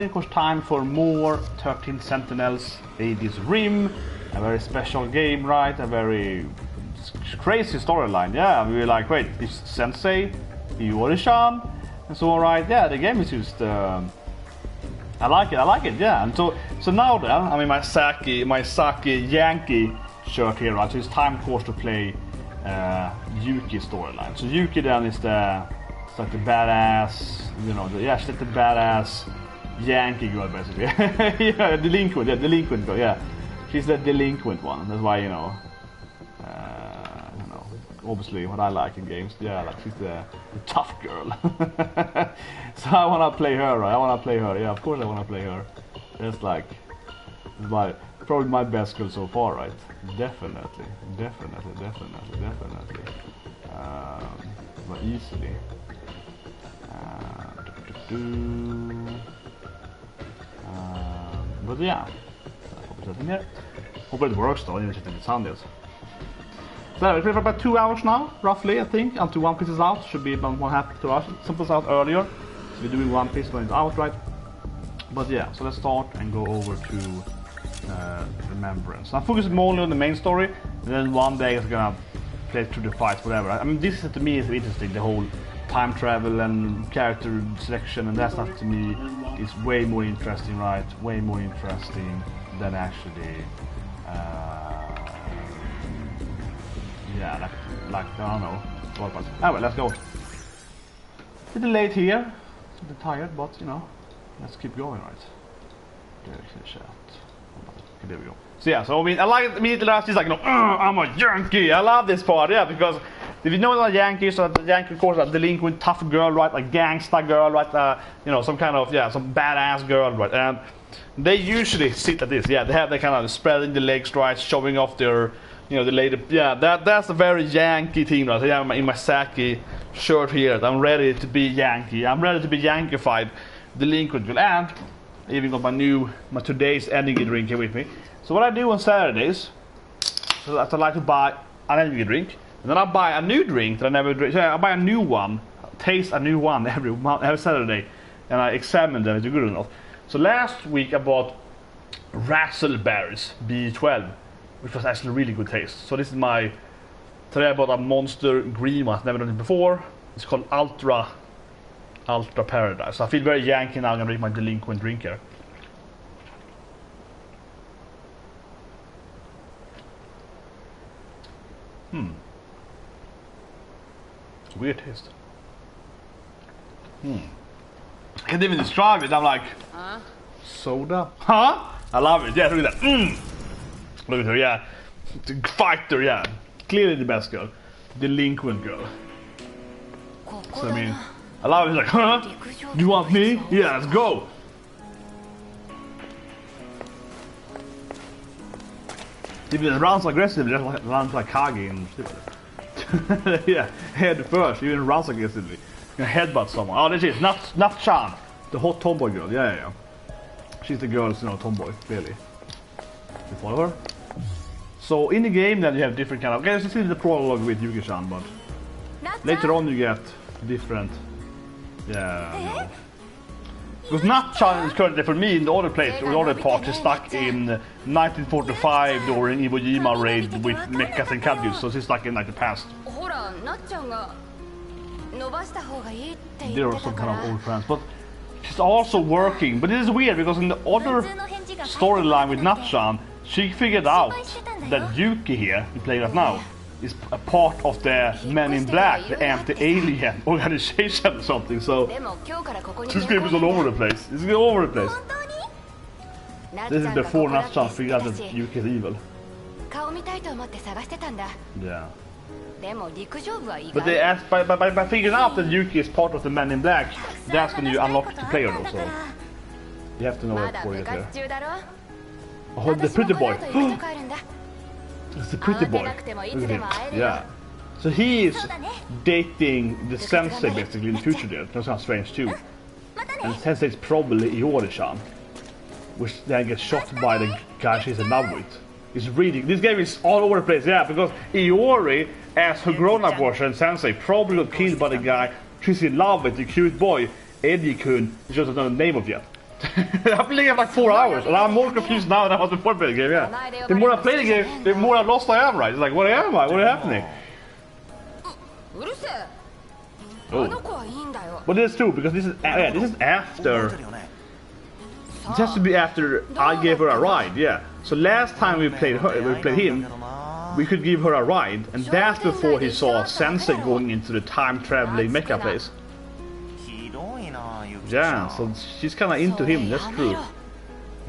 Of course, time for more 13 Sentinels Aegis Rim. A very special game, right? A very crazy storyline. Yeah, we were like, wait, is Sensei Iori-chan? And so, alright, yeah, the game is just... I like it, yeah. And so now then, I mean, my Saki Yankee shirt here, right? So it's time, of course, to play Yuki storyline. So Yuki then is it's like the badass, you know, she's like the badass Yankee girl, basically. Yeah, delinquent girl, yeah. She's the delinquent one. That's why, you know, obviously what I like in games, yeah, like she's the tough girl. So I wanna play her, right? I wanna play her, yeah, of course I wanna play her. It's like, probably my best girl so far, right? Definitely. But easily. But yeah, hope it works though, even if it's Sundays. So we play for about 2 hours now, roughly, I think, until One Piece is out. Should be about 1.5 to 2 hours. Something's out earlier, so we're doing One Piece when it's out, right? But yeah, so let's start and go over to Remembrance. I'm focusing more on the main story, and then one day it's gonna play through the fights, whatever. I mean, this to me is interesting, the whole time travel and character selection, and that stuff to me is way more interesting, right? Way more interesting than actually, yeah, like I don't know. Anyway, let's go. A little late here, a bit tired, but you know, let's keep going, right? Okay, there we go. So yeah, so I mean, I like immediately last is like, you know, I'm a Yankee. I love this part, yeah, because if you know the Yankees, so the Yankee, of course, a delinquent, tough girl, right? Like gangsta girl, right? You know, some kind of, yeah, some badass girl, right? And they usually sit like this, yeah. They have the kind of spreading the legs, right? Showing off their, you know, the lady, yeah. That's a very Yankee thing, right? So yeah, in my Saki shirt here, I'm ready to be Yankee. I'm ready to be Yankified, delinquent girl, and I even got my today's energy drink here with me. So what I do on Saturdays, so I like to buy an energy drink, and then I buy a new drink that I never drink. So I buy a new one, taste a new one every Saturday, and I examine them if they're good enough. So last week I bought Razzleberries B12, which was actually really good taste. So this is today I bought a Monster green one, I've never done it before. It's called Ultra Paradise. So I feel very Yankee now. I'm gonna drink my delinquent drink here. It's a weird taste. I can't even describe it. I'm like, soda? Huh? I love it. Yeah, look at that. Look at her, yeah. Fighter, yeah. Clearly the best girl. Delinquent girl. So I mean, I love it. It's like, huh? Do you want me? Yeah, let's go. If it runs aggressively, just runs like Kage and stupid. Yeah, head first, even runs aggressively. You can headbutt someone. Oh, this is Nat-chan, the hot tomboy girl. Yeah. She's the girl's, you know, tomboy, clearly. You follow her? So in the game, then you have different kind of. Okay, this is the prologue with Yuki-chan, but later on you get different. Yeah. You know. Because Nat-chan is currently, for me, in the other place, or the other part, is stuck in 1945 during Iwo Jima raid with mechas and kagus, so she's stuck in like the past. They're some kind of old friends, but she's also working. But it is weird because in the other storyline with Nat-chan, she figured out that Yuki here, we play right now, is a part of the Men in Black, the anti-alien organization or something, so this game is all over the place. It's all over the place. This is before Nat-chan figured out that Yuki is evil. Yeah. But they asked, by figuring out that Yuki is part of the Men in Black, that's when you unlock the player though, so you have to know it before you get there. Oh, the pretty boy! It's the pretty boy. Look at him. Yeah. So he is dating the sensei basically in the future there. That sounds strange too. And the sensei is probably Iori-chan, which then gets shot by the guy she's in love with. It's really, this game is all over the place, yeah, because Iori, as her grown-up version, sensei, probably got killed by the guy she's in love with, the cute boy, Eddie-kun, she doesn't know the name of yet. I've been playing it for like 4 hours, and I'm more confused now than I was before playing the game, yeah. The more I play the game, the more lost I am, right? It's like, what am I? What is happening? Oh. But this too, because this is after. It has to be after I gave her a ride, yeah. So last time we played him, we could give her a ride, and that's before he saw Sensei going into the time-traveling mecha place. Yeah, so she's kind of into him, that's true.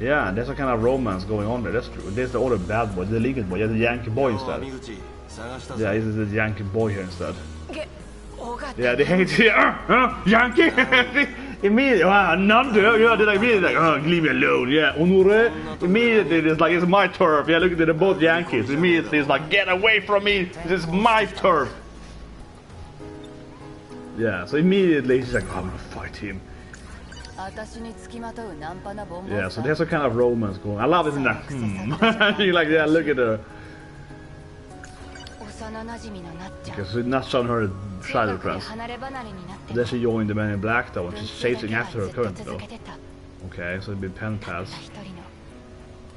Yeah, there's a kind of romance going on there, that's true. There's the other bad boy, the delinquent boy, yeah, the Yankee boy instead. Yeah, he's the Yankee boy here instead. Yeah, they hate Yankee! Immediately, yeah, they're like, immediately like, leave me alone, yeah. Immediately, it's like, it's my turf. Yeah, look at they're both Yankees. Immediately, it's like, get away from me, this is my turf. Yeah, so immediately, he's like, oh, I'm gonna fight him. Yeah, so there's a kind of romance going. I love it in that. You're like, yeah, look at her. Because it's not showing her shadow class. Then she joined the Men in Black though, and she's chasing after her currently though. Okay, so it'd be pen pass.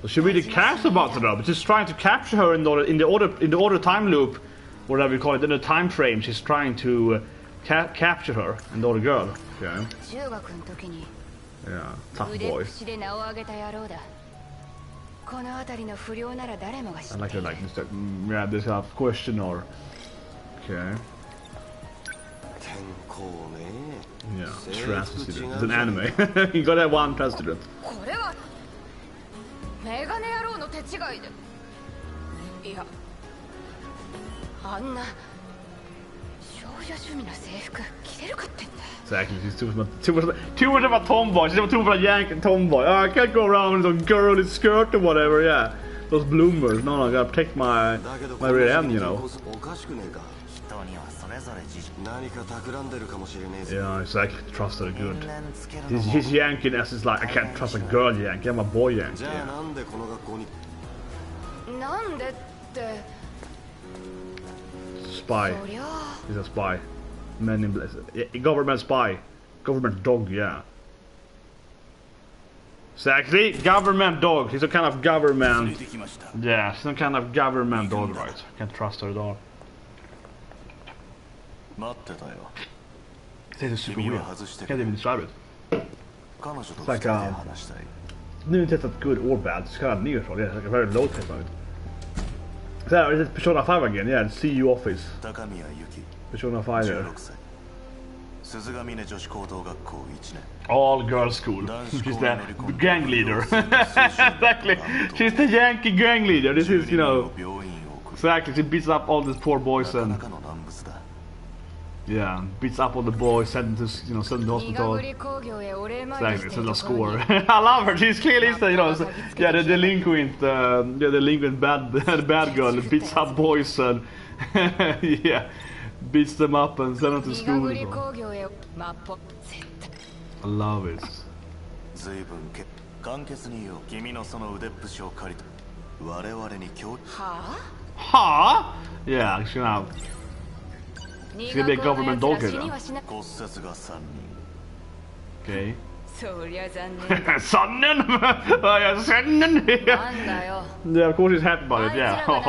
So she really cares about her though, but she's trying to capture her in the order time loop, whatever you call it, in the time frame. She's trying to capture her and the other girl. Okay. Yeah, tough boy. I like her like this. Yeah, this kind of question or. Okay. Yeah, trans student. It's an anime. You gotta have one trans student. Exactly, she's too much of a tomboy. She's too much of a Yankee tomboy. Oh, I can't go around with a girl in skirt or whatever, yeah. Those bloomers. No, I gotta protect my rear end, you know. Yeah, exactly. Trust her good. His Yankiness is like, I can't trust a girl Yankee, I'm a boy Yankee. Yeah. Spy. He's a spy. Men in Black. Government spy. Government dog, yeah. Exactly, government dog. He's a kind of government. Yeah, some kind of government dog, right? Can't trust her at all. This is super weird. Can't even describe it. It's like nu testat good or bad. It's kind of neutral. Yeah, it's like a very low test of it. So is it Persona 5 again? Yeah, the CU office. Persona 5 there. All girls school. She's the gang leader. Exactly. She's the Yankee gang leader. This is, you know. Exactly. She beats up all these poor boys and. Yeah, beats up all the boys, send them to, send them to hospital. Exactly, send a score. I love her. She's clearly, yeah, the delinquent, bad girl that beats up boys and yeah, beats them up and send them to school. I love it. Huh? Yeah, actually now. She's gonna be a government dog here now. Okay. Sonnen! Yeah, of course he's happy about it, yeah. Exactly.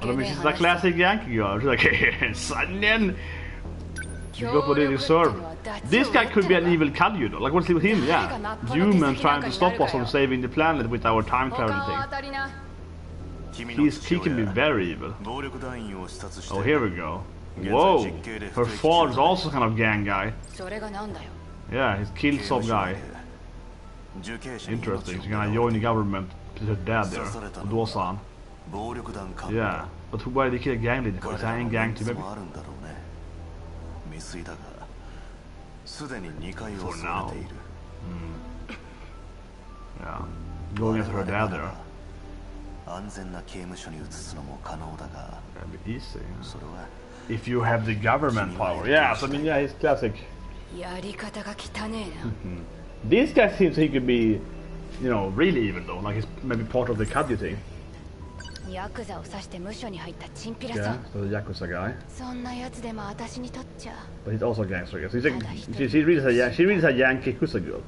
I mean, she's a classic Yankee girl. She's like, Sonnen! You got what they deserve. This guy could be an evil Kadyu though. Like, what's with him? Yeah. Human trying to stop us from saving the planet with our time travel thing. He can be very evil. Oh, here we go. Whoa! Her father's also kind of gang guy. Yeah, he's killed some guy. Interesting. She's gonna join the government. Her dad there. Odosan. Yeah. But why did he kill a gang leader? Because I ain't gang too, maybe. For now. Yeah. Going after her dad there. That'd be easy. Yeah. If you have the government power. Yeah, so I mean, yeah, he's classic. This guy seems he could be, really evil though. Like he's maybe part of the Kadyu thing. Yeah, so the Yakuza guy. But he's also a gangster, I guess. She reads a Yankee Yakuza girl.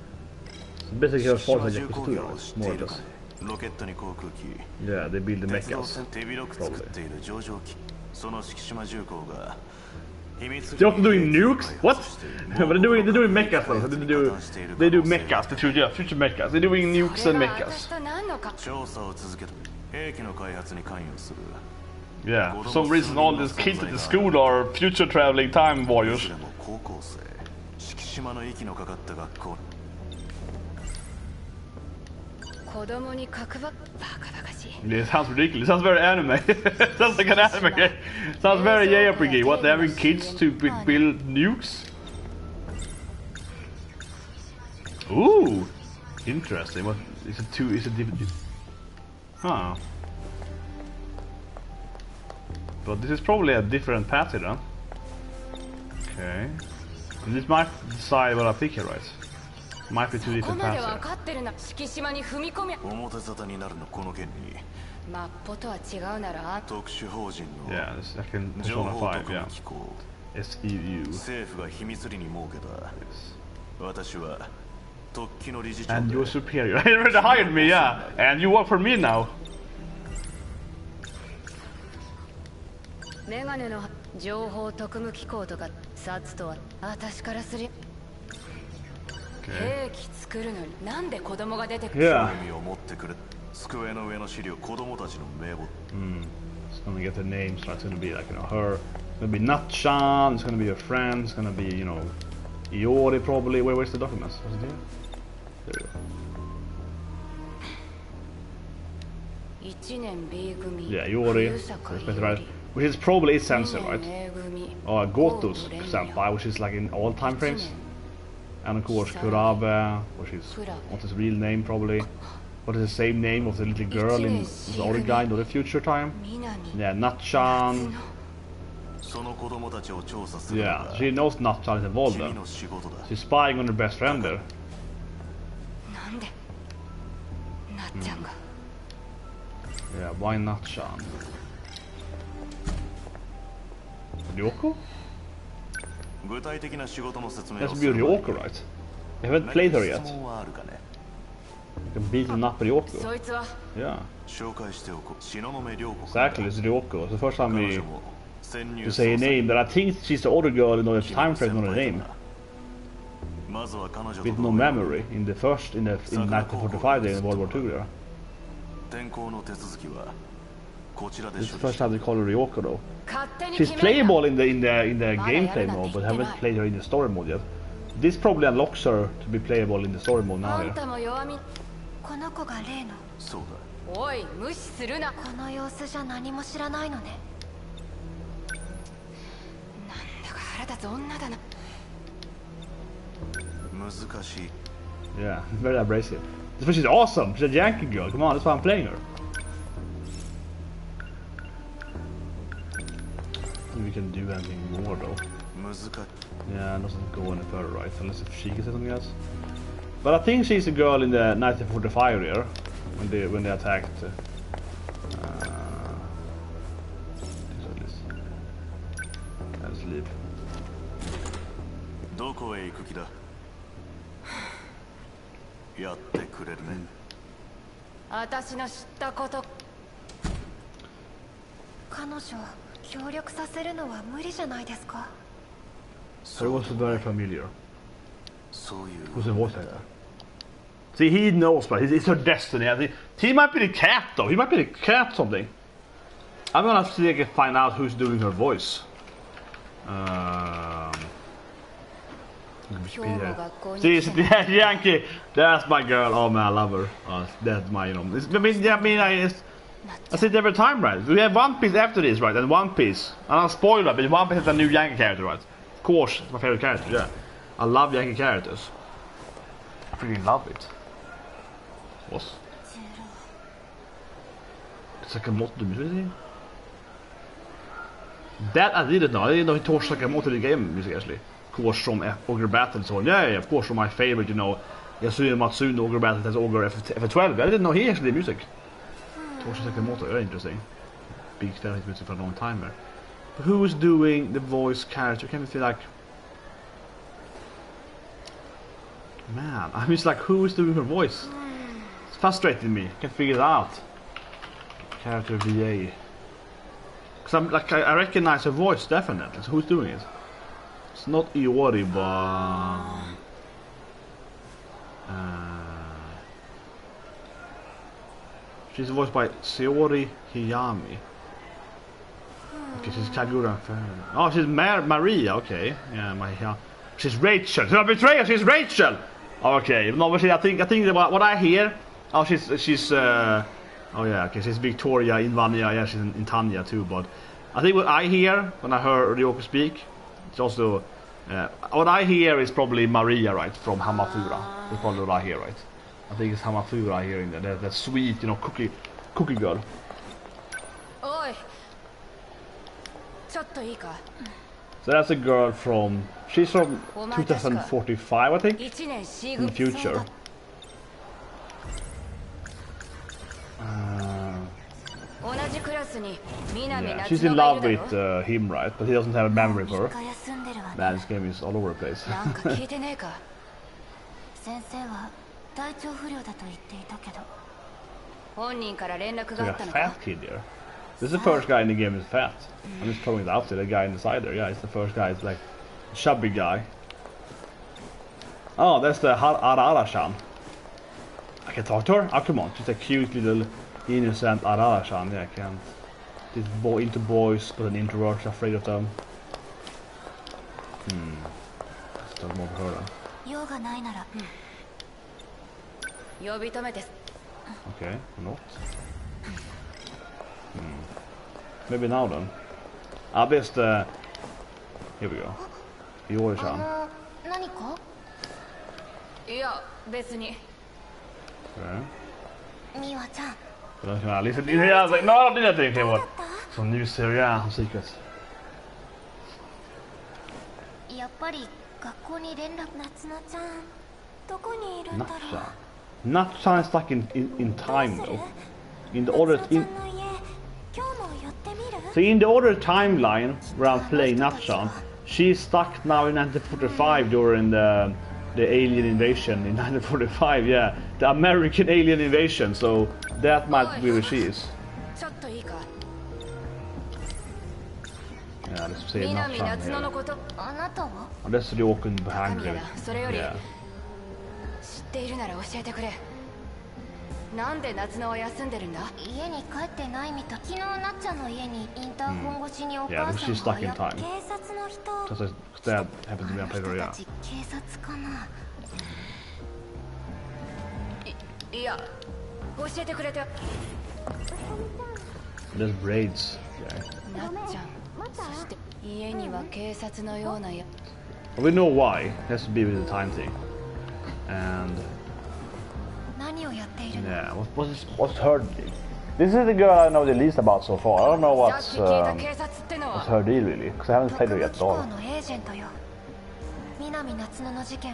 So basically her father is a Yakuza too, right? More or less. Yeah, they build the mechas. Probably. They're also doing nukes? What? But they're doing mechas though. So they do mechas, the future mechas. They're doing nukes and mechas. Yeah, for some reason all these kids at the school are future traveling time warriors. It sounds ridiculous. It sounds very anime. It sounds like an anime game. It sounds very JRPG. What, they're having kids to build nukes? Ooh, interesting. What is it? Is it different? Huh. But this is probably a different pattern, huh? Okay. And this might decide what I think here, right? Might be two different paths here. Yeah, this is like in Persona 5, yeah. SEU. Yes. And you're superior. You already hired me, yeah. And you work for me now. Okay. Yeah. It's gonna get the names, so it's gonna be like, you know, her. It's gonna be Natchan, it's gonna be her friend, it's gonna be, you know, Iori probably. Where's the documents? Was it there? There we go. Yeah, Iori. So right, which is probably its sensor, right? Or Goto's senpai, which is like in all time frames. And of course Kurabe, which is what's his real name probably. What is the same name of the little girl in the other guy, not the future time? Yeah, Natchan. Yeah, she knows Natchan is involved then. She's spying on her best friend there. Yeah, why Natchan? Ryoko? That's be Ryoko, right? I haven't played her yet. You can beat him up Ryoko. Yeah. Exactly, it's Ryoko. It's the first time we say a name, but I think she's the other girl in the time frame, not a name. With no memory in the first, in 1945 day in World War II there. This is the first time they call her Ryoko though. She's playable in the gameplay mode, but haven't played her in the story mode yet. This probably unlocks her to be playable in the story mode now here. Yeah, very abrasive. But she's awesome. She's a Yankee girl. Come on, that's why I'm playing her. We can do anything more though. Yeah, it doesn't go any further, right? Unless if she can say something else. But I think she's a girl in the 1945 year when they attacked. Let's leave. Her was very familiar. Who's the voice actor? See, he knows, but it's her destiny. I think he might be the cat, though. He might be the cat something. I'm gonna see if I can find out who's doing her voice. See, Yankee. That's my girl. Oh man, I love her. That's my, you know. I say it every time, right? We have One Piece after this, right? And One Piece. And I'll spoil it, but One Piece has a new Yankee character, right? Of course, it's my favorite character, yeah. I love Yankee characters. I freaking love it. What? Sakamoto music? That I didn't know. I didn't know he taught Sakamoto the game music actually. Of course, from Ogre Battle, so yeah, of course, from my favorite, you know, Yasuya Matsuno Ogre Battle has Ogre F12. I didn't know he actually did music. Toshi Sakamoto, very interesting. Big fan of his music for a long time there. But who is doing the voice character? Can we feel like... Man, I'm just like, who is doing her voice? It's frustrating me. Can't figure it out. Character VA. Because I'm like, I recognize her voice definitely. So who's doing it? It's not Iori, but... she's voiced by Seori Hiyami. Okay, she's Kagura. Oh, she's Maria, okay. Yeah, she's Rachel. She's a betrayer, she's Rachel! Oh, okay, no, I think what I hear... Oh, she's oh yeah, okay, she's Victoria in Vanillaware, yeah, she's in Tanya too, but... I think what I hear, when I heard Ryoko speak, it's also... what I hear is probably Maria, right, from Hamafura. That's probably what I hear, right? I think it's Hamafura I hear in there, that sweet, you know, cookie girl. Oi. So that's a girl from... She's from 2045, I think, in the future. Yeah, she's in love with him, right? But he doesn't have a memory for her. Man, this game is all over the place. So a fat kid here. This is the first guy in the game is fat. I'm just throwing it out there, the guy in the side there. Yeah, it's the first guy, it's like a chubby guy. Oh, that's the Arara-chan. I can talk to her? Oh, come on. She's a cute little innocent Arara-chan. Yeah, I can't. This boy into boys, but an introvert, afraid of them. Let's talk more to her then. Okay, not. Maybe now then. Ah, this the... Here we go. Iori-chan. Okay. Listen, yeah, I was like, no, I don't do nothing. Okay, what? Some new Syria, some secrets. Natsu-chan is stuck in time though. In the order... So in the other timeline where I'm playing Natsu-chan, she's stuck now in 1945 during the alien invasion in 1945, yeah. The American alien invasion, so that might be where she is. Yeah, let's say Natsu-chan here. Oh, that's the walking behind her. Yeah. Yeah, but she's stuck in time. Just that happened to me on paper, yeah. There's braids. Okay. We know why. It has to be with the time thing. And... yeah, what's her deal? This is the girl I know the least about so far. I don't know what's her deal really, because I haven't played her yet at all.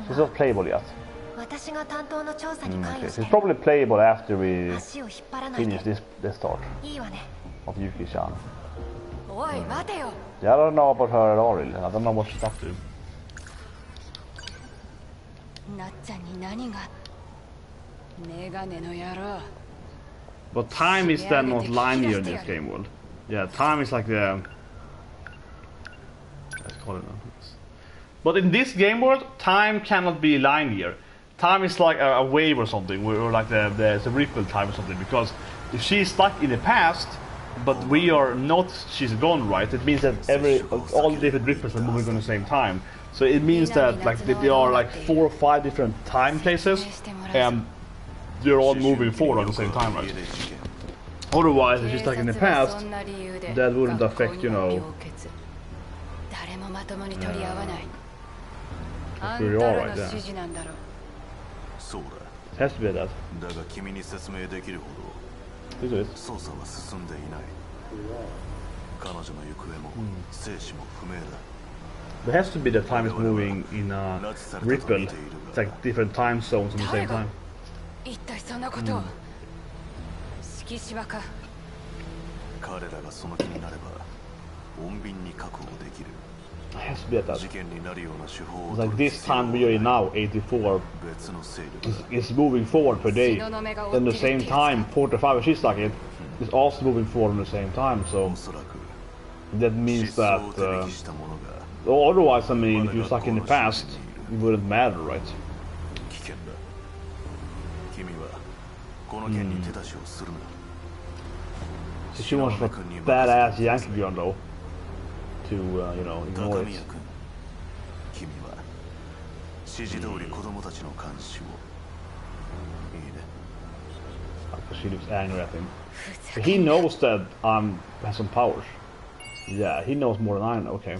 She's not playable yet. Okay, she's probably playable after we finish this start of Yuki-chan. Yeah, I don't know about her at all really. I don't know what she's up to. But time is then not linear in this game world. Yeah, time is like the... let's call it now. But in this game world, time cannot be linear. Time is like a wave or something, or like the ripple time or something. Because if she's stuck in the past, but we are not, she's gone, right? It means that all the different ripples are moving at the same time. So it means that like there are like 4 or 5 different time places, and they're all moving forward at the same time, right? Otherwise, if she's stuck in the past, that wouldn't affect, you know, where you are right there. It has to be that. Is it? There has to be that time is moving in a ripple. It's like different time zones at the same time. 引き芝か。彼らがその気になれば穏便に確保できる。 It has to be at that. 事件になるような手法を It's like this time we are in now, 84, 別の勢力 is moving forward per day. Then the same time, 45 she's stuck in, is also moving forward at the same time. So おそらく that means 失踪 that を手引きした者が otherwise, I mean, if you're stuck in the past, it wouldn't matter, right? 危険だ。君はこの件に手出しをするな。 So she wants a badass Yankee girl though to you know, ignore 高 it. 宮君、君は指示通り子供たちの監視を。いいね。 Because she looks angry at him. But he knows that has some powers. Yeah, he knows more than I know. Okay,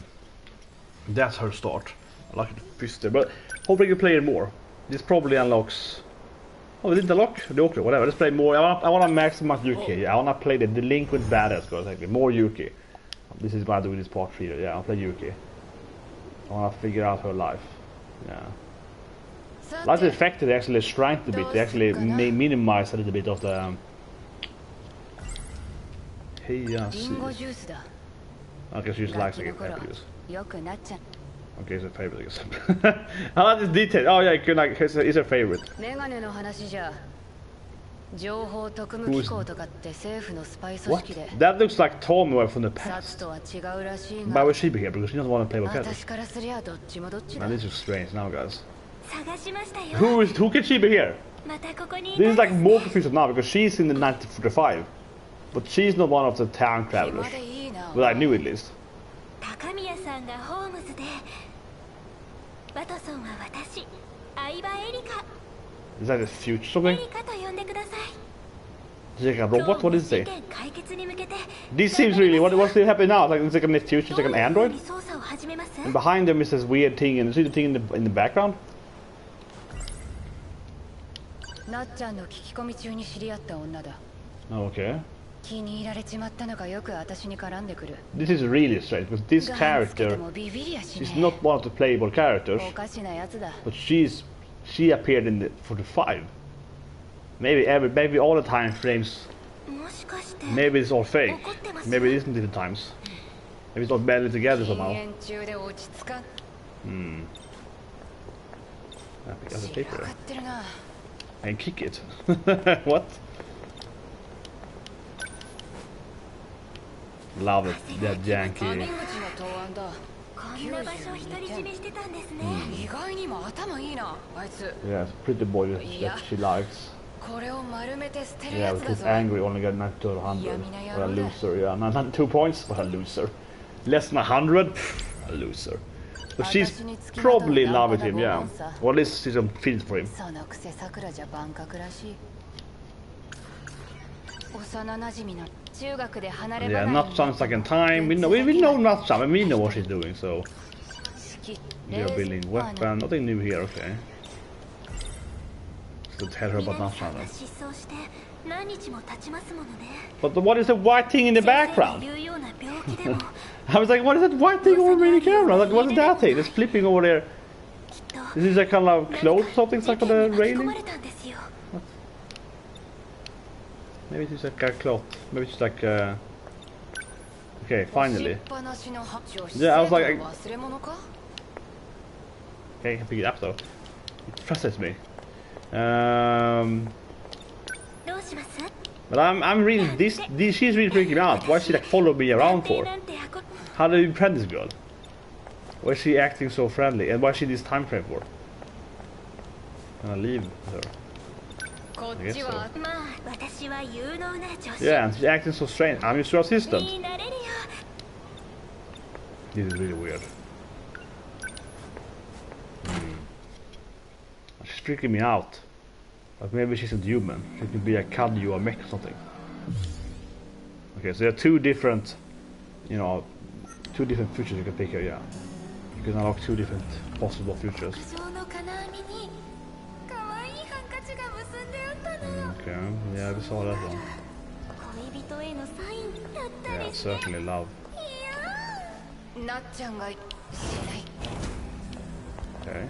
that's her start. I like the fist there, but hopefully you can play it more. This probably unlocks. Oh, it didn't unlock? Okay, whatever. Let's play more. I want to maximize Yuki. I want to play the delinquent badass girl. Exactly. More Yuki. This is what I do in this part 3. Yeah, I'll play Yuki. I want to figure out her life. Yeah. I like the effect that they actually shrank a bit. They actually minimized a little bit of the. Hey, yeah. Okay, she just likes it. Okay, it's her favorite, I guess. I like this detail. Oh yeah, you like it's her favorite. What? That looks like Tommy from the past. Why would she be here? Because she doesn't want to play with characters. Man, this is strange now, guys. Who can she be here? This is like more confusing now because she's in the 1945, but she's not one of the time travelers. Well, I knew at least. Is that the future something? Is it like a robot? What is it? This seems really... What's happening now? It's like in the future, it's like an android? And behind them is this weird thing, and see the thing in the background? Oh, okay. This is really strange, because this character is not one of the playable characters, but she appeared in the 45. Maybe all the time frames. Maybe it's all fake. Maybe it isn't different times. Maybe it's all banded together somehow. I pick up the paper and kick it. What? Love it, that Yankee. Yeah, it's a pretty boy that she likes. Yeah, because angry only got 92 to 100. What a loser, yeah. Not 2 points, what a loser. Less than 100, a loser. But she's probably in love with him, yeah. Or at least she's some feelings for him. Yeah, Natchan second time. We know Natchan, and we know what she's doing, so they're building weapon. Nothing new here, okay. So tell her about Natchan then. But what is the white thing in the background? I was like, what is that white thing over in the camera? Like, what is that thing? It's flipping over there. Is this a kind of cloth or something stuck on the railing? What? Maybe it's like a cloth. Maybe it's like okay, finally. Yeah, I was like okay, I can pick it up though. It frustrates me. But I'm really she's really freaking me out. Why is she like follow me around for? How do you befriend this girl? Why is she acting so friendly? And why is she this time frame for? Can I leave her? I guess so. Yeah, and she's acting so strange. I'm just your assistant. This is really weird. She's freaking me out. But maybe she's not human. She could be a Kadju or mech or something. Okay, so there are two different, you know, two different futures you can pick here, yeah. You can unlock two different possible futures. Okay, yeah, we saw that one. Yeah, certainly love. Okay.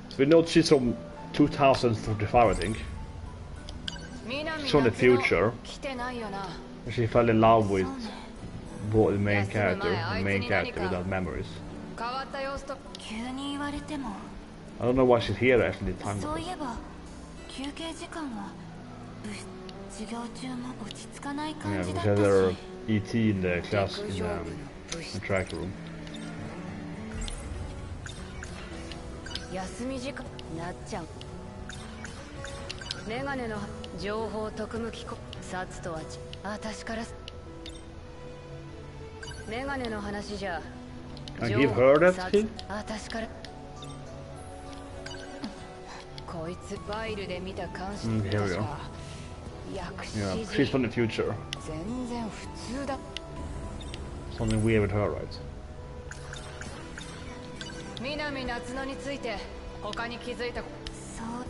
So we know she's from 2045, I think. shown the future. She fell in love with the main character without memories. I don't know why she's here actually. Time. Yeah, we had her ET in the class in the track room. 休み時間なっちゃう。メガネの情報特務機構札とは私からメガネの話じゃ。I give her that thing? 私からこいつファイルで見た監視 Here we go. Yeah, she's from the future. 全然普通だ。 Something weird with her, right? 南夏乃について他に気づいた。そう、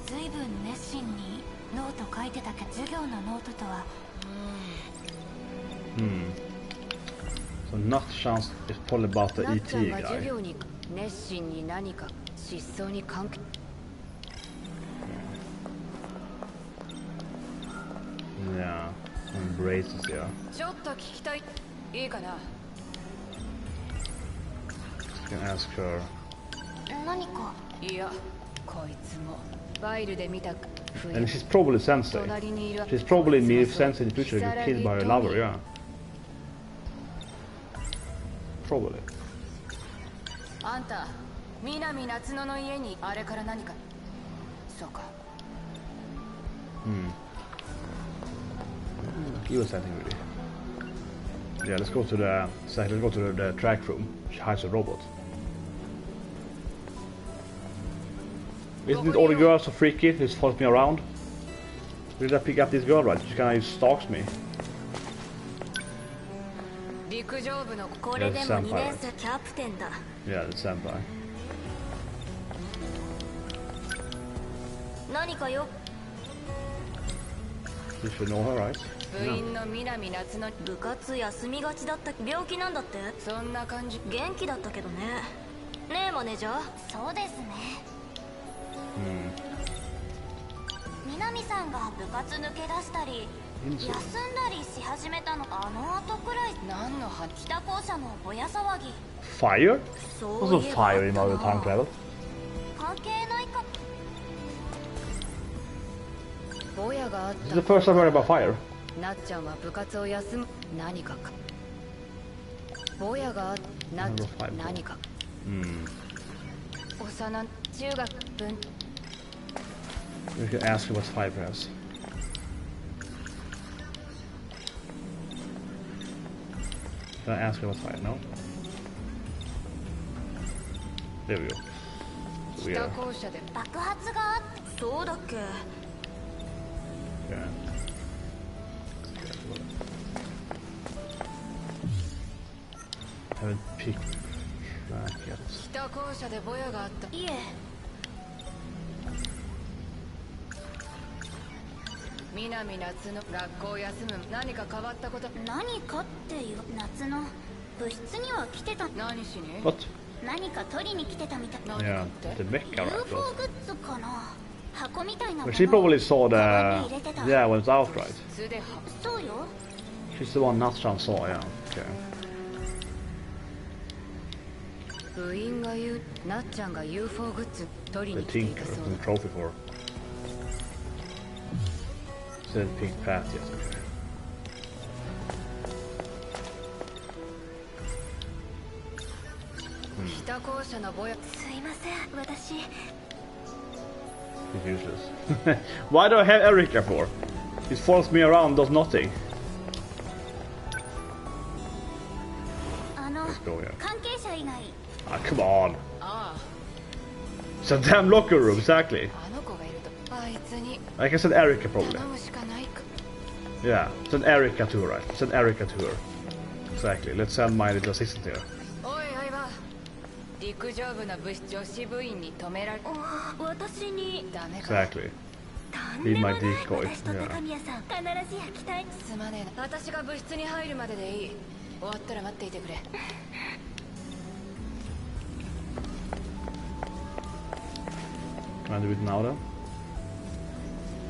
随分熱心にノート書いてたけど、授業のノートとは。So not chance is probably about the ET guy. 授業に熱心に何か失踪に関係。Yeah, some braces here. ちょっと聞きたい。いいかな。You can ask her. 何か。いや、こいつもファイルで見た。And she's probably sensei. She's probably me if sensei in the future get killed by her lover, yeah. Probably. あんた、南夏乃の家にあれから何か。そうか。He was sending really. Yeah, let's go to the track room. She hides a robot. Isn't it all the girls so freaky? Just follows me around. Did I pick up this girl right? She kind of stalks me. Yeah, the senpai. Yeah, the senpai. You should know her, right? 部員の南夏乃。部活休みがちだった。病気なんだって。そんな感じ。元気だったけどね。ねえマネージャー。そうですね。南さんが部活抜け出したり休んだりし始めたのあの後くらい。何の話？北校舎のぼや騒ぎ。Fire? What's a fire in our time travel? 関係ないか。ぼやがあった。 This is the first time I heard about fire. なっちゃんは部活を休む何かか。ぼやがなっちゃん何か。幼中学分。We can ask her what's fire perhaps. Can I ask her what's fire? No? There we go. So we are. 爆発があって。そうだっけ。Yeah. Haven't picked track yet. 北校舎でぼやがあった。いえ。南夏の学校休む何か変わったこと。何かっていう夏の部室には来てた。何しに？ What? 何か取りに来てたみたい。Yeah, the mecha right? UFO グッズかな。箱みたいなもの。But she probably saw the yeah when it's out, right? そうよ。 She's the one Natchan saw, yeah. Okay. 部員が言うなっちゃんが UFO グッズ取り The に来てい Tinker たそう was a trophy for. Said pink path, yes. Okay. 北校舎のぼや。すいません、私。He's useless. Why do I have Erika for? He follows me around, does nothing. 関係者以外。 Ah, come on. It's a damn locker room, exactly. I can send Erika probably. Yeah, send Erika to her, right? Send Erika to her. Exactly. Let's send my little assistant here. 陸上部の女子部員に止められ。私にダメか。 Exactly. Be my decoy. Yeah. すまねえな。私が部室に入るまででいい。終わったら待っていてくれ。Can I do it now then?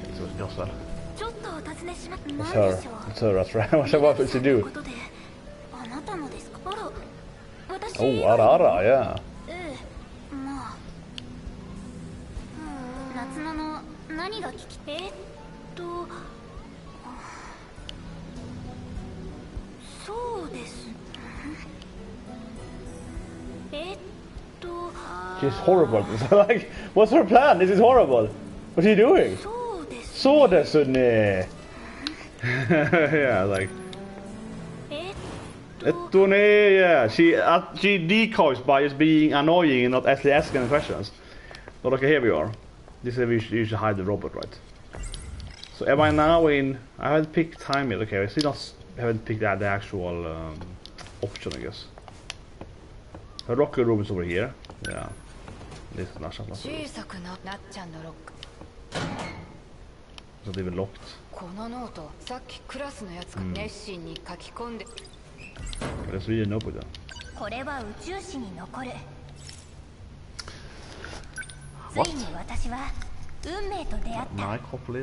Okay, so it's just that. ちょっと It's her. It's her, that's right. What should she do? Oh, ara, yeah. 夏菜の何が聞きそうです。She's horrible. Like, what's her plan? This is horrible. What's she doing? そうですね. Yeah, like. Yeah, she decoys by just being annoying and not actually asking any questions. But okay, here we are. This is where you should hide the robot, right? So am I now in? I haven't picked time yet. Okay, I still haven't picked the actual option, I guess. The rocker room is over here. Yeah. This is not something. It's not even locked. Let's read an open then. What? My couple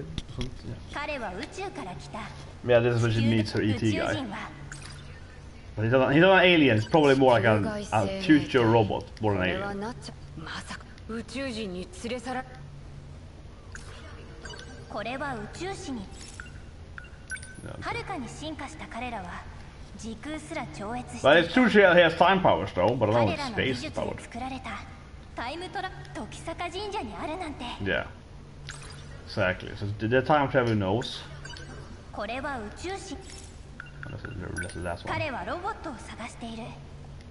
yeah, this is what she needs her ET guy. But he's not an alien, it's probably more like a future robot, more than an alien. But it's true she has time powers though, but I don't know if space power. Yeah. Exactly. So the time travel knows. That's the last one.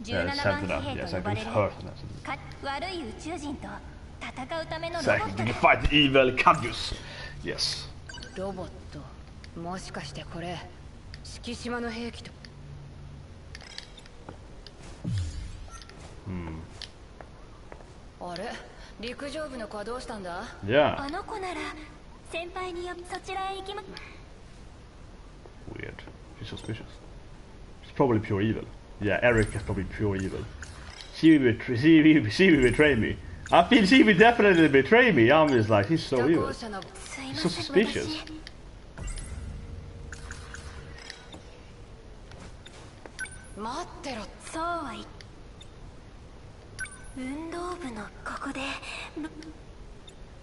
Yeah, it's set to that. Yeah, exactly. It's hurt. Exactly. You can fight the evil Caduce. Yes. Yeah. Weird. She's suspicious. She's probably pure evil. Yeah, Eric is probably pure evil. She will betray me. I feel she will definitely betray me. I'm just like, he's so evil. He's so suspicious.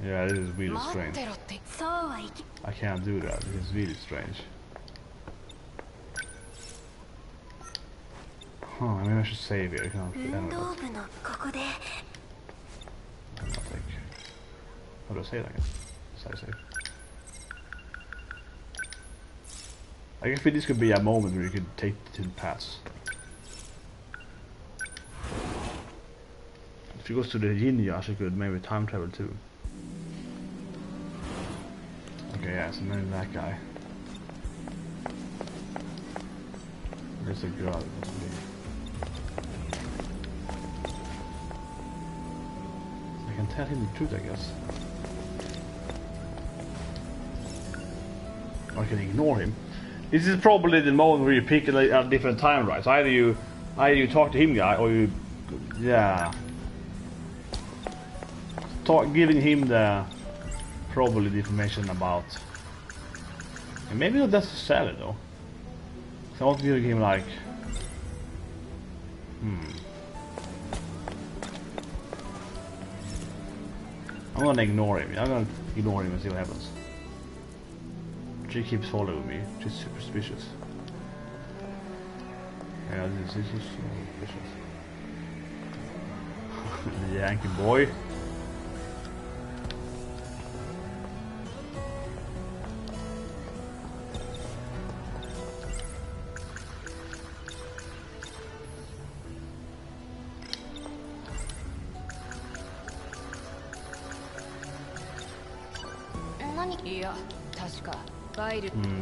Yeah, this is really strange. I can't do that. This is really strange. Huh, maybe I should save it. I can't how do I say that again? Save. I guess this could be a moment where you could take the two paths. If he goes to the Yin-Ya, she could maybe time travel too. Okay, yeah, so maybe that guy. There's a girl. I can tell him the truth, I guess. Or I can ignore him. This is probably the moment where you pick a different time, right? So either you talk to him, guy, or you, yeah, giving him probably the information about, and maybe not necessarily though. So I want to give him like, I'm gonna ignore him. I'm gonna ignore him and see what happens. She keeps following me. She's super suspicious. Yeah, this is suspicious. The Yankee boy.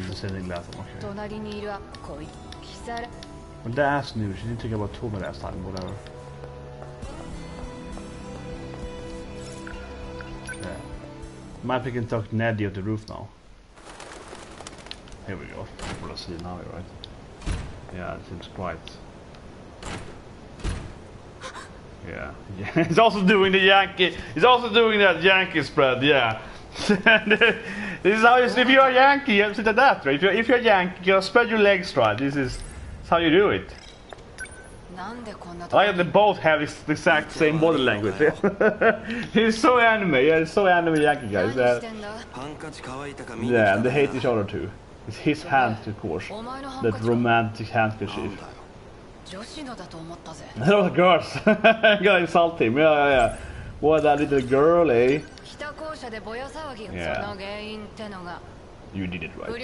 The sending glass, okay. Well, that's new. She didn't think about Toma last time, whatever. Yeah. Might we can talk to Neddy at the roof now. Here we go. Let's see now, right? Yeah, it seems quite. Yeah. He's also doing the Yankee. He's also doing that Yankee spread, yeah. This is how you, if you're a Yankee, you sit at that, right? If you're a Yankee, you spread your legs, right? This is how you do it. I like that they both have the exact same body language. He's so anime, yeah, it's so anime Yankee guys. Yeah, and they hate each other too. It's his hand, of course. That romantic handkerchief. Those girls gonna insult him, yeah. What, that little girl, eh? Yeah. You did it right.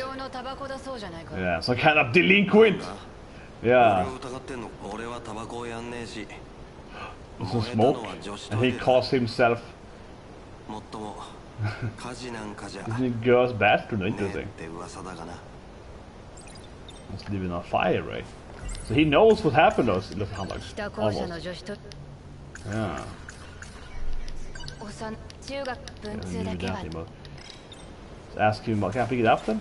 Yeah, some kind of delinquent. Yeah. Some smoke, and he calls himself. Isn't it girl's bathroom? Interesting. Must live in a fire, right? So he knows what happened to us. Look how much. Almost. Yeah. So ask him, can I pick it up then?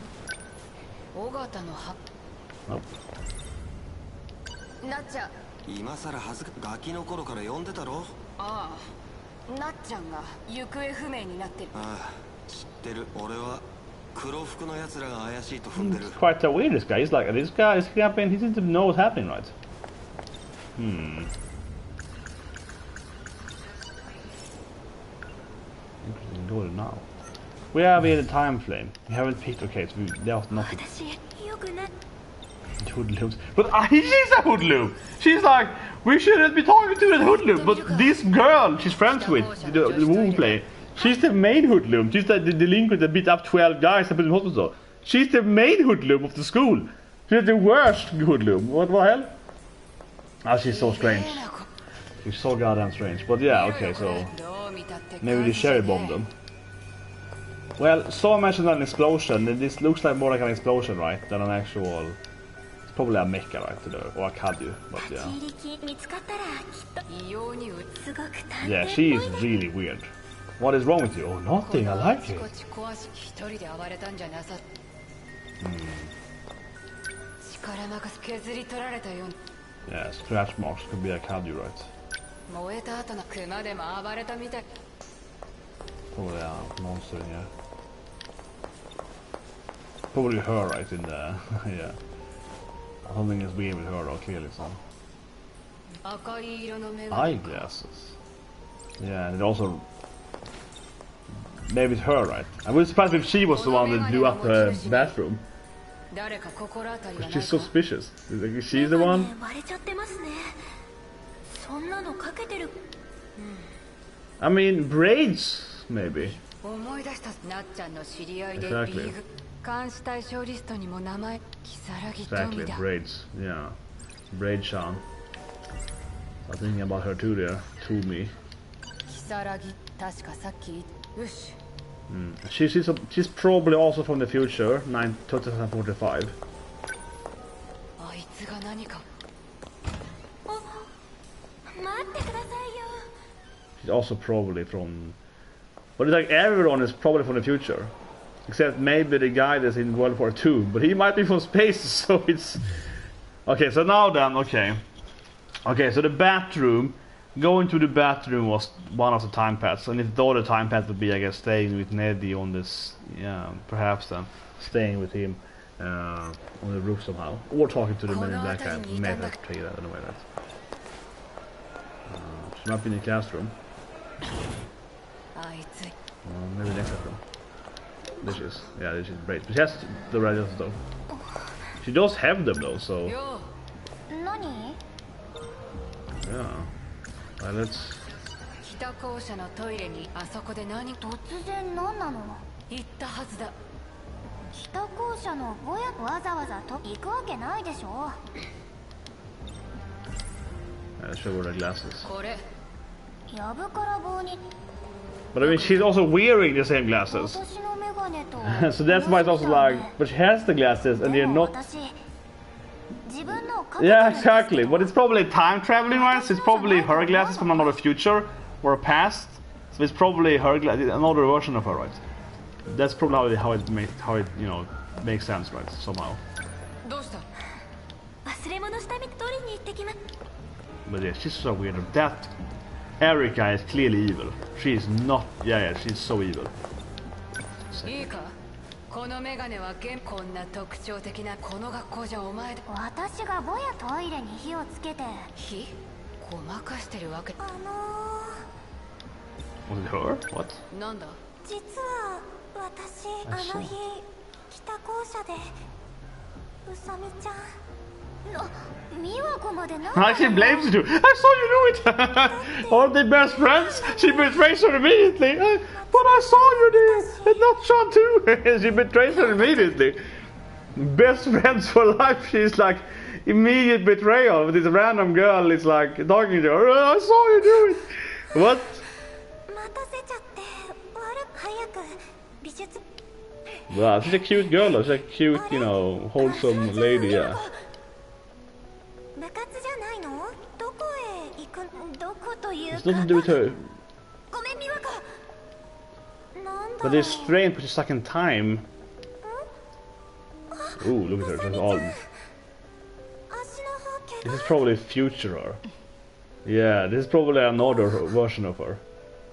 Nope. 今さらガキの頃から呼んでたろ。ああ、なっちゃんが行方不明になってる。ああ、知ってる。俺は黒服の奴らが怪しいと踏んでる。It's quite weird, this guy. He's like, this guy is happening. He seems to know what's happening, right? Interesting. Go to now. We have here the time flame. We haven't picked. Okay, so there's nothing. Hoodlums. But she's a hoodlum. She's like, we shouldn't be talking to the hoodlum. But this girl she's friends with, the woo play, she's the main hoodlum. She's the delinquent that beat up 12 guys and put in hospital. She's the main hoodlum of the school. She's the worst hoodlum. What the hell? Ah, she's so strange. She's so goddamn strange. But yeah, okay, so maybe they cherry bombed them. Well, someone mentioned an explosion, and this looks like more like an explosion, right, than an actual. Probably a mecha, right, or a Kadu, but yeah. Yeah, she is really weird. What is wrong with you? Oh, nothing, I like it. Yeah, scratch marks could be a Kadu, right? Probably a monster in here. Probably her, right, in the... yeah. Something is weird with her though, clearly, so. Eyeglasses. Yeah, and it also... Maybe it's her, right? I would be surprised if she was the one that blew up the bathroom. She's suspicious. Is she the one? I mean, braids, maybe. Exactly. Exactly, braids, yeah. Braid-chan. I'm thinking about her too there, to me. She's probably also from the future, 2045. She's also probably from... But it's like everyone is probably from the future. Except maybe the guy that's in World War II, but he might be from space, so it's... Okay, so now then, okay. Okay, so the bathroom, going to the bathroom was one of the time paths, and if the other time path would be, I guess, staying with Neddy on this, yeah, perhaps then, staying with him on the roof somehow, or talking to the men in black guy, maybe I have to take that, I don't know where that. She might be in the classroom. Maybe next classroom. This is, yeah, this is great. But she has the radios though. She does have them though, so. Yeah. Right, let's. Let's show her the glasses. But I mean, she's also wearing the same glasses. So that's why it's also like, but she has the glasses and they're not... Yeah, exactly. But it's probably time traveling, right? So it's probably her glasses from another future or a past. So it's probably her another version of her, right? That's probably how it you know, makes sense, right? Somehow. But yeah, she's so weird. That Erica is clearly evil. She is not. Yeah, she's so evil. このメガネはこんな特徴的なこの学校じゃお前私がぼやトイレに火をつけて火ごまかしてるわけWas it her? What? なんだ実は私あの日北校舎でうさみちゃん美和子までなん She blames you. I saw you do it. Aren't they best friends? She betrays her immediately. But I saw you do it. And not Sean too. She betrays her immediately. Best friends for life. She's like immediate betrayal. With this random girl is like talking to her. I saw you do it. What? 待たせちゃって早く美術 Wow, she's a cute girl though. She's a cute, you know, wholesome lady, yeah. 部活じゃないのどこへ行くどこという It's nothing to do with her. ごめん美和子なんだ But this strange, but she's stuck in time. Ooh, look at her. She's all... 足の方 This is probably future her. Yeah, this is probably another version of her.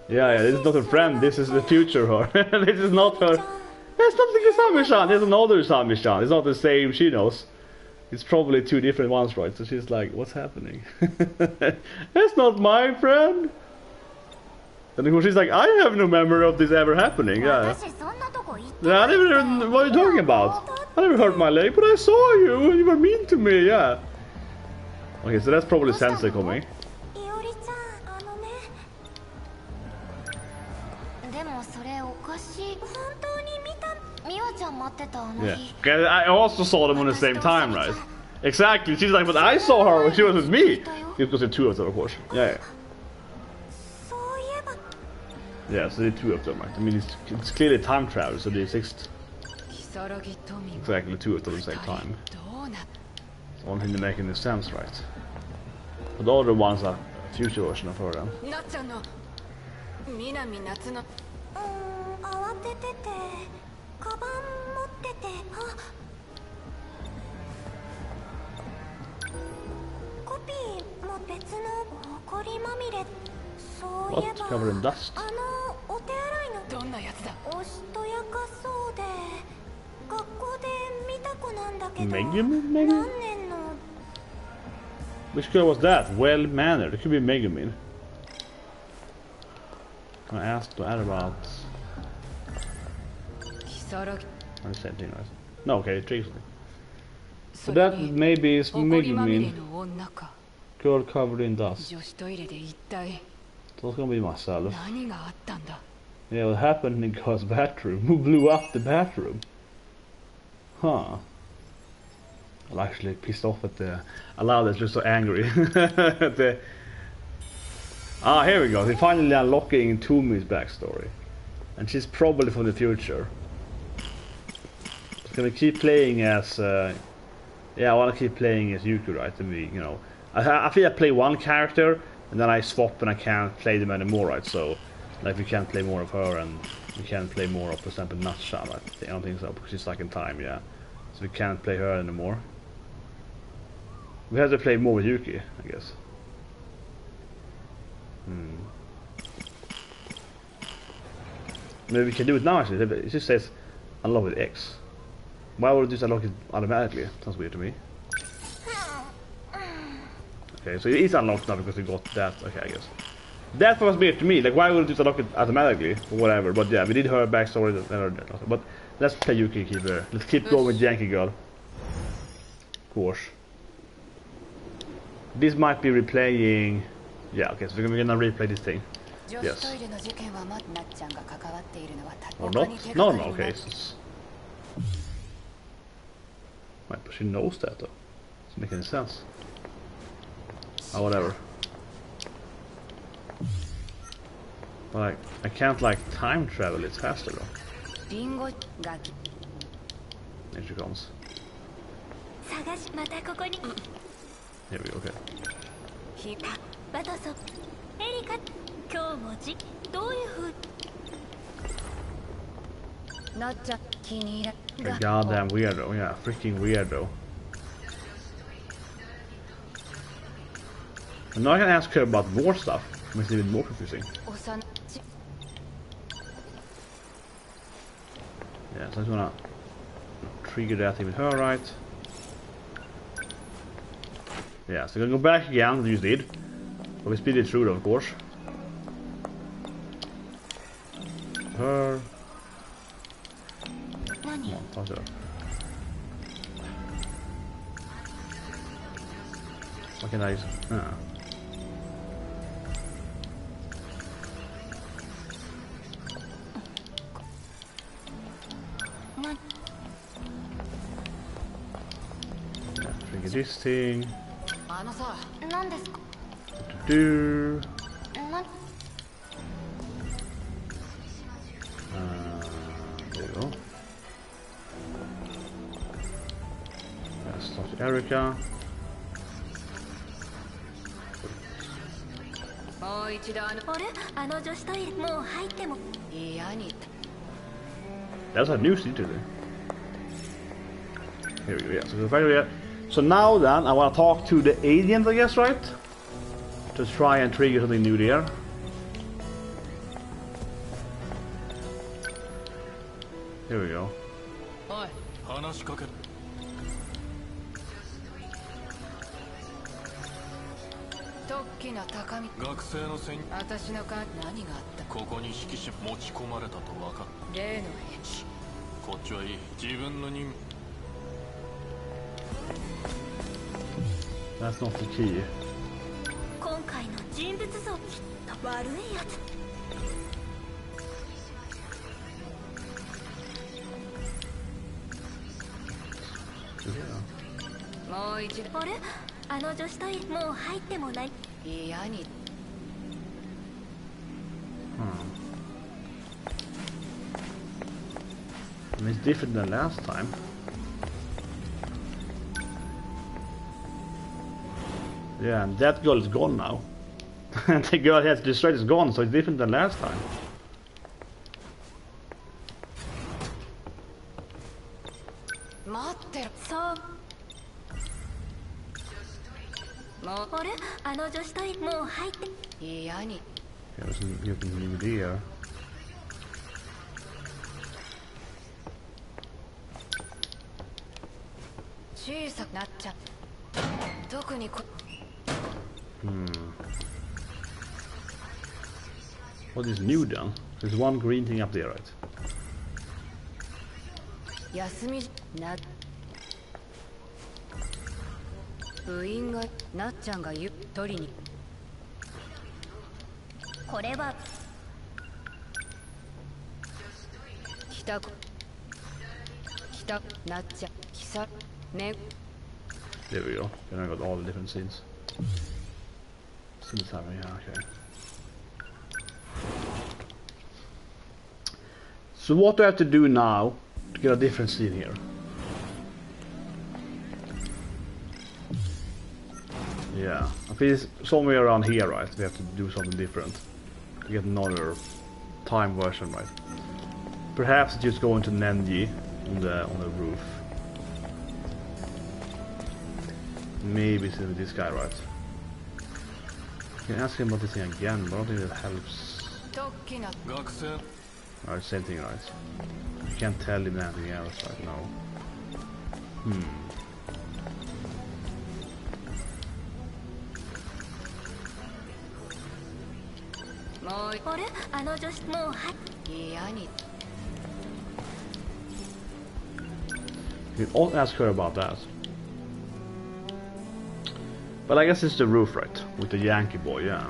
Yeah, this is not her friend. This is the future her. This is not her. It's not like Usami-chan. There's another Usami-chan. It's not the same she knows. It's probably two different ones, right? So she's like, what's happening? That's not my friend. And of course she's like, I have no memory of this ever happening. Yeah. 私そんなとこ行って I never even, what are you talking about? I never hurt my leg, but I saw you and you were mean to me, yeah. Okay, so that's probably Sensei coming. いおりちゃんあのねでもそれおかしい本当に見た美和ちゃん待ってたあの Yeah. 日 Okay, I also saw them on the same time, right? Exactly. She's like, but I saw her when she was with me. Because the two of them, of course. Yeah, yeah. そういえば Yeah, so the two of them, right? I mean, it's clearly time travel, so they exist. 如月富 Exactly, the two of them at the same time. どうな It's one thing to make any sense, right? But the other ones are a future version of her then. なっちゃんの南夏の慌てててカバン持っててコピーも別のほこりまみれそういえ What? ば Covered in dust? あのお手洗いのどんなやつだおしとやかそうで学校で見た子なんだけど Megumin, maybe? 何年の Which girl was that? Well-mannered. It could be Megumin. I asked to add about... 如月 the same thing, right? No, okay, Tracy. So that maybe is ほこりまみれ Megumin. の女か Girl covered in dust. 女子トイレで一体 So it's gonna be myself. 何があったんだ Yeah, what happened in God's bathroom? Who blew up the bathroom? Huh. I'm actually pissed off at the... Allow that's just so angry. the... Ah, here we go. They're finally unlocking Toomey's backstory. And she's probably from the future. Gonna keep playing as... yeah, I wanna keep playing as Yuki, right? And we, you know... I feel I play one character, and then I swap and I can't play them anymore, right? So... Like, we can't play more of her, and we can't play more of, for example, Natcha, right? I don't think so, because she's stuck in time, yeah. So we can't play her anymore. We have to play more with Yuki, I guess. Maybe we can do it now, actually. It just says unlock with X. Why would it just unlock it automatically? Sounds weird to me. Okay, so it is unlocked now because we got that. Okay, I guess. That was weird to me. Like, why would it just unlock it automatically? Or whatever. But yeah, we did her backstory. But let's play Yuki Keeper. Let's keep going with Yankee Girl. Of course. This might be replaying... Yeah, okay, so we're gonna replay this thing. Yes. Or not? No, no, okay. Right, but she knows that though. Doesn't make any sense. Oh, whatever. But like, I can't like time travel, it's faster though. Here she comes. Here we go, okay. バトソエリカ今日もどういう風なっちゃん気に入ら A goddamn weirdo, yeah, freaking weirdo. And now I can ask her about war stuff. Makes it even more confusing. Yeah, so I'm gonna trigger that thing with her, right? Yeah, so I'm gonna go back again, as you did. But we speed it through, of course. Her. Come on, pass it up. What can I use? Yeah, trigger this thing. Do. There you go. Let's start Erica. That's a new thing to do. Here we go, yeah. So now then, I want to talk to the agent, I guess, right? To try and trigger something new there. Here we go. That's not the key. And it's different than last time. Yeah, and that girl is gone now. And the girl has destroyed is gone, so it's different than last time. Yeah, there's nothing new there. What is new then? There's one green thing up there, right? There we go. Then I got all the different scenes. Since time, yeah, okay. So what do I have to do now to get a different scene here? Yeah, I think it's somewhere around here, right? We have to do something different to get another time version, right? Perhaps just go into Nenji on the roof. Maybe it's with this guy, right? You can ask him about this thing again, but I don't think that helps. Alright, same thing, right? You can't tell him anything else right now. You can also ask her about that. But I guess it's the roof, right? With the Yankee boy, yeah.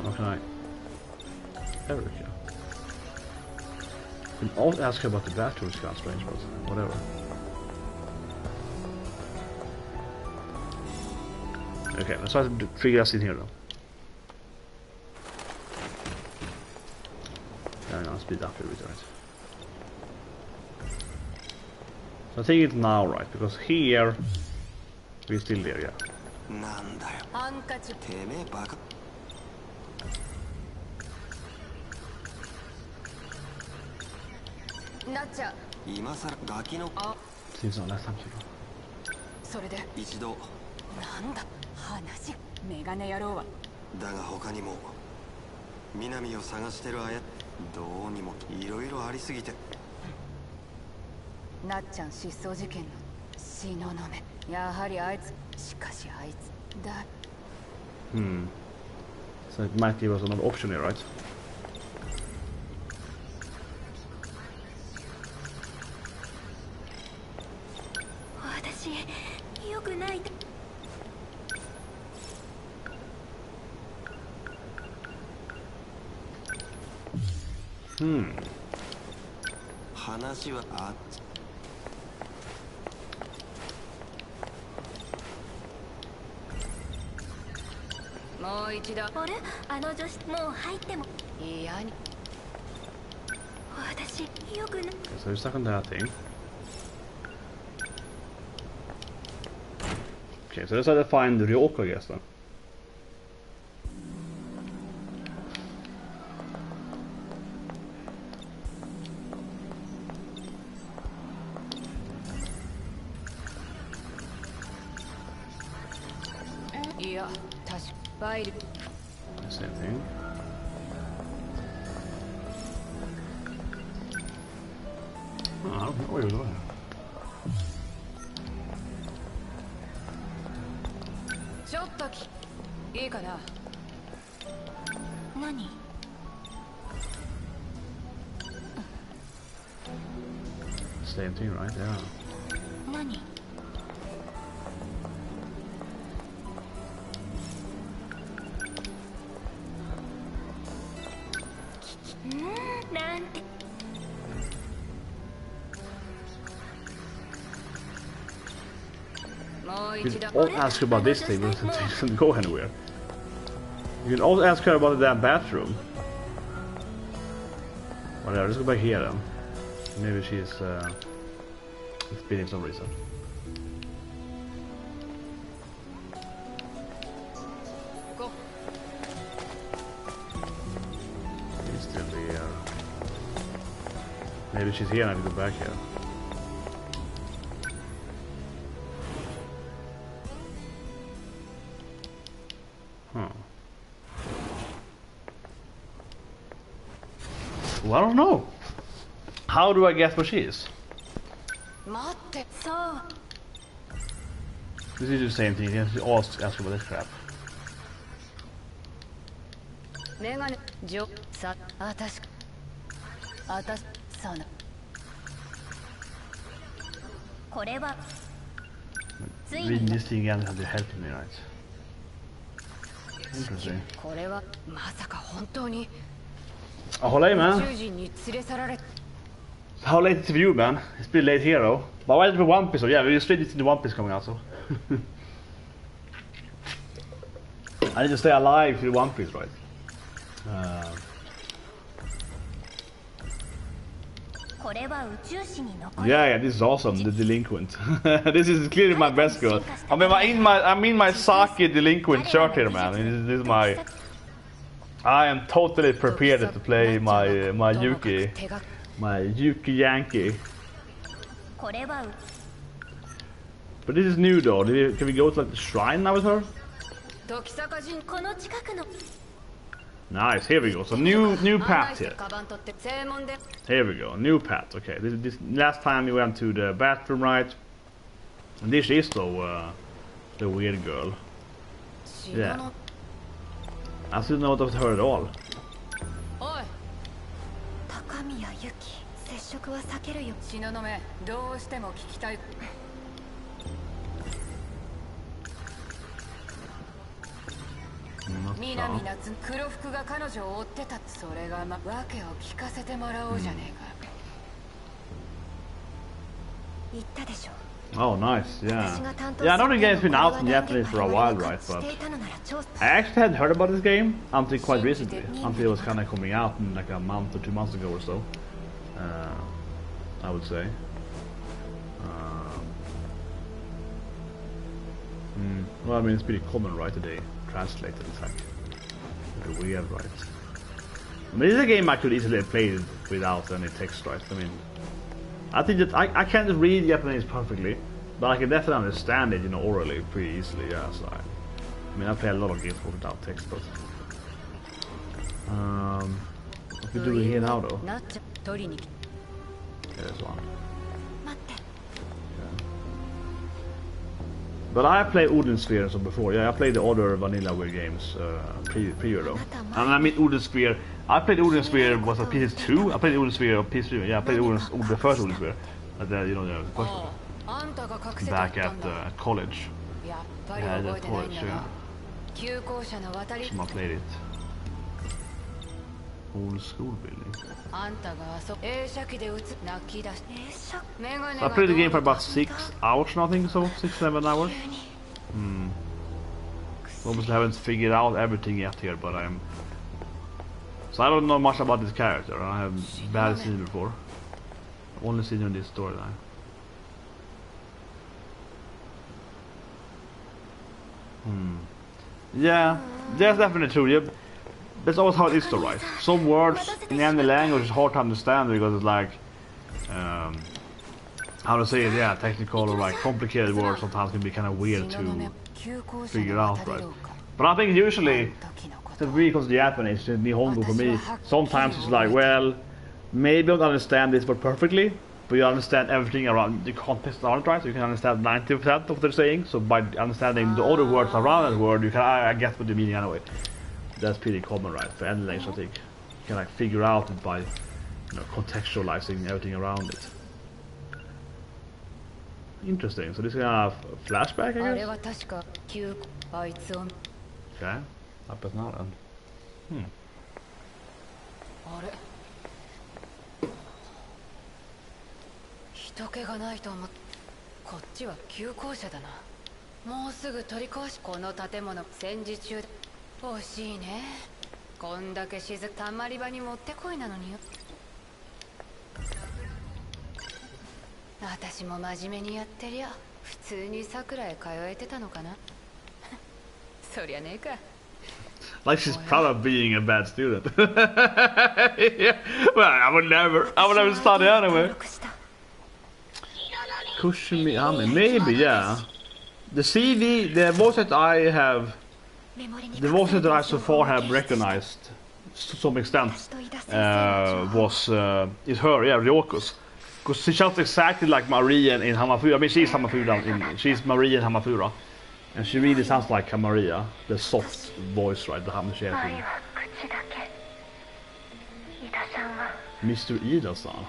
Okay. Erica. You can also ask her about the bathroom scout strange, but whatever. Okay, let's try to trigger us in here though. Yeah, I'll speed up a bit, right? So I think it's now, right? Because here we're still there, yeah. なっちゃう。今さらガキの Seems not last time too. それで一度なんだ話。メガネ野郎はだが他にも南を探してるどうにもいろいろありすぎて。なっちゃん失踪事件の東雲。やはりあいつ。しかしあいつだ。So it might give us another option here, right? 私よくない。話はあっもう一度。あれあの女子もう入っても。いやに。私よくない。 Okay, so we're stuck on that thing. Okay, so let's try to find Ryoko, I guess then. Yeah, 確かファイル。 Same thing. Oh, I don't know where it was. ちょっといいかな。何？ Same thing, right? Yeah. 何？ なんて。 もう You 一 can 度。 all ask her about this thing, but it doesn't go anywhere. You can also ask her about the damn bathroom. Whatever, let's go back here then. Maybe she's spinning for some reason. Go. She's still there. Maybe she's here and I have to go back here. Huh. Well, I don't know. How do I guess where she is? 待って。そう。 This is the same thing. You always ask about this crap. メガネジョさあたしあたしさな。これは。つい Reading に。 this thing again has to help me, right? Interesting. これはまさか本当に Oh, hey, 宇 man. 宙人に連れ去られ。 How late is it for you, man? It's pretty late here, though. But why is it for One Piece? So, yeah, we're straight into the One Piece coming out, so. I need to stay alive to the One Piece, right? Yeah, this is awesome. The delinquent. This is clearly my best girl. I'm in my sake delinquent shirt here, man. This is my. I am totally prepared to play my Yuki, my Yuki Yankee. But this is new though. Can we go to like the shrine now with her? Nice. Here we go. So new path here. Here we go. New path. Okay. This last time we went to the bathroom, right? And this is though the weird girl. Yeah. I still don't know about her at all. 高宮由紀、接触は避けるよ。東雲どうしても聞きたい。南夏黒服が彼女を追ってた。それが訳を聞かせてもらおうじゃねえか。言ったでしょ。 Oh, nice, yeah. Yeah, I know the game's been out in Japanese for a while, right? But I actually hadn't heard about this game until quite recently. Until it was kind of coming out in like a month or 2 months ago or so. I would say. Well, I mean, it's pretty common, right, today. Translated, it's like pretty weird, right? I mean, this is a game I could easily have played without any text, right? I mean, I think that I can't read Japanese perfectly, but I can definitely understand it, you know, orally pretty easily. Yeah, so I mean, I play a lot of games without text, but what we do here now though? Yeah, this one. But I played Odin Sphere and so before. Yeah, I played the other Vanillaware games prior though. And I mean Odin Sphere. I played Odin Sphere was a PS2. I played Odin Sphere on PS3. Yeah, I played the first Odin Sphere. You know, the first one. Back at college. Yeah, at college. Yeah. Someone played it. Old school building. So I played the game for about 6 hours now, I think so. 6-7 hours. Obviously haven't figured out everything yet here, but so I don't know much about this character. I have barely seen it before. Only seen it in this storyline. Yeah, that's definitely true. Yeah. That's always how it is though, right? Some words in any language is hard to understand because it's like, how to say it, yeah, technical or like complicated words sometimes can be kind of weird to figure out, right? But I think usually, the really comes to Japanese, the Nihongo for me, sometimes it's like, well, maybe I don't understand this word perfectly, but you understand everything around the context around it, right? So you can understand 90% of what they're saying, so by understanding the other words around that word, you can, I get what they mean anyway. That's pretty common, right? For any language, I think you can like figure out it by, you know, contextualizing everything around it. Interesting. So this is kind of a flashback, I guess. Okay, up as now then. Like she's proud of being a bad student. Yeah. Well, I would never study anyway. Kushimi Ame, maybe, yeah. The CV, the voice that I have, the voices that I so far have recognized to some extent is her, yeah, Ryoko's. Because she sounds exactly like Maria in Hamafura. I mean, she's Hamafura, she's Maria in Hamafura. And she really sounds like Maria, the soft voice, right? The Hammer she has in. Mr. Ida-san,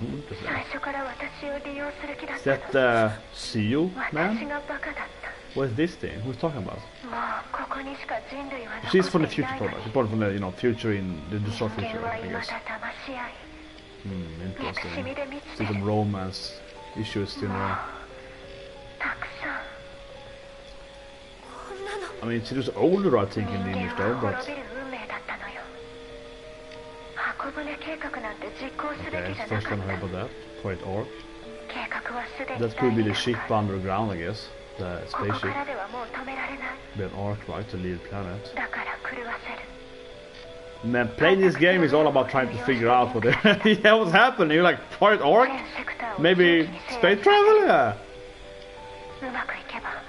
is that Seo, man? What is this thing? Who's talking about? She's from the future product. She's probably from the, you know, future in the short future, I guess. Interesting. See some romance issues still there. I mean, she was older, I think, in the English though, but... Okay, first time I heard about that. Quite arc. That could be the ship underground, I guess. The spaceship. Be an arc, right, to leave the planet. Man, playing this game is all about trying to figure out what what's happening. You're like, Point Arc? Maybe space travel? Yeah.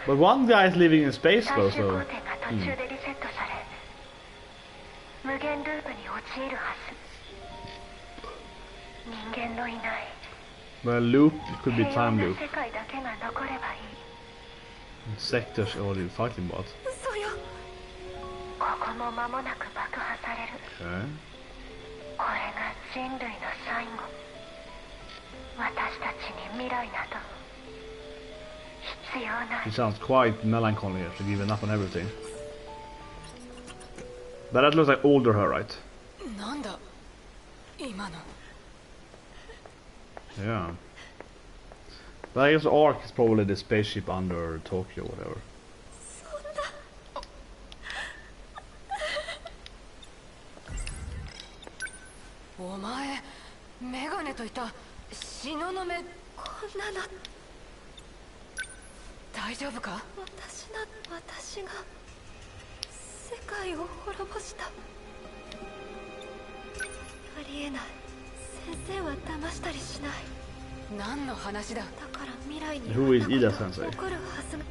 But one guy is living in space though, so... Well, loop, it could be time loop. Sectors or the fighting bot. Okay. He sounds quite melancholy here, to give enough on everything. But that looks like older her, right? Yeah. But I guess Ark is probably the spaceship under Tokyo or whatever. 何の話だ。だから未来に Who is Ida Sensei? 起こるはずが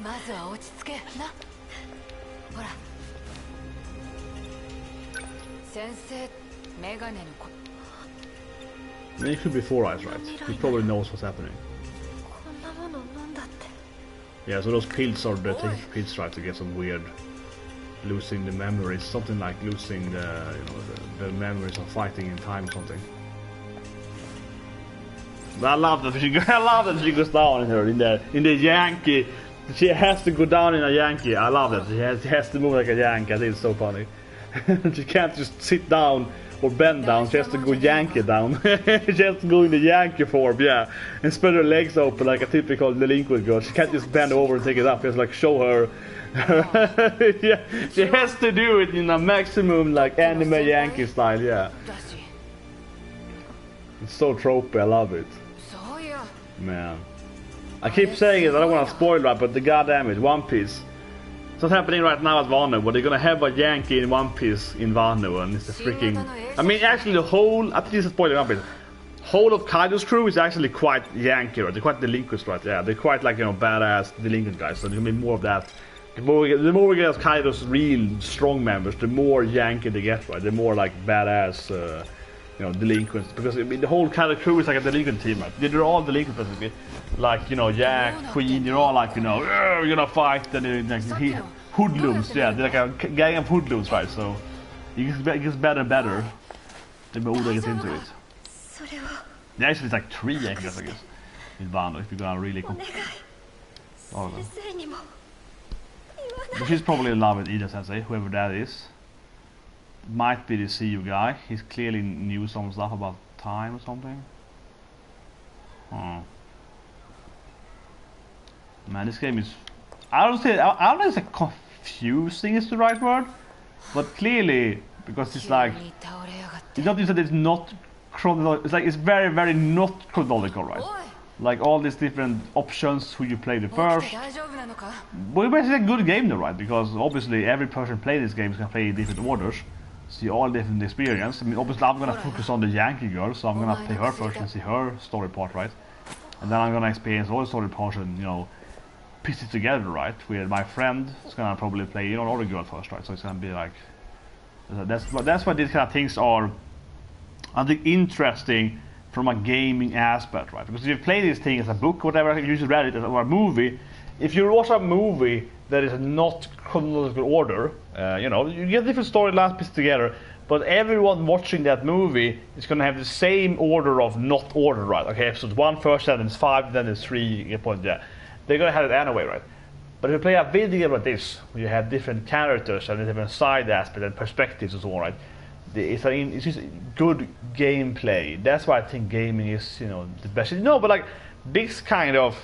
まずは落ち着けな。ほら先生、メガネの子。 I mean, it could be Four Eyes, right? He probably knows what's happening. こんなもの飲んだって Yeah, so those pills are the taking pills, right, to get some weird losing the memories, something like losing the, you know, the memories of fighting in time or something. But I love that she goes down in her in the Yankee. She has to go down in a Yankee. I love that. She has to move like a Yankee. I think it's so funny. She can't just sit down or bend down. She has to go Yankee down. She has to go in the Yankee form, yeah, and spread her legs open like a typical delinquent girl. She can't just bend over and take it up. She has to like show her. Yeah, she has to do it in a maximum like anime Yankee style. Yeah, it's so tropey. I love it. Man, I keep saying it, I don't want to spoil that, but the goddamn it, One Piece. So what's happening right now at Wano, but they're gonna have a Yankee in One Piece in Wano, and it's a freaking... I mean, actually the whole... I think this is spoiling One Piece. Whole of Kaido's crew is actually quite Yankee, right? They're quite delinquents, right? Yeah, they're quite like, you know, badass delinquent guys, so there's gonna be more of that. The more we get Kaido's real strong members, the more Yankee they get, right? They're more like badass... you know, delinquents, because I mean, the whole kind of crew is like a delinquent team, right? They're all delinquents basically, like, you know, Jack, Queen, they're all like, you know, we're gonna fight, and they're like hoodlums, yeah, they're like a gang of hoodlums, right? So it gets better and better the more Oda gets into it. Yeah, actually it's like 3 Yankees, I guess, in Wano, if you're gonna really all of them. But she's probably in love with Ida Sensei, whoever that is. Might be the CU guy. He's clearly knew some stuff about time or something. Man, this game is... I don't know if it's confusing is the right word, but clearly, because it's like... It's not just that it's not chronological, it's like it's very, very not chronological, right? Like all these different options, who you play the first. But it's basically a good game though, right? Because obviously every person playing this game is going to play in different orders. See all different experience. I mean, obviously I'm gonna focus on the Yankee girl, so I'm gonna play her first and see her story part, right? And then I'm gonna experience all the story parts and, you know, piece it together, right? With my friend is gonna probably play, you know, all the girl first, right? So it's gonna be like, that's why these kind of things are, I think, interesting from a gaming aspect, right? Because if you play this thing as a book, whatever, you usually read it as a movie. If you watch a movie that is not chronological order, you know, you get different storylines put together, but everyone watching that movie is going to have the same order of not order, right? Okay, episode 1 first, then it's 5, then it's 3, you get point there. They're going to have it anyway, right? But if you play a video game like this, where you have different characters and different side aspects and perspectives and so on, right? It's just good gameplay. That's why I think gaming is, you know, the best. No, but like this kind of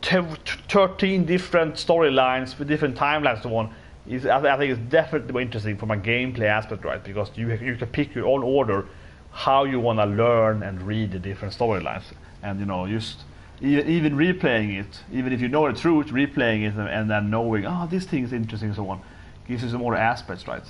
13 different storylines with different timelines and so on is, I think, is definitely more interesting from a gameplay aspect, right? Because you can pick your own order how you want to learn and read the different storylines, and, you know, just even replaying it, even if you know the truth, replaying it and then knowing, oh, this thing is interesting and so on, gives you some more aspects, right?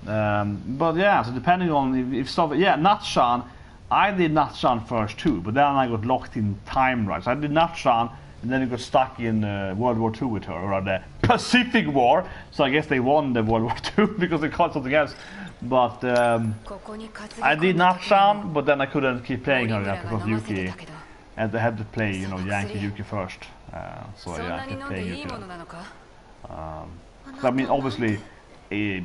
But yeah, so depending on if stuff, yeah, Natchan, I did Natchan first too, but then I got locked in time, right? So I did Natchan, and then I got stuck in World War II with her, or the Pacific War. So I guess they won the World War II because they caught something else. But I did Natchan, but then I couldn't keep playing her because Yuki, and I had to play, you know, Yankee Yuki first. So yeah, I kept playing Yuki. So I mean, obviously,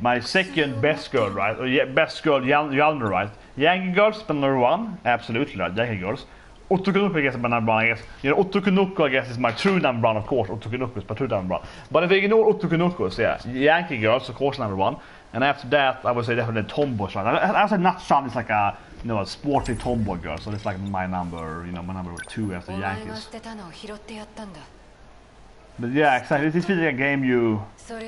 my second best girl, right? Or yeah, best girl, Yalmer, right? Yankee girls, but number 1, absolutely, right? Yankee girls. Otokunuku, I guess, is my number 1, I guess. You know, Otokunuku, I guess, is my true number 1, of course. Otokunuku is my true number 1. But if I ignore Otokunuku, so yeah, Yankee girls, of course, number 1. And after that, I would say definitely tomboys, right? I said Natchan is like a, you know, a sporty tomboy girl, so it's like my number, you know, my number 2 after Yankees. But yeah, exactly. This feels like a game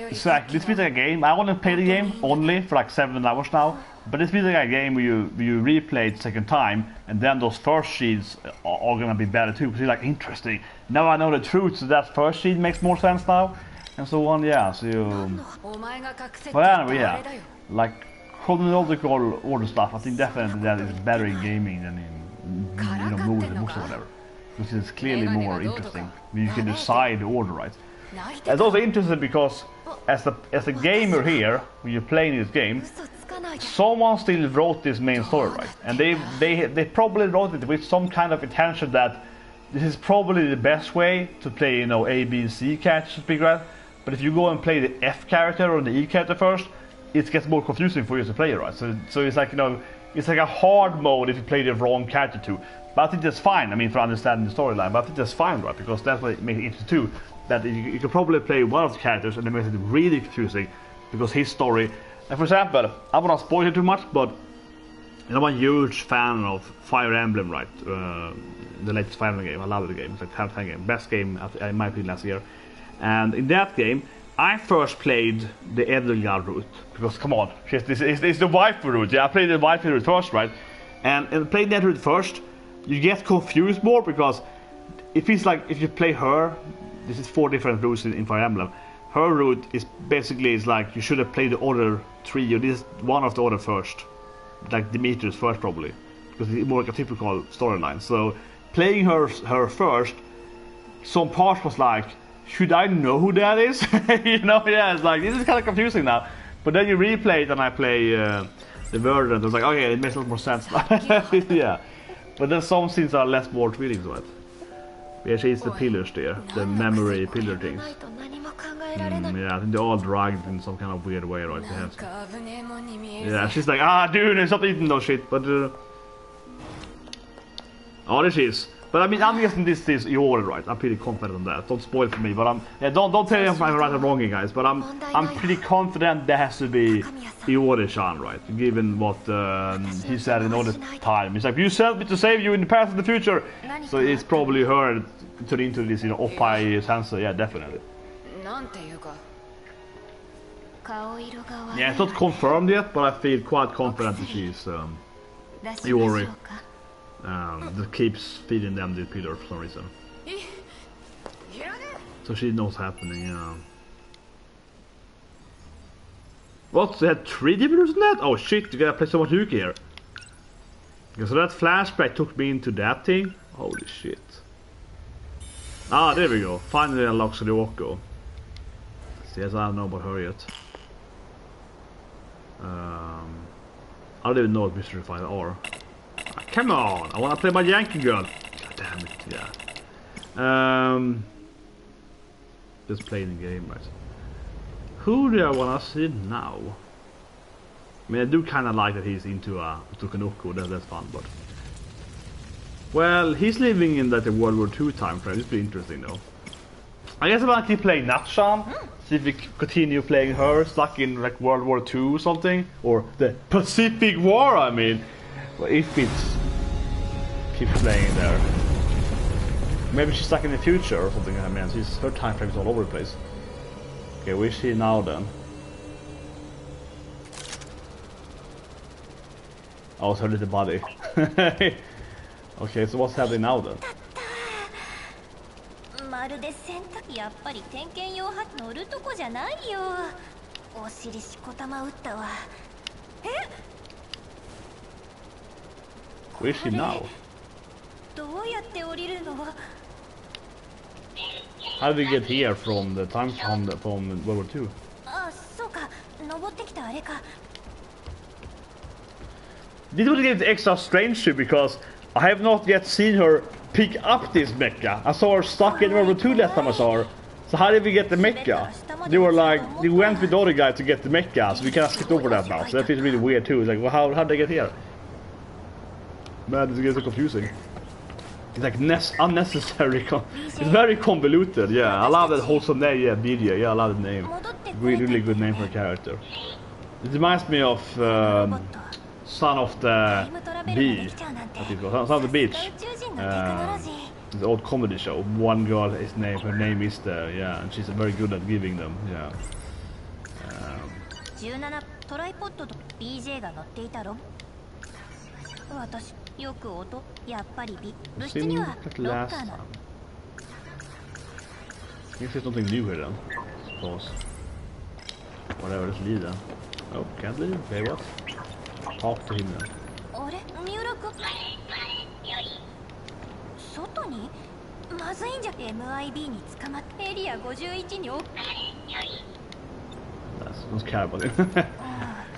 Exactly. This feels like a game. I want to play the game only for like 7 hours now. But this feels like a game where you replay it second time, and then those first sheets are gonna be better too. Because it's like interesting. Now I know the truth, so that first sheet makes more sense now, and so on. Yeah. So. But anyway, yeah. Like chronological order stuff, I think definitely that is better in gaming than in movies and books or whatever. Which is clearly more interesting. You can decide the order, right? It's also interesting because as a gamer here, when you're playing this game, someone still wrote this main story, right? And they probably wrote it with some kind of intention that this is probably the best way to play, you know, A, B, C characters to speak, right? But if you go and play the F character or the E character first, it gets more confusing for you as a player, right? So it's like, you know, it's like a hard mode if you play the wrong character too. But I think that's fine, I mean, for understanding the storyline, but I think that's fine, right? Because that's what makes it interesting too, that you can probably play one of the characters and it makes it really confusing, because his story, and for example, I won't spoil it too much, but you know, I'm a huge fan of Fire Emblem, right? The latest Fire Emblem game, I love the game, it's like 10 game, best game in my opinion last year. And in that game, I first played the Edelgard route, because come on, it's the waifu route, yeah, I played the waifu route first, right? And playing that route first, you get confused more, because it feels like if you play her, this is 4 different routes in Fire Emblem. Her route is basically like you should have played the other 3, or this is one of the other first, like Demetrius first probably, because it's more like a typical storyline. So playing her first, some parts was like, should I know who that is? You know, yeah, it's like this is kind of confusing now. But then you replay it and I play the version, and it's like, okay, it makes a lot more sense now. Yeah. But then some scenes are less more feelings of it. Yeah, she's the pillars there, the memory pillar things. Yeah, I think they're all dragged in some kind of weird way, right? Yeah, she's like, dude, stop eating those shit, but oh, there she is. But I mean, I'm guessing this is Iori, right? I'm pretty confident on that. Don't spoil it for me, but don't tell me if I'm right or wrong, guys. But I'm pretty confident that has to be Iori-chan, right? Given what he said in all the time. He's like, you sent me to save you in the past and the future. So it's probably her turned into this, you know, Oppai sensei. Yeah, definitely. Yeah, it's not confirmed yet, but I feel quite confident that she's Iori. That keeps feeding them the pillar for some reason. So she knows what's happening, yeah. What? They had 3 different in that? Oh shit, you gotta play so much Yuki here. Okay, so that flashback took me into that thing? Holy shit. Ah, there we go. Finally unlocks Ryoko. Yes, I don't know about her yet. I don't even know what mystery files are. Come on, I wanna play my Yankee girl. God damn it, yeah. Just playing the game, right? Who do I wanna see now? I mean, I do kinda like that he's into Tukanoko, that's fun, but... Well, he's living in like the World War II time frame, it's pretty interesting though. I guess I'm gonna keep playing Natchan, see if we continue playing her, stuck in like World War II or something. Or the Pacific War, I mean. Well, if it's... keeps playing there. Maybe she's stuck in the future or something, I mean, her time frame is all over the place. Okay, where is she now then? Oh, it's her little body. Okay, so what's happening now then? Where is she now? How did we get here from the time from World War II? This would get extra strange too, because I have not yet seen her pick up this mecha. I saw her stuck in World War II last time I saw her. So how did we get the mecha? They were like, they went with the other guy to get the mecha, so we kind of skipped over that now. So that feels really weird too. It's like, well, how did they get here? Man, this gets so confusing. It's like unnecessary. It's very convoluted. Yeah, I love that wholesome name. Yeah, Vidya. Yeah, I love the name. Really good name for a character. It reminds me of Son of the Bee. Son of the Beach. The old comedy show. One girl, her name is there. Yeah, and she's very good at giving them. Yeah. Similar like last time. I guess there's nothing new here then, I suppose. Whatever, let's leave then. Oh, can't leave? Okay, what? Talk to him then. あれ三浦君外にまずいんじゃ MIB に捕まってエリア51に Don't care about it.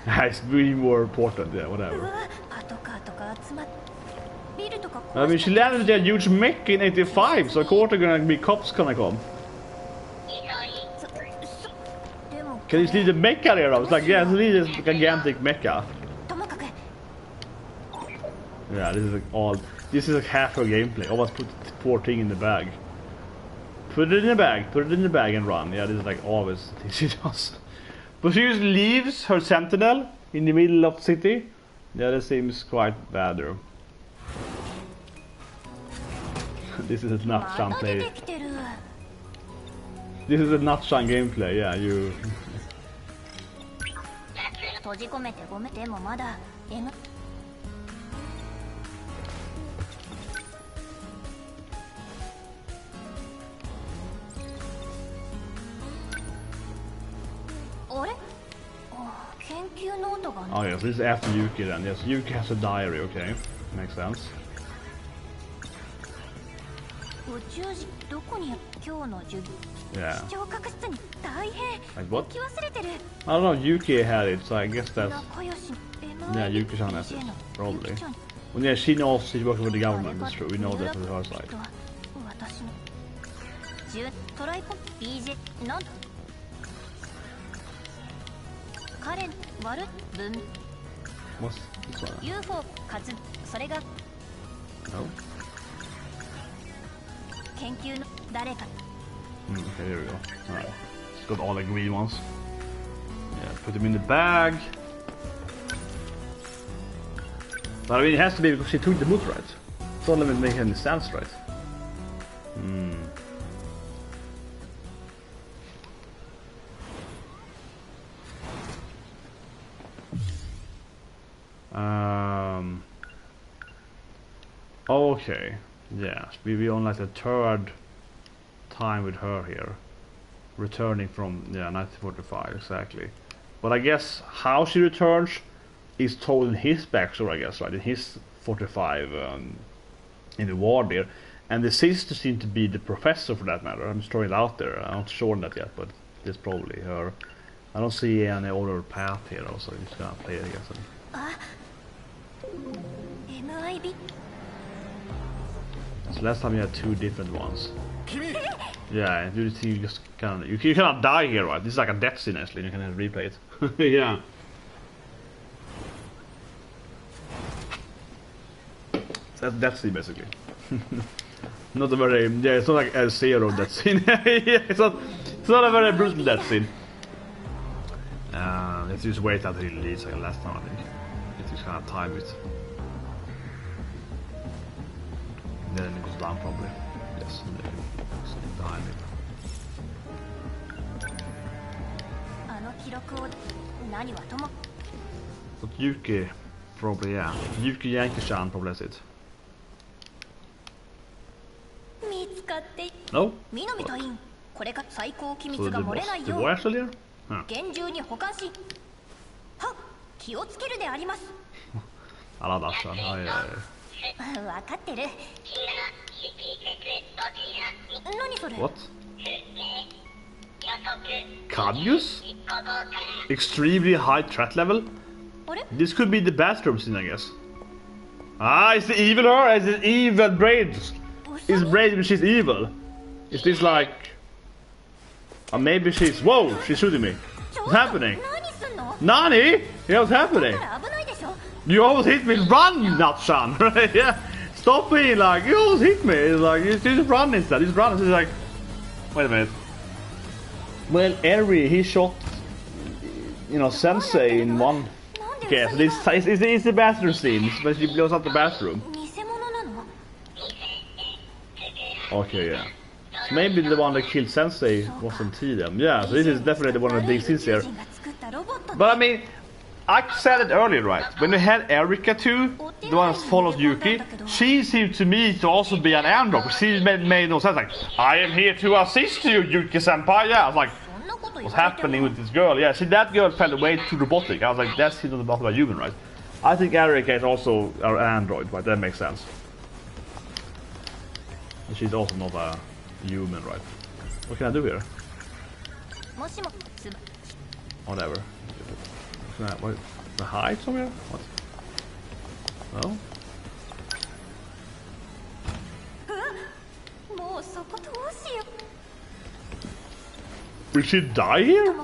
It's way more important, yeah, whatever. パトカーとか集まってビルとか I mean, she landed a huge mech in 85, so of course they're gonna be cops gonna come. Can you see the mecha there? It's like, yeah, it's a gigantic mecha. Yeah, this is like all. This is like half her gameplay. Almost put the poor thing in the bag. Put it in the bag. Put it in the bag and run. Yeah, this is like always the thing she does. But she just leaves her sentinel in the middle of the city. Yeah, that seems quite bad there. This is a Natchan play. This is a Natchan gameplay. Yeah, you. 閉じ込めてごめんでもまだ M あれ研究ノートが Oh yes, this is after Yuki then. Yes, Yuki has a diary. Okay, makes sense. 宇宙人どこに今日の授業 Yeah. 視聴覚室に大変 Like what? 置き忘れてる I don't know. Yuki had it, so I guess that's. 仲良し Yeah, Yuki-chan has it, probably. Well, yeah, she knows she's working with the government. That's true. We know that from her side. 私のトライコン BJ なんだ彼割る分 What's this one? UFO 活それが No. 研究の誰か Okay, there we go. Alright. She's got all the green ones. Yeah, put them in the bag. But I mean, it has to be because she took the boot, right? It doesn't even make any sense, right? Okay. Yeah, we on like the third time with her here. Returning from, yeah, 1945, exactly. But I guess how she returns is told in his backstory, I guess, right? In his 45 in the war there. And the sister seemed to be the professor for that matter. I'm just throwing it out there. I'm not sure on that yet, but it's probably her. I don't see any other path here also. I'm just gonna play it, I guess. MIB So last time you had two different ones. Yeah, you just kind of you cannot die here, right? This is like a death scene actually. You can replay it. Yeah. That's death scene basically. Not a very it's not like a zero death scene. Yeah, it's not a very brutal death scene. Let's just wait until he leaves like last time I think. Let's just kind of time it. Then it goes down probably. Yes, and then it's behind it. あの記録を何はとも But Yuki, probably, yeah. Yuki Yankee-chan probably has it. 見つかって No? 南隊員これから最高機密 So が the 漏れない boss よ the う boy actually here? Huh. 厳重に保管しはっ気をつけるであります I love that one. Oh, yeah. 分かってる何それ What? Cabius? Extremely high threat level? あれ This could be the bathroom scene, I guess. Ah, is the evil her? Is it evil braids? Is Braid she's evil? Is this like... Or maybe she's... Whoa, she's shooting me. What's happening? 何すんの Nani? Yeah, what's happening? 危ないでしょ You almost hit me. Run, Natchan! Right? Yeah. Stop being like, you almost hit me. It's like, you just run instead. Just run. It's like... Wait a minute. Well, Eri, he shot... You know, Sensei in one... Okay, so this is the bathroom scene. But she blows up the bathroom. 偽物なの Okay, yeah. So maybe the one that killed Sensei wasn't he then. Yeah, so this is definitely one of the big scenes here. 人が作ったロボット But I mean, I said it earlier, right? When we had Erika too, the one that followed Yuki, she seemed to me to also be an android. She made no sense. Like, I am here to assist you, Yuki-senpai. Yeah, I was like, そんなこと言 what's われて happening も with this girl? Yeah, see, that girl felt way too robotic. I was like, that's not about human, right? I think Erika is also an android, right? That makes sense. And she's also not a human, right? What can I do here? Whatever. What? The hide somewhere? What? No? Will she die here?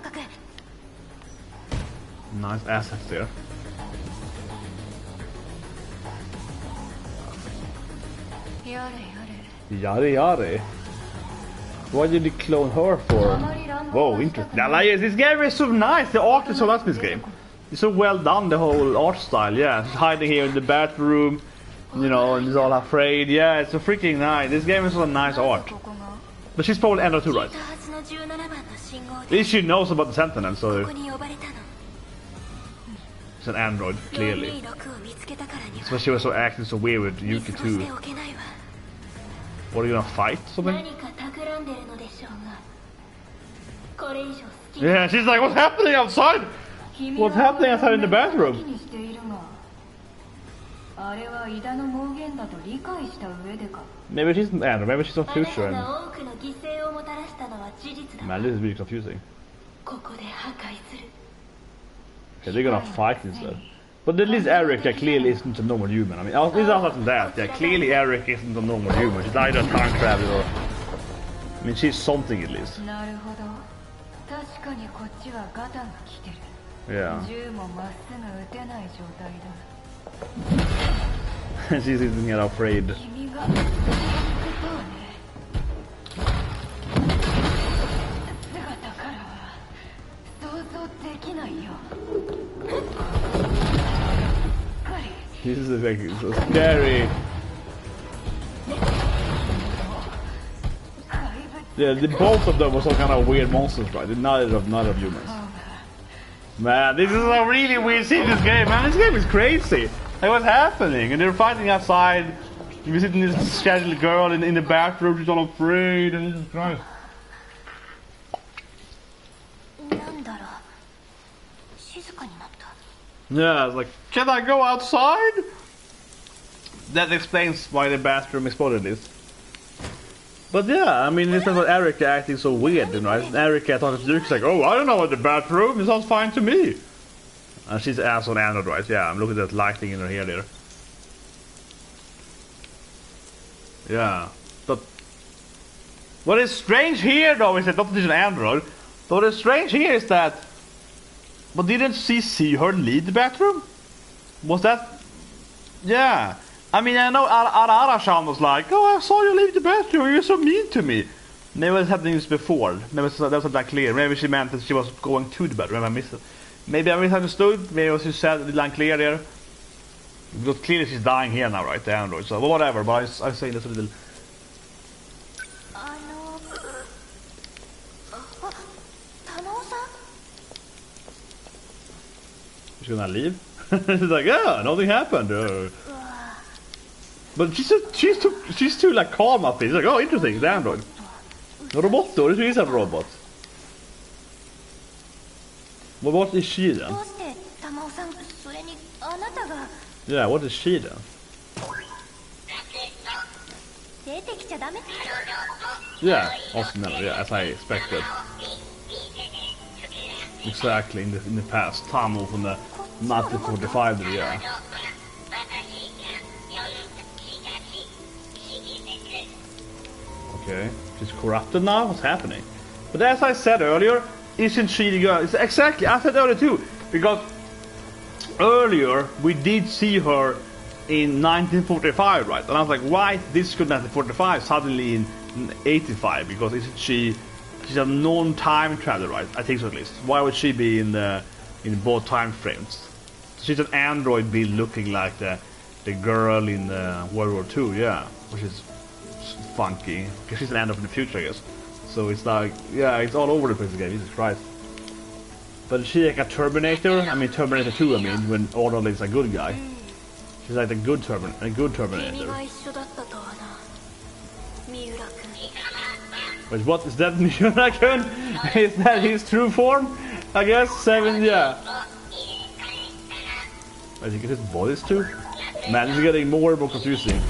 Nice assets there. Yare yare. Why did you clone her for? Whoa, interesting. This game is so nice. The art is so nice in this game. It's so well done, the whole art style. Yeah, she's hiding here in the bathroom, you know, and she's all afraid. Yeah, it's so freaking nice. This game is so nice art. But she's probably Android too, right? At least she knows about the Sentinels, so it's an android, clearly. So she was so acting so weird with Yuki too. What, are you gonna fight something? Yeah, she's like, what's happening outside? What's happening outside in the bathroom? Maybe she's an android, maybe she's on future. And... Man, this is really confusing. Okay, they're gonna fight instead. But at least Erika clearly isn't a normal human. I mean, at least other than that, yeah, clearly Erika isn't a normal human. She's either a time traveler or... I mean, she's something at least. Yeah. She's sitting here afraid. This is like so scary. Yeah, both of them were some kind of weird monsters, right? Neither of humans. Man, this is a really weird scene in this game, man. This game is crazy. Like, what's happening? And they're fighting outside. You're sitting this scary girl in the bathroom, she's all afraid, and Jesus Christ. Yeah, it's like, can I go outside? That explains why the bathroom exploded this. But yeah, I mean, it's not Erika acting so weird, you know. And Erika talking to Yuki's like, oh, I don't know what the bathroom, it sounds fine to me. And she's ass on android, right? Yeah, I'm looking at that lighting in her hair there. Yeah, but what is strange here though is that not just an android. But what is strange here is that, but didn't she see her leave the bathroom? Was that? Yeah. I mean, I know Ara-Ara-chan was like, oh, I saw you leave the bathroom, you're so mean to me. Maybe it was happening this before. Maybe that wasn't that clear. Maybe she meant that she was going to the bathroom. Maybe I missed it. Maybe I misunderstood. Maybe it was just said the line clear there. Because clearly she's dying here now, right? The android. So whatever, but I say this a little. She's gonna leave? She's like, yeah, nothing happened. But she's too like calm up here. She's like, oh, interesting, the android. Robot då, det är en robot. What is she then? Yeah, what is she then? Yeah, awesome, yeah, as I expected. Exactly, in the past. Tamo from the 1945, yeah. Okay, she's corrupted now? What's happening? But as I said earlier, isn't she the girl? It's exactly, I said earlier too, because earlier we did see her in 1945, right? And I was like, why this good 1945 suddenly in 85? Because isn't she's a non-time traveler, right? I think so at least. Why would she be in both time frames? She's an android being looking like the girl in World War II, yeah, which is funky because she's an android in the future, I guess. So it's like, yeah, it's all over the place again. Jesus Christ. But is she like a Terminator? I mean, Terminator 2. I mean, when Arnold is a good guy, she's like a good Terminator. But what is that? Miura-kun? Is that his true form? I guess 7. Yeah. I think it is bodies too. Man, this is getting more and more confusing.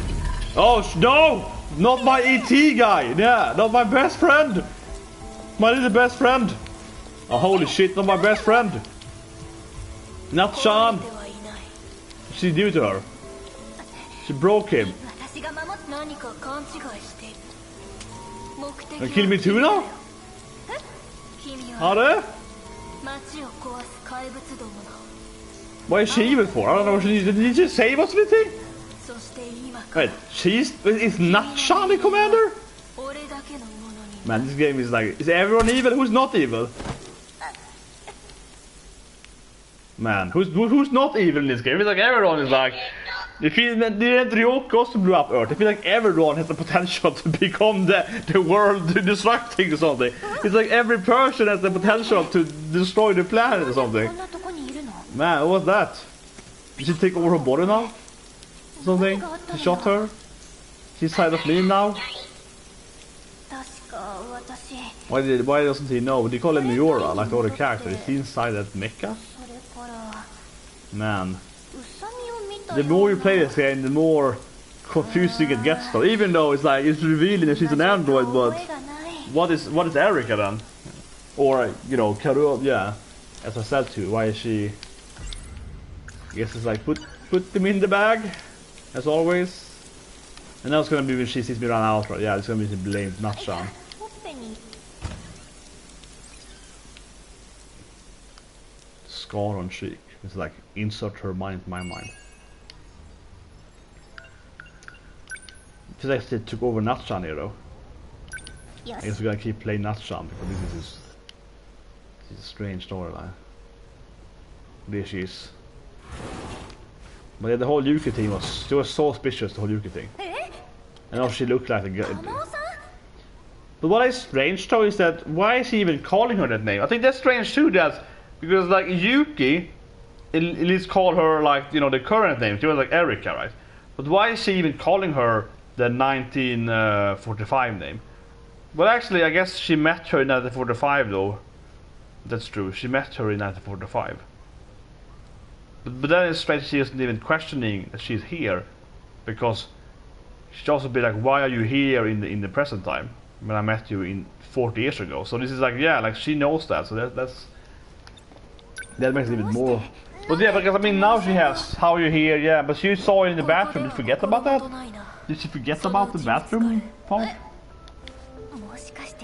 Oh no! Not my ET guy! Yeah, not my best friend! My little best friend! Oh holy shit, not my best friend! Not Sean! What did she do to her? She broke him. Gonna kill me too now? Are they? What is she even for? I don't know what she did she save us anything? Wait, is not Sean the commander? Man, this game is like, is everyone evil? Who's not evil? Man, who's not evil in this game? It's like everyone is like, if you didn't Ryoko also blew up Earth, I feel like everyone has the potential to become the world destructing or something. It's like every person has the potential to destroy the planet or something. Man, what was that? Did she take over her body now? Something? She shot her? She's side of me now? Why doesn't he know? They call him Miura, like the other character. Is he inside that mecha? Man. The more you play this game, the more confusing it gets though. Even though it's like, it's revealing that she's an android, but what is Erika then? Or, you know, Karu, yeah. As I said to, why is she... I guess it's like, put them in the bag, as always. And now it's gonna be when she sees me run out, right? Yeah, it's gonna be blamed, not Sean. Scar on cheek. It's like, insert her mind into my mind. It feels like they took over Natchan here though. I guess we're gonna keep playing Natchan because this is a strange storyline. There she is. But yeah, the whole Yuki thing was so suspicious, the whole Yuki thing. And how she looked like a girl. But what is strange though is that, why is he even calling her that name? I think that's strange too, that because like Yuki, at least call her like, you know, the current name. She was like Erika, right? But why is she even calling her the 1945 name? Well, actually, I guess she met her in 1945 though. That's true. She met her in 1945. But then it's strange she isn't even questioning that she's here, because she'd also be like, why are you here in the present time when I met you in 40 years ago? So this is like, yeah, like she knows that, so that makes it even more. But yeah, because I mean now she has how you're here, yeah, but she saw it in the bathroom. Did you forget about that? Did she forget about the bathroom part?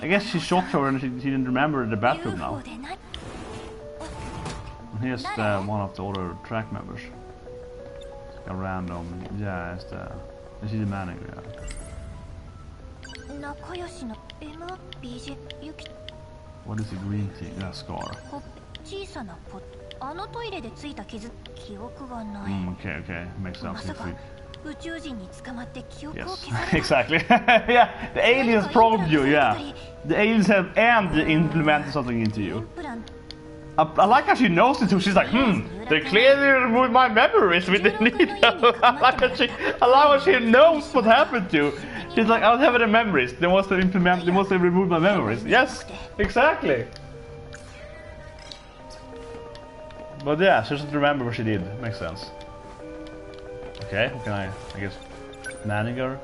I guess she shot her and she didn't remember the bathroom now. And here's one of the other track members. A random, yeah, it's the manager, yeah. What is the green thing? Yeah, scar. Okay, makes sense. Yes, exactly. Yeah, the aliens probed you, yeah. The aliens have implemented something into you. I like how she knows it too. She's like, they clearly removed my memories with the needle. I like how she knows what happened to. She's like, I don't have any memories. They must have removed my memories. Yes, exactly. But yeah, she doesn't remember what she did. Makes sense. Okay, what can I guess, manager?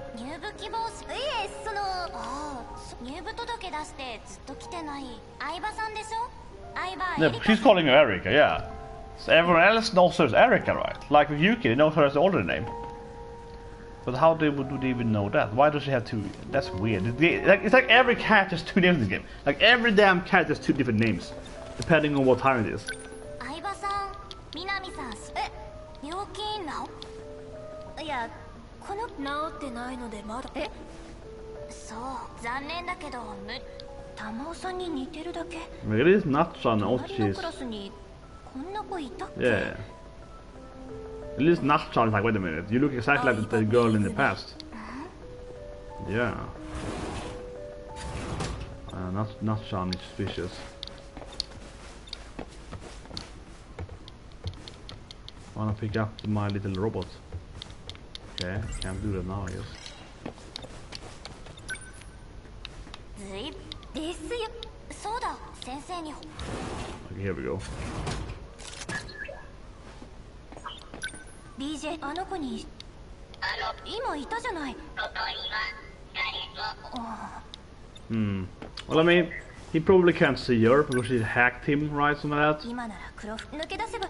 Yeah, she's calling her Erika, yeah. So everyone else knows her as Erika, right? Like with Yuki, they know her as the older name. But how would they even know that? Why does she have two? That's weird. It's like every character has two names in this game. Like every damn character has two different names, depending on what time it is. It is not Sean Ochi's. Yeah. At least not Sean is like, wait a minute, you look exactly like the girl in the past. Yeah. Not Sean is suspicious. I wanna pick up my little robot. Okay, can't do that now, I guess. Okay, here we go. BJ あの子に今いたじゃない。 Well, I mean, he probably can't see her because she hacked him, right? Something like that. 今なら黒服抜け出せば。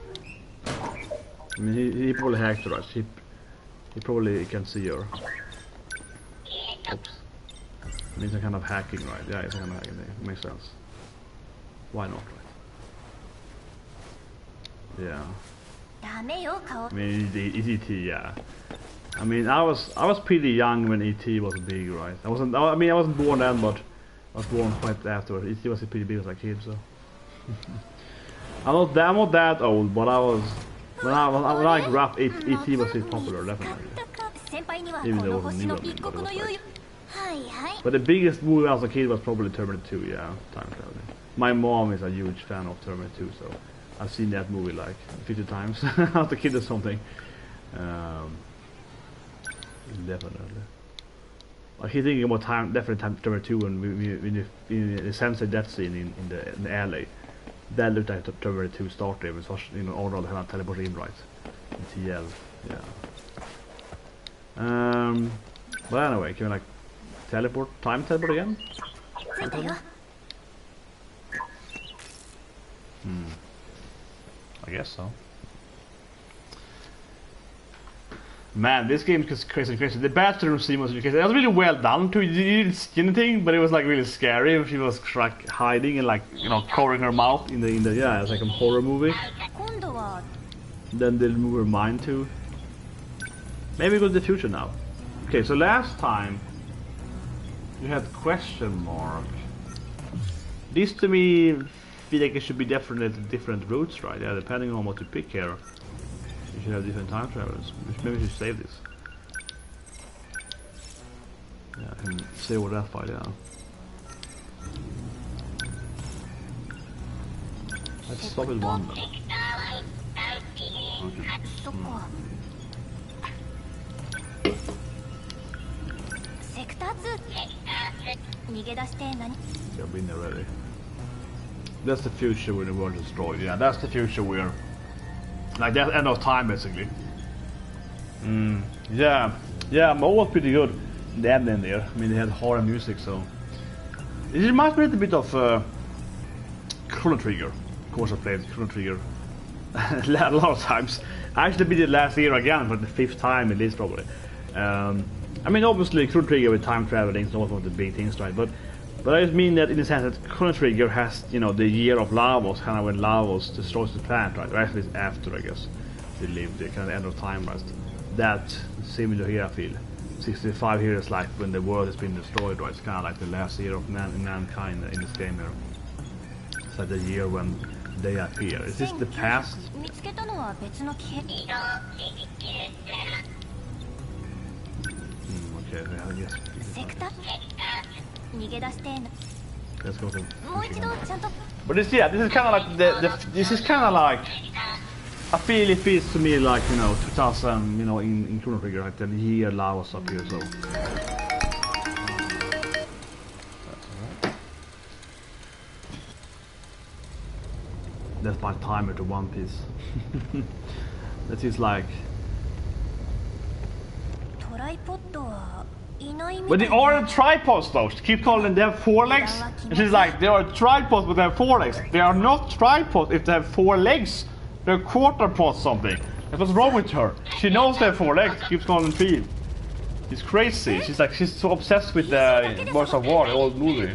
I mean, he probably hacked her, right? He probably can see her. Oops. I mean, it's a kind of hacking, right? Yeah, it's a kind of hacking thing. Makes sense. Why not, right? Yeah. ダメよ顔。 I mean, it's ET, yeah. I mean, I was pretty young when ET was big, right? I wasn't born then, but I was born quite afterwards. ET was pretty big as a kid, so. I'm not that old, but I was when I grew up, ET was pretty popular, definitely. Even though it wasn't new, I mean, but it was like. But the biggest movie as a kid was probably Terminator 2, yeah, time traveling. My mom is a huge fan of Terminator 2, so I've seen that movie like 50 times as a kid or something. Definitely. I keep thinking about definitely Terminator 2 when the sensor death scene in the alley. That looked like Terminator 2 started with such, you know, all the kind of teleport in, right? TL, yeah. But anyway, can we like time teleport again? I guess so. Man, this game is crazy. The bathroom scene was crazy. It was really well done too. You didn't see anything, but it was like really scary. She was like hiding and like, you know, covering her mouth in the yeah, it's like a horror movie. Then they'll move her mind too. Maybe go to the future now. Okay, so last time you had question mark. This to me feel like it should be different routes, right? Yeah, depending on what you pick here. You should have different time travelers. Maybe we should save this. Yeah, I can save all that file, yeah. Let's stop with one then. I've been there already. That's the future when the world is destroyed. Yeah, that's the future we're... Like that's end of time basically. Yeah, Mo was pretty good in the ending there. I mean, they had horror music, so it reminds me a little bit of Chrono Trigger. Of course, I played Chrono Trigger a lot of times. I actually beat it last year again for the 5th time at least, probably. I mean, obviously, Chrono Trigger with time traveling is not one of the big things, right? But I just mean that in the sense that Chrono Trigger has, you know, the year of Lavos, kind of when Lavos destroys the planet, right? Or actually it's after, I guess. They live the kind of end of time, right? That similar here, I feel. 65 here is like when the world has been destroyed, right? It's kind of like the last year of mankind in this game here. It's like the year when they appear. Is this the past? Okay, I guess. Let's go to. But this, yeah, this is kind of like this is kind of like. I feel it feels to me like, you know, 2000, you know, in Chrono Trigger, like the year Lavos up here, so. That's my timer to One Piece. That is like. But they are tripods though. She keeps calling them, they have 4 legs. And she's like, they are tripods but they have 4 legs. They are not tripods if they have 4 legs. They're quarterpods something. That's what's wrong with her. She knows they have 4 legs, she keeps calling them 3. She's crazy. She's like, she's so obsessed with the Birds of War, the old movie.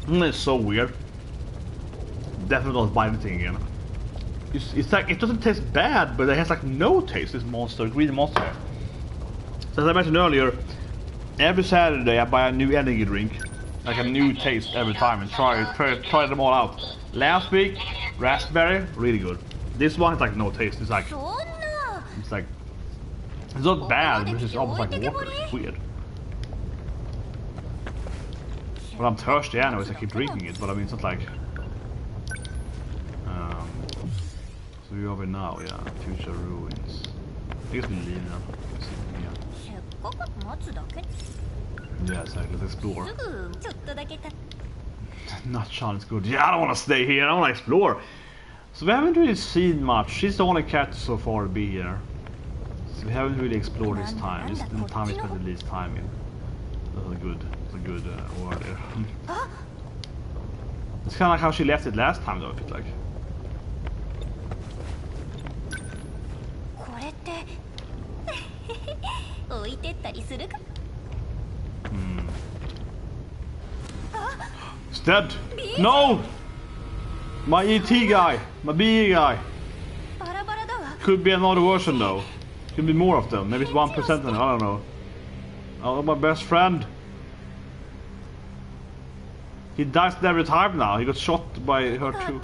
It's so weird. Definitely not buy anything again. It's like, it doesn't taste bad, but it has like no taste, this monster, green monster. So as I mentioned earlier, every Saturday I buy a new energy drink, like a new taste every time, and try them all out. Last week, raspberry, really good. This one is like no taste, it's like, it's not bad, but it's almost like water, it's weird. But I'm thirsty anyways, I keep drinking it, but I mean, it's not like... So we are over now, yeah, future ruins. I guess we leave now. Yeah, exactly, let's explore. Not Sean is good. Yeah, I don't want to stay here. I want to explore. So we haven't really seen much. She's the only character so far to be here. So we haven't really explored this time. This is the time we spent the least time in. That's a good word there. It's kind of like how she left it last time though, I feel like. It's dead! No! My ET guy! My BE guy! Could be another version though. Could be more of them. Maybe it's 1% now, I don't know. Oh, my best friend! He dies every time now. He got shot by her too.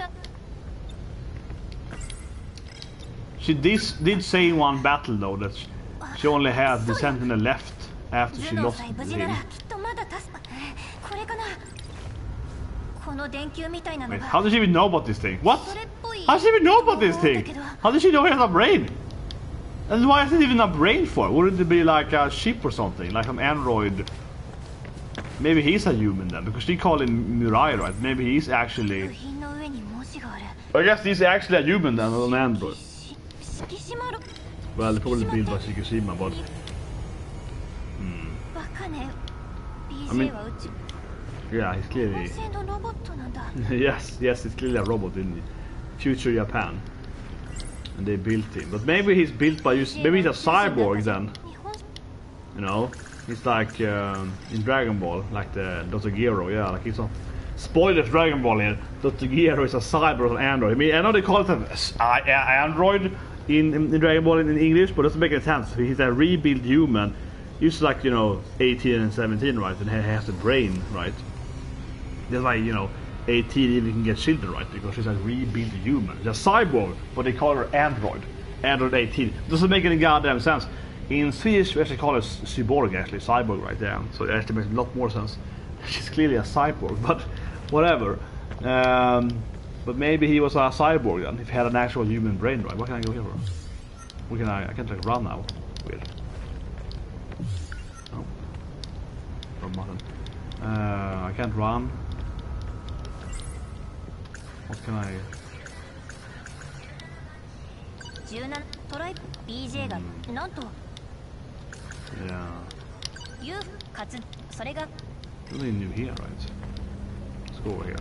She did say in one battle though that she only had the Sentinel left after she lost him. Wait, how does she even know about this thing? What? How does she even know about this thing? How does she know he has a brain? And why is it even a brain for? Wouldn't it be like a ship or something? Like an android? Maybe he's a human then, because she called him Mirai, right? Maybe he's actually... I guess he's actually a human then, not an android. Well, they probably built by Shikishima, but... I mean... Yeah, he's clearly... yes, he's clearly a robot in future Japan. And they built him. But maybe he's built by... Maybe he's a cyborg then. You know? He's like in Dragon Ball, like the Dr. Gero, yeah, like he's a... Spoilers Dragon Ball here. Dr. Gero is a cyborg, an android. I mean, I know they call it an android in Dragon Ball in English, but it doesn't make any sense. He's a rebuilt human. He's like, you know, 18 and 17, right? And he has a brain, right? That's why, you know, 18 even can get children, right? Because she's a rebuilt human. She's a cyborg, but they call her android. Android 18. Doesn't make any goddamn sense. In Swedish, we actually call it cyborg, actually. Cyborg right there. So it actually makes a lot more sense. She's clearly a cyborg, but whatever. But maybe he was a cyborg then, if he had an actual human brain, right? What can I go here for? I can't like run now. Weird. Oh. Wrong button. I can't run. What can I... Yeah. Something new here, right? Let's go over here.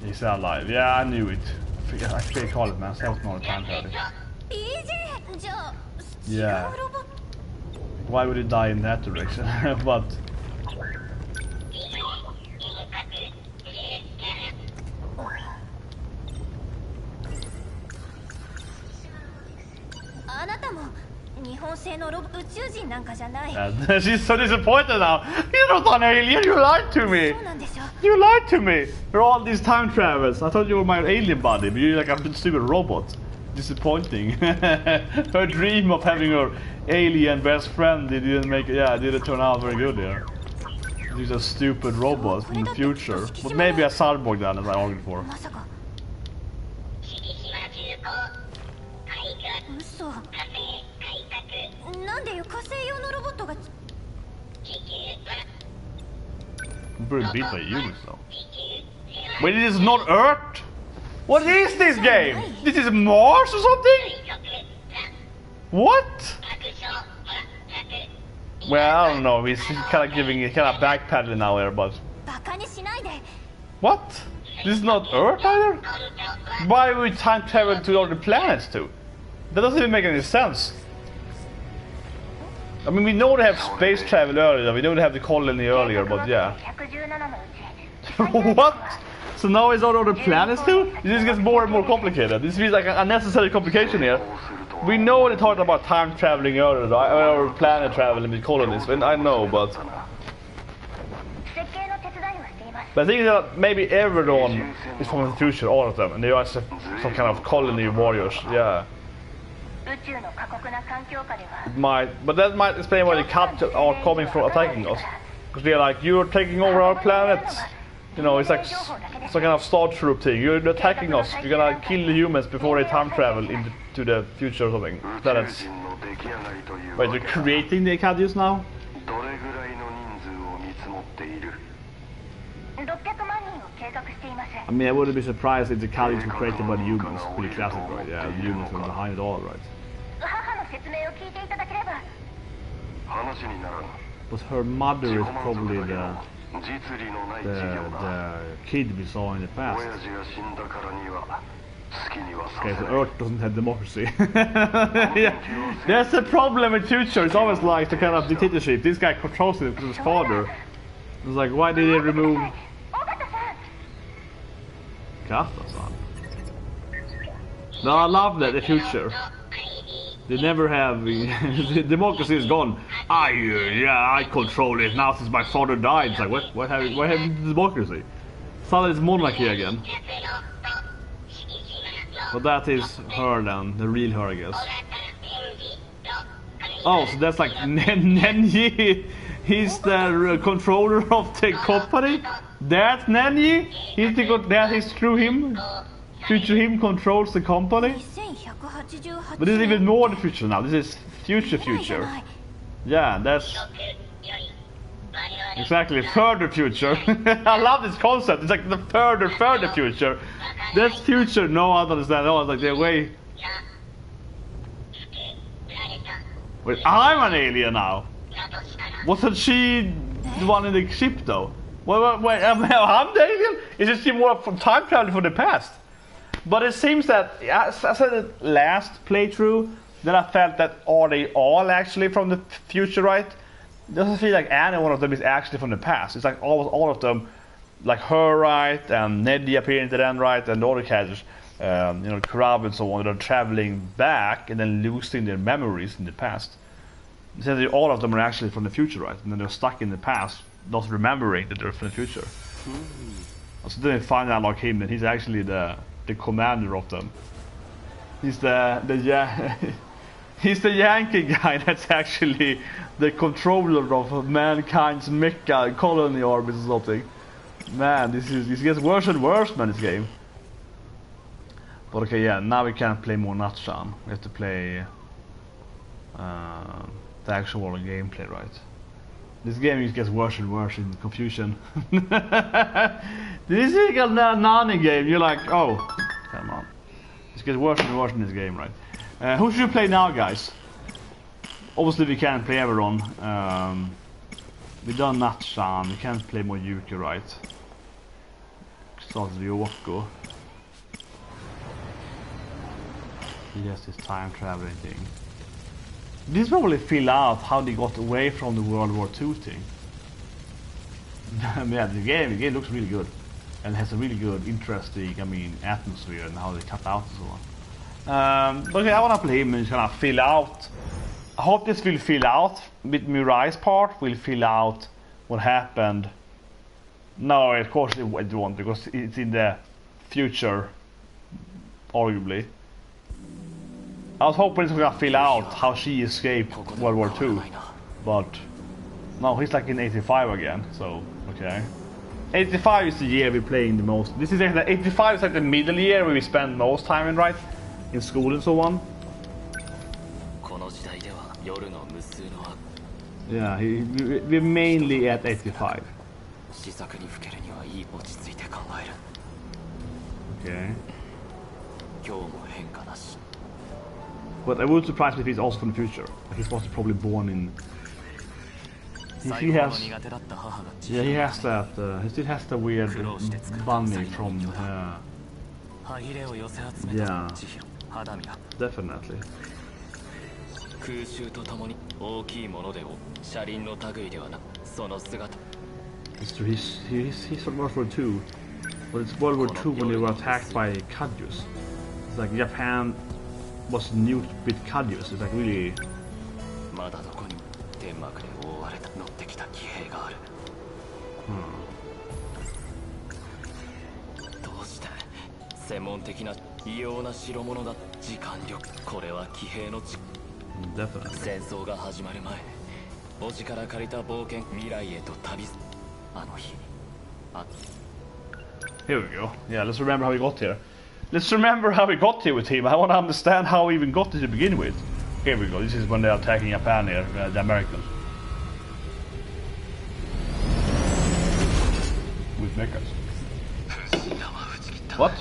He's alive. Yeah, I knew it. I can't call it, man. Self not a time travel. Yeah. Why would he die in that direction? But... She's so disappointed now. You're not an alien, you lied to me. You lied to me. For all these time travels. I thought you were my alien buddy, but you're like a stupid robot. Disappointing. Her dream of having her alien best friend didn't turn out very good here. She's a stupid robot from the future. But maybe a cyborg then, as I argued for. I'm pretty beat by humans though. Wait, it is not Earth? What is this game? This is Mars or something? What? Well, I don't know. He's kind of giving it, kind of backpedaling now here, but... What? This is not Earth either? Why would we time travel to other planets too? That doesn't even make any sense. I mean, we know they have space travel earlier, we know they have the colony earlier, but yeah. What? So now it's on other planets too? This gets more and more complicated. This feels like an unnecessary complication here. We know they talked about time traveling earlier, or planet traveling with colonies, and I know, but... But I think that maybe everyone is from the future, all of them, and they are some kind of colony warriors, yeah. It might, but that might explain why the cats are coming from attacking us. Because they're like, you're taking over our planet. You know, it's like some kind of Star Troop thing. You're attacking us. You're gonna kill the humans before they time travel into the future or something. Planets. Wait, they're creating the Acadius now? I mean, I wouldn't be surprised if the Kallis were created by the humans. Pretty classic, right? Yeah, the humans were behind it all, right? But her mother is probably the kid we saw in the past. Okay, so Earth doesn't have democracy. Yeah, that's the problem with future. It's always like the kind of dictatorship. This guy controls it because of his father. It's like, why did they remove Kata-san? No, I love that, the future. They never have the democracy is gone. I control it now since my father died. It's like, what happened to democracy? Suddenly it's monarchy again. But that is her then, the real her, I guess. Oh, so that's like Nenji. He's the controller of the company. That's Nenji. That is through him. Future him controls the company. But this is even more the future now. This is future. Yeah, that's exactly further future. I love this concept. It's like the further future. That's future. No, I don't understand. No, it's like they're way. Wait, I'm an alien now. Wasn't she the one in the ship though? Wait, I'm the alien? Is it she more from time travel from the past? But it seems that, as I said the last playthrough, then I felt that are they all actually from the future, right? It doesn't feel like any one of them is actually from the past. It's like all of them, like her, right, and Neddy appearing to them, right, and the other characters, Krab and so on, they're traveling back and then losing their memories in the past. So all of them are actually from the future, right? And then they're stuck in the past, not remembering that they're from the future. So then they find out like him, and he's actually the commander of them. He's he's the Yankee guy that's actually the controller of mankind's mecha colony orbit or something. Man, this gets worse and worse, man, this game. But okay, yeah, now we can't play more Natchan. We have to play the actual gameplay, right? This game just gets worse and worse in confusion. This is like a Nani game. You're like, oh, come on. This gets worse and worse in this game, right? Who should you play now, guys? Obviously, we can't play everyone. We've done Natchan. We can't play more Yuki, right? Start with Ryoko. He has this time traveling thing. This probably fill out how they got away from the World War II thing. Yeah, the game looks really good. And has a really good, interesting, atmosphere and how they cut out and so on. But okay, I want to play him and kind of fill out. I hope this will fill out, with Mirai's part, will fill out what happened. No, of course it won't, because it's in the future, arguably. I was hoping it's going to fill out how she escaped World War II, but no, he's like in 85 again, so, okay. 85 is the year we're playing the most. This is 85 is like the middle year where we spend most time in, right? In school and so on. Yeah, we're mainly at 85. Okay. But I would surprise me if he's also from the future. He's probably born in. He has. Yeah, he has that. He still has the weird bunny from. Yeah, definitely. He's from World War II, but it's World War II when they were attacked by Kaijus. It's like Japan was nuked with Kaijus. It's like really. Definitely. Here we go. Yeah, let's remember how we got here. Let's remember how we got here with him. I want to understand how we even got here to begin with. Here we go. This is when they're attacking Japan here, the Americans. With mechas. What?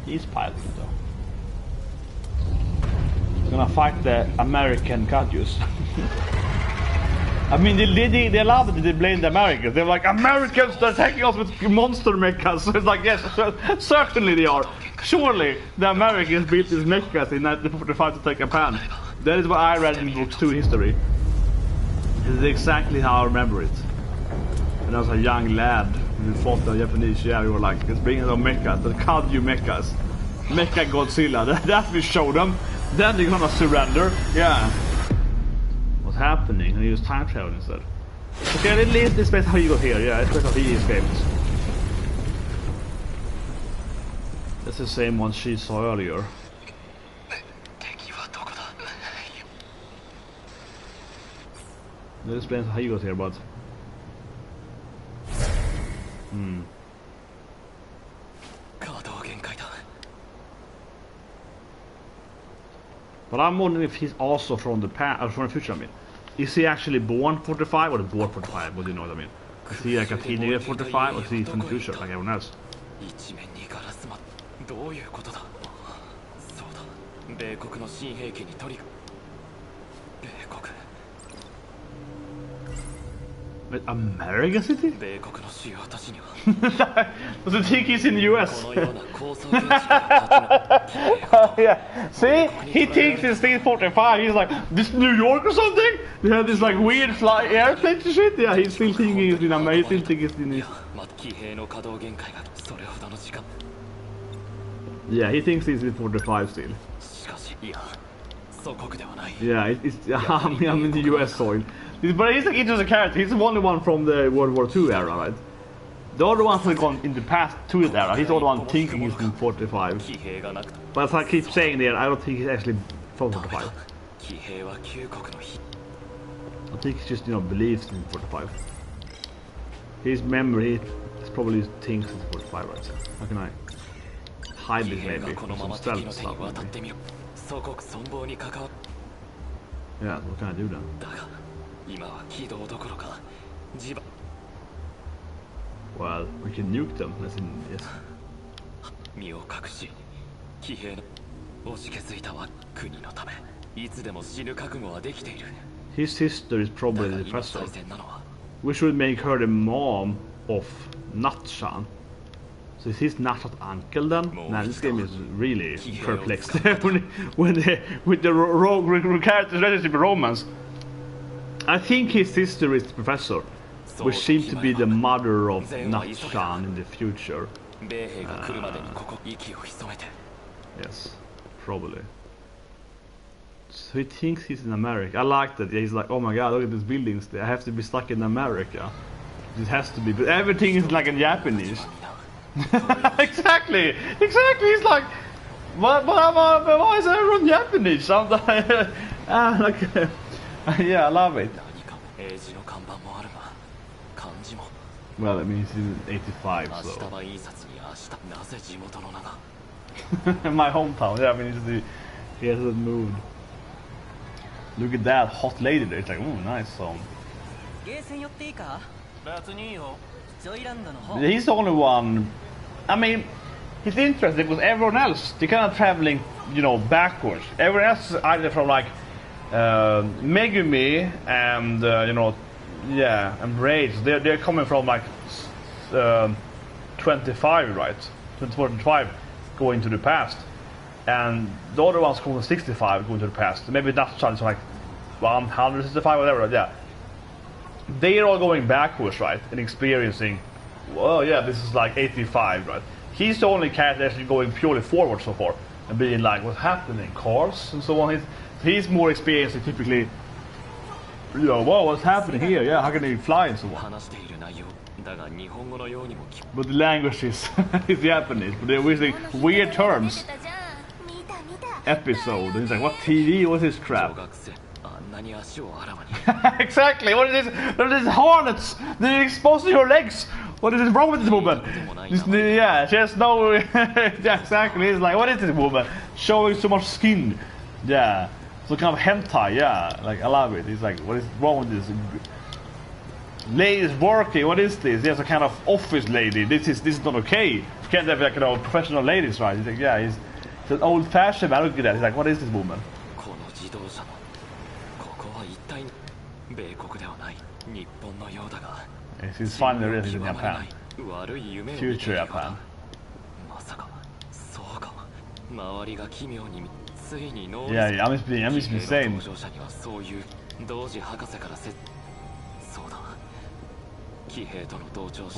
He's piloting though. He's gonna fight the American Katyus. I mean, they love it. They blame the Americans. They're like, Americans, they're attacking us with monster mechas. So it's like, yes, certainly they are. Surely the Americans built these mechas in 1945 to take Japan. That is what I read in books 2 history. This is exactly how I remember it. When I was a young lad, we fought the Japanese, we were like, let's bring in the mechas, the Kaiju mechas. Mecha Godzilla, that we show them. Then they're gonna surrender. Yeah. What's happening? He used time travel instead. Okay, at least this is how he got here. Yeah, it's how he escaped. That's the same one she saw earlier. That explains how he got here, but... But I'm wondering if he's also from the past, or from the future, I mean. Is he actually born 45 or born 45? What do you know what I mean? Is he like a teenager 45 or is he from the future like everyone else? Wait, American city? Does it think he's in the US? Yeah. See? He thinks it's still 45. He's like, this New York or something? They have this like weird airplanes and shit. Yeah, he's still thinking it's in America. He still thinking it's in Yeah, he thinks he's in 45 still. Yeah, I'm in the US soil. But he's like interesting character. He's the only one from the World War II era, right? The other ones have gone in the past to that era. He's the only one thinking he's in 45. But as I keep saying there, I don't think he's actually from 45. I think he just, believes in 45. His memory is probably thinks it's 45, right? How can I hide this maybe? Some stealth stuff maybe. Yeah, what can I do then? Well, we can nuke them, as in, yes. His sister is probably the professor. We should make her the mom of Natchan. So is his Natchan uncle then? Nah, this game is really perplexed. with the characters relationship romance. I think his sister is the professor, which seems to be the mother of Natchan in the future. Yes, probably. So he thinks he's in America. I like that. He's like, oh my god, look at these buildings. I have to be stuck in America. It has to be, but everything is like in Japanese. Exactly. He's like, why is everyone Japanese? I'm like, yeah, I love it. Well, I mean, he's in 85, so... My hometown, yeah, I mean, he hasn't moved. Look at that hot lady there, it's like, ooh, nice song. He's the only one... I mean, it's interesting because everyone else, they're kind of traveling, backwards. Everyone else is either from, like, Megumi and and Rage. They're coming from like 25, right? 25 going to the past, and the other ones come from 65 going to the past. Maybe that's challenge like 165, whatever. Yeah, they are all going backwards, right, and experiencing. Well, yeah, this is like 85, right? He's the only character actually going purely forward so far and being like, what's happening, cars and so on. He's more experienced typically, whoa, what's happening here? Yeah, how can they fly and so on? But the language is Japanese, but they're using weird terms. Episode, and he's like, what TV? What's this crap? Exactly, what is this? What is this harness? They're exposing your legs. What is wrong with this woman? Yeah, she has no... Yeah, exactly, he's like, what is this woman? Showing so much skin. Yeah. So kind of hentai, yeah, like I love it. He's like, what is wrong with this Ladies working, what is this? There's a kind of office lady. This is not okay. You can't have like, you know, professional ladies, right? He's like, yeah, he's an old-fashioned man. Look at that. He's like, what is this woman? Yes, he's finally realized he's in Japan. Future Japan. Yeah, I'm just being insane.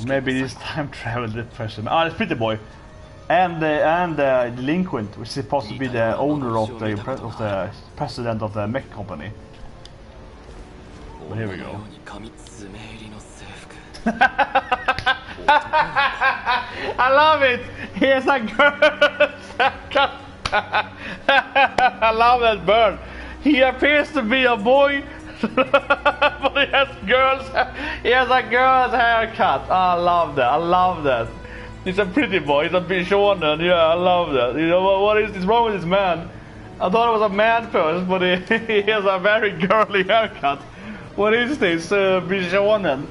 Maybe this time travel depression. Ah, it's Pretty Boy, and Delinquent, which is supposed to be the owner of the president of the mech company. But here we go. I love it. Here's a girl. I love that bird. He appears to be a boy. But he has a girl's haircut. I love that. I love that. He's a pretty boy. He's a shonen. Yeah, I love that. You know what is wrong with this man? I thought it was a man first, but he has a very girly haircut. What is this? Shonen.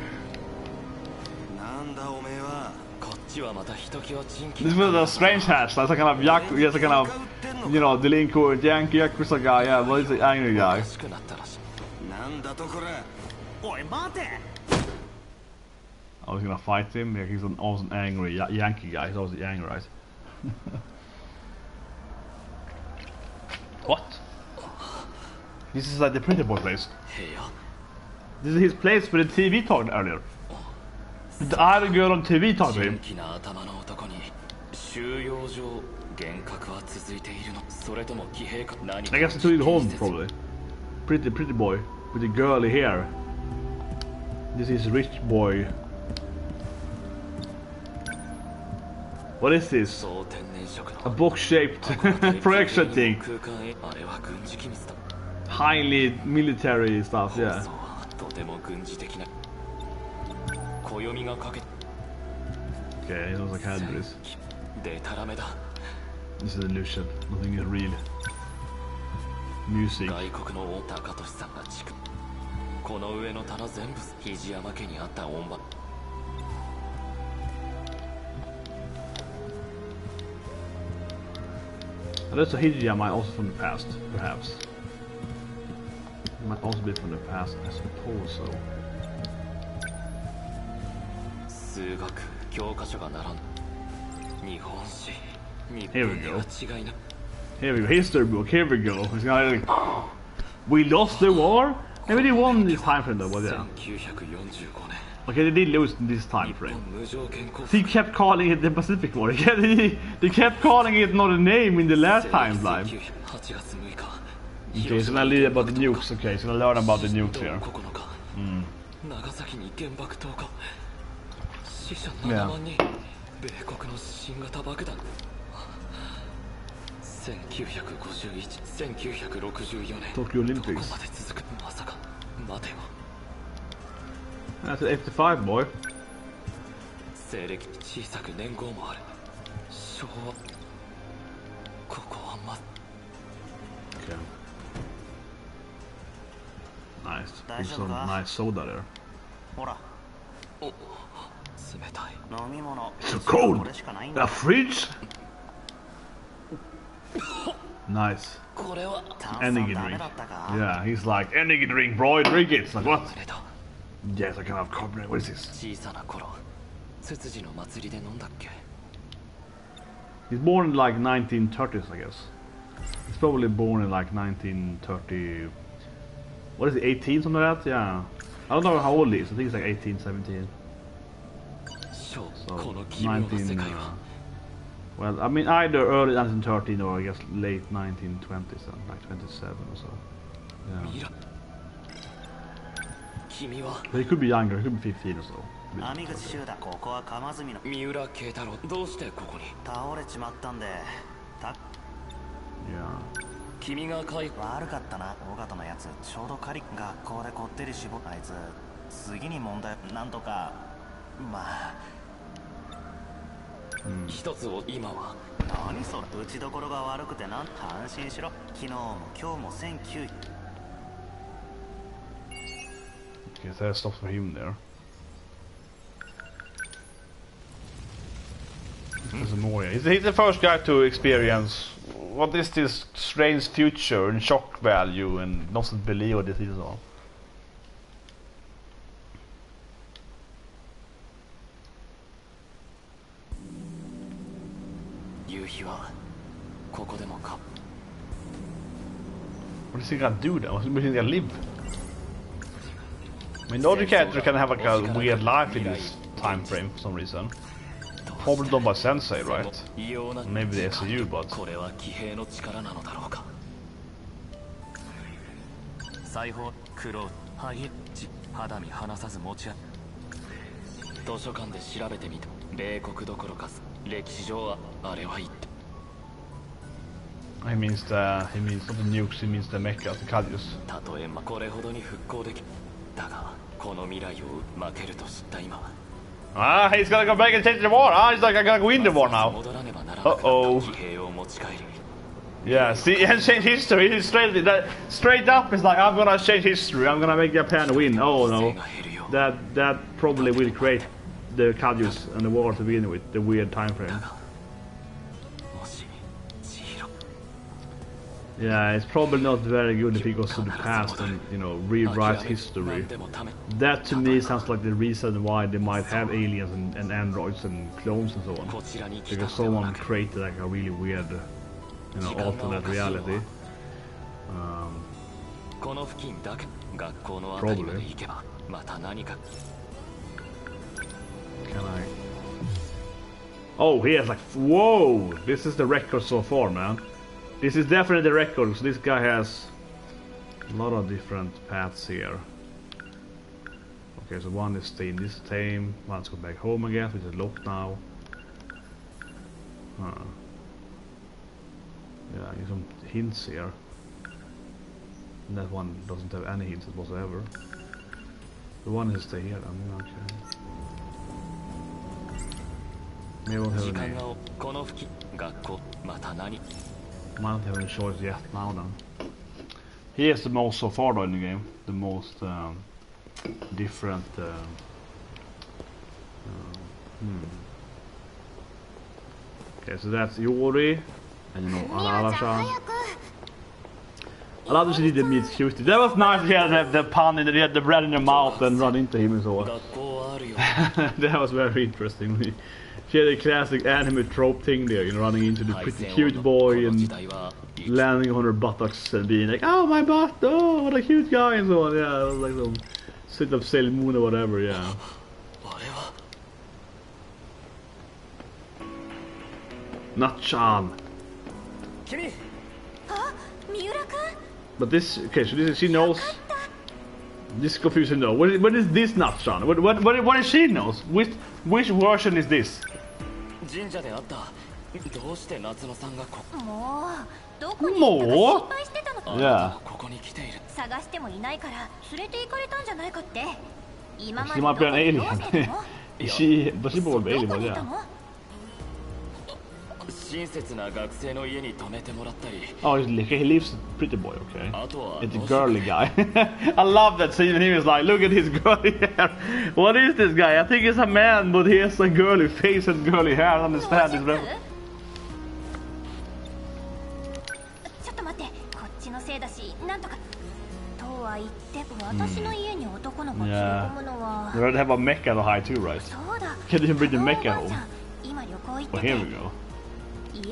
This was a strange hairstyle. It's a kind of Yankee. It's a kind of, you know, delinquent Yankee Yakuza guy. Yeah, well, he's an angry guy. I was gonna fight him. Yeah, he's always an angry Yankee guy. He's always angry, right? What? This is like the Pretty Boy place. This is his place for the TV talk earlier. The other girl on TV talked to him. I guess to his home probably. Pretty boy with the girly hair. This is rich boy. What is this? A box-shaped projection thing. Highly military stuff, yeah. Okay, it was like Hadris. This is an illusion, nothing is real. Music. That's a Hijiyama also from the past, perhaps. It might also be from the past, I suppose so. Here we go. Here we go. History book. Here we go. It's gonna like, we lost the war? Maybe they won this time frame though, but yeah. Okay, they did lose in this time frame. They kept calling it the Pacific War. They kept calling it another name in the last timeline. Okay, so now learn about the nukes. Okay, so now learn about the nukes here. Yeah. Tokyo Olympics. That's an 85, boy. Okay. Nice. There's some nice soda there. It's so cold! A fridge? Nice. Energy drink. Yeah, he's like, energy drink, bro, drink it. It's like, what? Yes, I can have carbonate. What is this? He's born in like 1930s, I guess. He's probably born in like 1930. What is it, 18, something like that? Yeah. I don't know how old he is. I think he's like 18, 17. So, 19... well, I mean either early 1913 or I guess late 1920s, like 27 or so. Yeah. But he could be younger, he could be 15 or so. Yeah. Okay, so that stops for him there. There's more here. He's the first guy to experience what is this strange future and shock value and doesn't believe what this is all. 夕日はここでもか。 What is he gonna do then? What's he gonna live? I mean, the other character can have like a weird life in this time frame for some reason. Probably done by Sensei, right? Maybe the SCU, but... これは騎兵の力なのだろうか。裁縫、苦労、はいち、肌身離さず持ち図書館で調べてみた。米国どころか歴史上はあれは言った。 He means not the nukes, he means the mechas, the Kadyus. たとえこれほどに復興できだがこの未来を負けると知った今 Ah, he's gonna go back and change the war. Ah, he's like, I gotta win the war now. Uh-oh. Yeah, see, and change history. He's straight up, it's like, I'm gonna change history. I'm gonna make Japan win. Oh no. That probably will create the Kadyus and the war to begin with, the weird time frame. Yeah, it's probably not very good if he goes to the past and, you know, rewrites history. That to me sounds like the reason why they might have aliens and androids and clones and so on. Because someone created like a really weird, you know, alternate reality. Probably. Can I... Oh, he has like... Whoa! This is the record so far, man. This is definitely the record, so this guy has a lot of different paths here. Okay, so one is stay in this team, one's go back home again, which is locked now. Huh. Yeah, I need some hints here. And that one doesn't have any hints whatsoever. The one is stay here, I mean, okay. Maybe I won't have any. Might not have any choice yet now then. He is the most so far though in the game. The most different Okay, so that's Yori and you know Arara-chan. I love that she did the meet cutie. That was nice to hear the pun in the, the bread in the mouth and run into him and so on. That was very interesting. She had a classic anime trope thing there, you know, running into the pretty cute boy and landing on her buttocks and being like, oh my butt, oh what a cute guy and so on. Yeah, it was like some sit of Sailor Moon or whatever, yeah. Natchan. But this, okay, so this is, she knows. This is confusing though. What is this Natchan? What is she knows? Which version is this? More? Yeah. She might be an alien. Is she? But she might be an alien, yeah. Oh, he leaves the pretty boy, okay. It's a girly guy. I love that scene. He was like, look at his girly hair. What is this guy? I think he's a man, but he has a girly face and girly hair. I don't understand this. Yeah. They already have a mecha to hide too, right? Can you bring the mecha home? Oh, here we go. I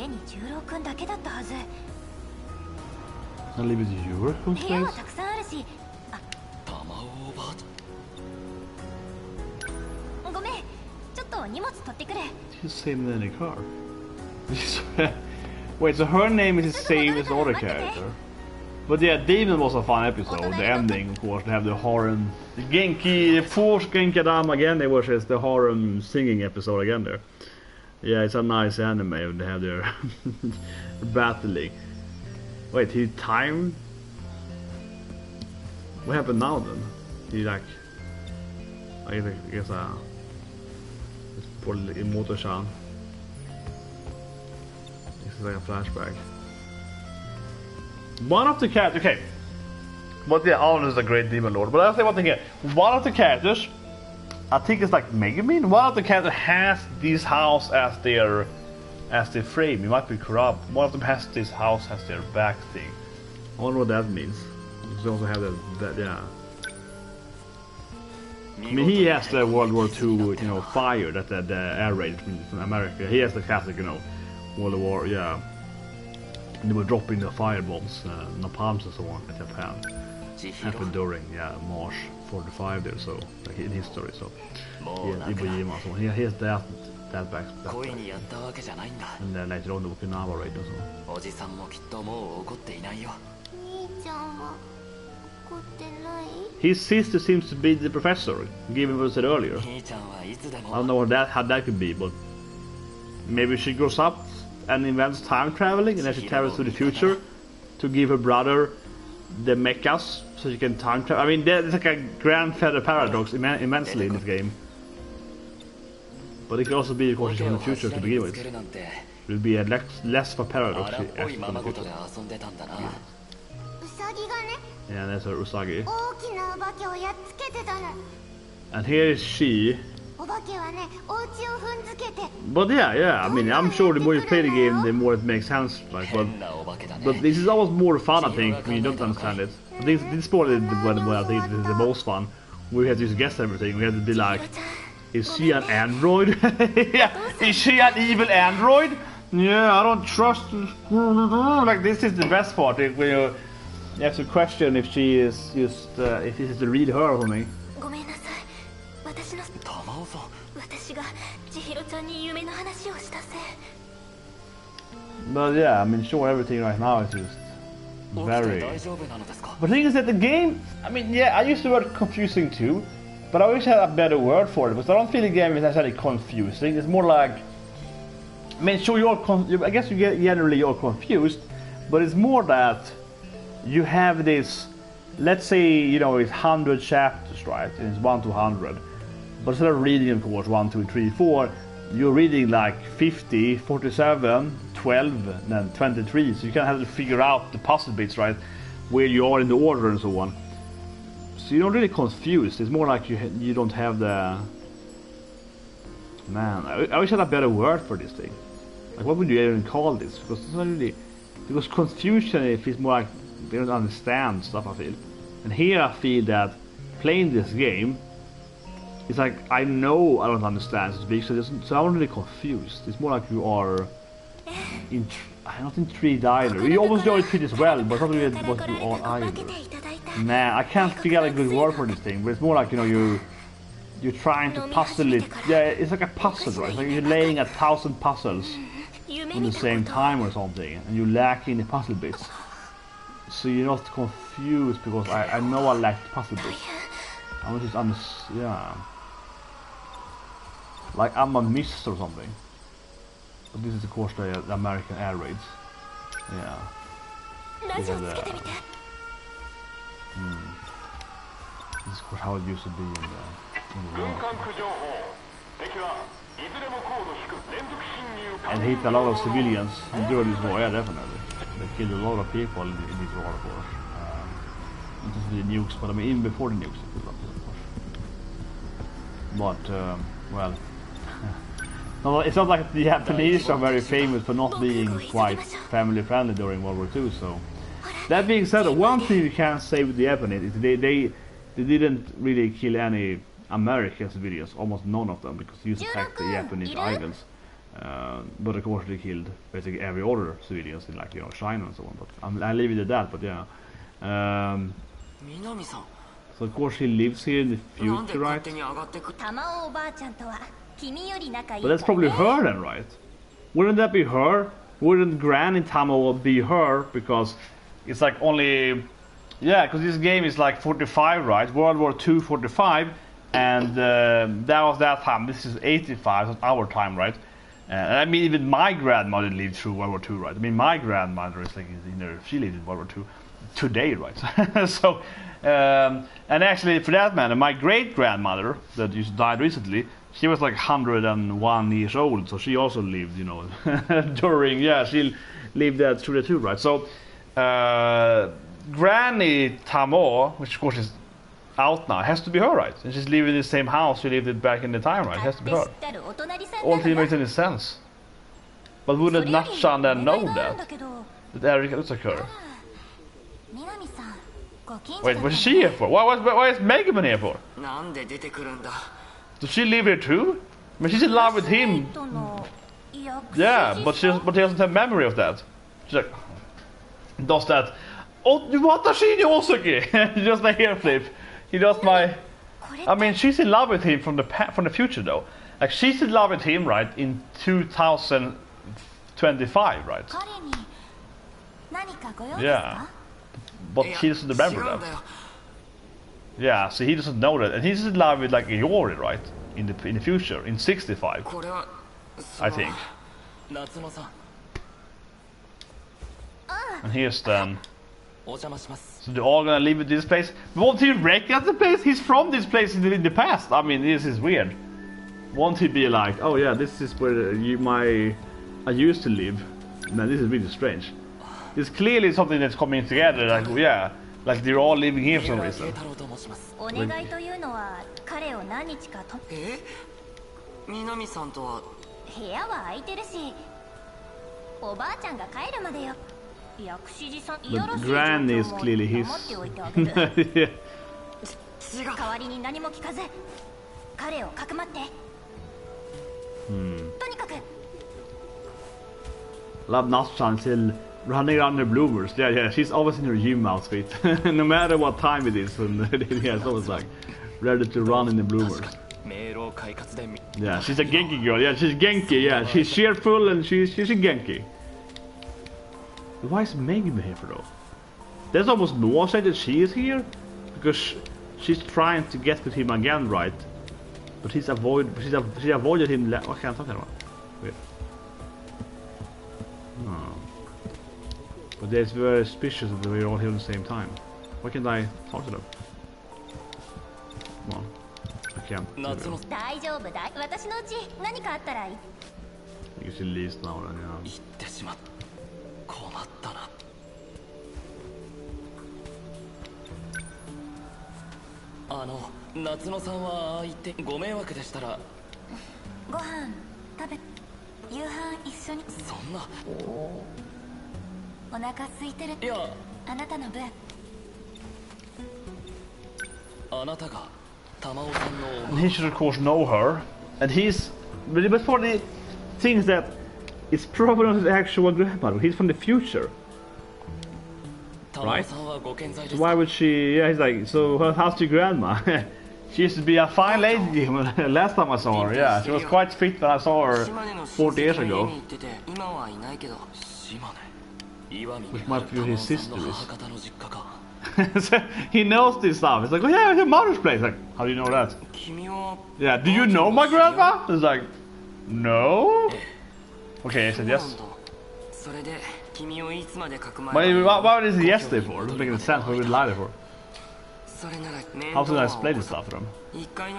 leave it to your home space? She's the same in the car. Wait, so her name is the same as the other character? But yeah, Demon was a fun episode. The ending, of course, they have the harem. The Genki, forced Genkadama again, they was just the harem singing episode again there. Yeah, it's a nice anime when they have their battling. Wait, he timed? What happened now then? He like... I guess it's poor Imoto-chan. This is like a flashback. One of the characters... Okay. But yeah, Arnold is a great demon lord. But I'll say one thing here. One of the characters... I think it's like Megumin. One of the characters has this house as their as they frame. It might be corrupt. One of them has this house has their back thing. I wonder what that means. They also have that yeah. I mean, he has the World War II, fire that the air raid from America. He has the classic, World War, yeah. And they were dropping the fire bombs, napalms and so on at Japan. Happened during, March 45 there, so like in history. So Iwo Jima, so he has that back. And then later on the Okinawa raid and so on. His sister seems to be the professor, given what I said earlier. I don't know how that could be, but maybe she grows up and invents time traveling, and then she travels to the future to give her brother the mechas so she can time travel. I mean, there's like a grandfather paradox immensely in this game. But it could also be, of course, she's from the future to begin with. It will be a less of a paradox from the future. Yeah, that's her Usagi. And here is she. But yeah, I mean, I'm sure the more you play the game, the more it makes sense, right? But this is almost more fun, I think, when you don't understand it. I think this part is what I think is the most fun. We have to just guess everything. We have to be like, is she an android? Yeah, is she an evil android? Yeah, I don't trust. Like, this is the best part. Where you have to question if she is just, if this is the real her or something. But yeah, I mean, sure, everything right now is just very... But the thing is that the game, I mean, yeah, I used the word confusing too, but I wish I had a better word for it, because I don't feel the game is necessarily confusing. It's more like, I mean, sure, I guess you get generally you're confused, but it's more that you have this, let's say, it's 100 chapters, right? And it's 1 to 100. But instead of reading, of course, 1, 2, 3, 4, you're reading like 50, 47, 12, and then 23. So you kind of have to figure out the puzzle bits, right? Where you are in the order and so on. So you're not really confused. It's more like you don't have the... Man, I wish I had a better word for this thing. Like, what would you even call this? Because it's not really... Because confusion, if it's more like they don't understand stuff, I feel. And here I feel that playing this game, it's like I know I don't understand, so to speak, so I'm not really confused. It's more like you are not intrigued either. You almost know it as well, but not really what you are either. Man, I can't figure out a good word for this thing, but it's more like, you're trying to puzzle it. Yeah, it's like a puzzle, right? It's like you're laying 1,000 puzzles at the same time or something, and you're lacking the puzzle bits. So you're not confused because I know I lack the puzzle bits. I was just yeah. Like I'm a mist or something. But this is of course the American air raids. Yeah. This is of course how it used to be in the war. And hit a lot of civilians during this war, yeah, definitely. They killed a lot of people in this war, of course. Not just the nukes, but I mean even before the nukes, of course. But, well... No, it's not like the Japanese are very famous for not being quite family friendly during World War II, so... That being said, one thing you can say with the Japanese is they didn't really kill any American civilians, almost none of them, because they used to attack the Japanese islands. But of course they killed basically every other civilians in, like, China and so on. But I leave it at that. But yeah. So of course he lives here in the future, right? But that's probably her then, right? Wouldn't that be her? Wouldn't Gran in Tamo be her? Because it's like only... Yeah, because this game is like 45, right? World War II 45. And that was that time. This is 85, that's our time, right? I mean, even my grandmother lived through World War II, right? I mean, my grandmother is like, she lived in World War II today, right? So, and actually, for that matter, my great-grandmother that just died recently, she was like 101 years old, so she also lived, during, yeah, she lived through the two, right? So, Granny Tamo, which of course is out now, has to be her, right? And she's living in the same house she lived in back in the time, right? It has to be her. All things makes any sense. But wouldn't Natchan then know that? That Eric looks like her. Wait, what's she here for? Why is Megaman here for? Does she live here too? I mean, she's in love with him. Yeah, but he doesn't have memory of that. She's like, does that? Oh, what does she do, Osuki? Just a hair flip. He does my. I mean, she's in love with him from the future though. Like she's in love with him, right? In 2025, right? Yeah. But he doesn't remember that. Yeah, so he doesn't know that, and he's in love with like Iori, right? In the future, in 65, I think. And here's then. So they're all gonna live in this place. Won't he recognize the place? He's from this place in the past. I mean, this is weird. Won't he be like, oh yeah, this is where I used to live? Man, this is really strange. It's clearly something that's coming together. Like, yeah, like they're all living here for some reason. The Gran is clearly his. Yeah. Love Natchan still running around the bloomers. Yeah, she's always in her gym outfit. No matter what time it is. And yeah, it's always like ready to run in the bloomers. Yeah, she's a Genki girl. Yeah, she's Genki. Yeah, she's cheerful and she's a Genki. Why is Megumi here for though? There's almost no sign that she is here, because she's trying to get with him again, right? But she avoided him. What can I talk about? Wait. Oh. But it's very suspicious that we're all here at the same time. Why can't I talk to them? Come on. I can't. I guess she leaves now then, yeah. 困ったな。夏野さんは言ってご迷惑でしたら。ご飯食べ、夕飯一緒に。そんな。お腹空いてる。いや。あなたの分。あなたが玉尾さんの。He should of course know her, and he's. But for the things that. It's probably not his actual grandmother. He's from the future, right? So why would she? Yeah, he's like. So how's your grandma? She used to be a fine lady last time I saw her. Yeah, she was quite fit when I saw her 40 years ago. Which might be his sister. So he knows this stuff. It's like, oh yeah, your mother's place. Like, how do you know that? Yeah, do you know my grandma? It's like, no. Okay, I said yes. Why is he yes there for? It doesn't make any sense. What would lie there for? How should I explain this stuff to them? Okay.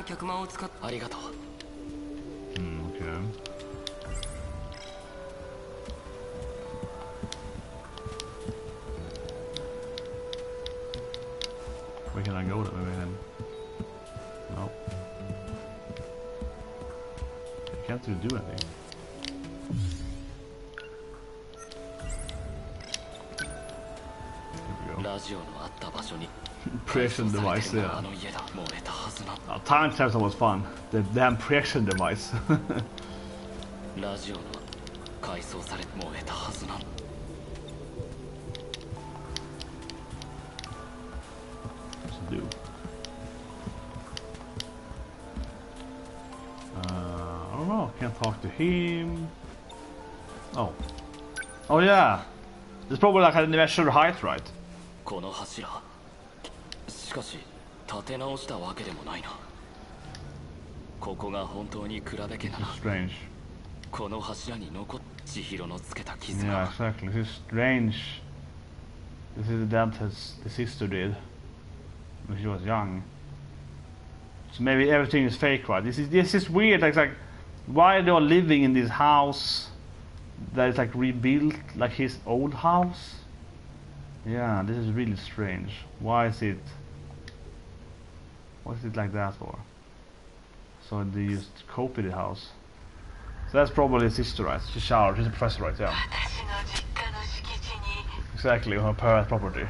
Where can I go to? Maybe then. No. I can't really do anything. Projection device, yeah. Time travel was fun. The damn projection device. Do. I don't know. Can't talk to him. Oh. Oh yeah. It's probably like a measure height, right? この柱しかし立て直したわけでもないなここが本当に比べ家なら Strange この柱に残っ千尋のつけた傷が Yeah, exactly. This is strange. This is the dent the sister did when she was young. So maybe everything is fake, right? This is weird. Like why are they all living in this house that is like rebuilt like his old house? Yeah, this is really strange. Why is it like that for? So they just copied the house. So that's probably his sister, right? She's Charlotte, she's a professor, right? Yeah. Exactly, on her parents' property.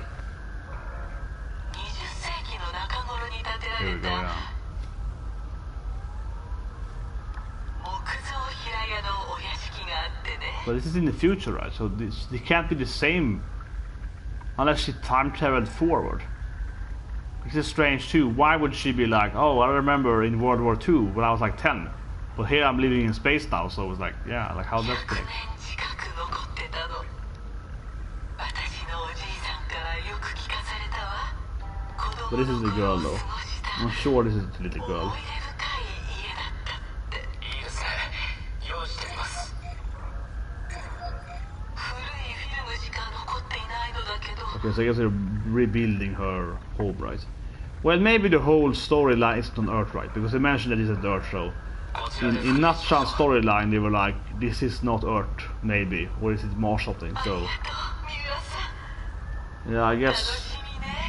Here we go, yeah. But this is in the future, right? So they can't be the same unless she time traveled forward. Which is strange too. Why would she be like, oh, I remember in World War II when I was like 10, but here I'm living in space now, so it was like, yeah, like how does that connect? But this is the girl though. I'm sure this is the little girl. Okay, so I guess they're rebuilding her home, right? Well, maybe the whole storyline isn't on Earth, right? Because they mentioned that it's an Earth show. In Natchan's storyline, they were like, this is not Earth, maybe. Or is it Mars something? So, yeah, I guess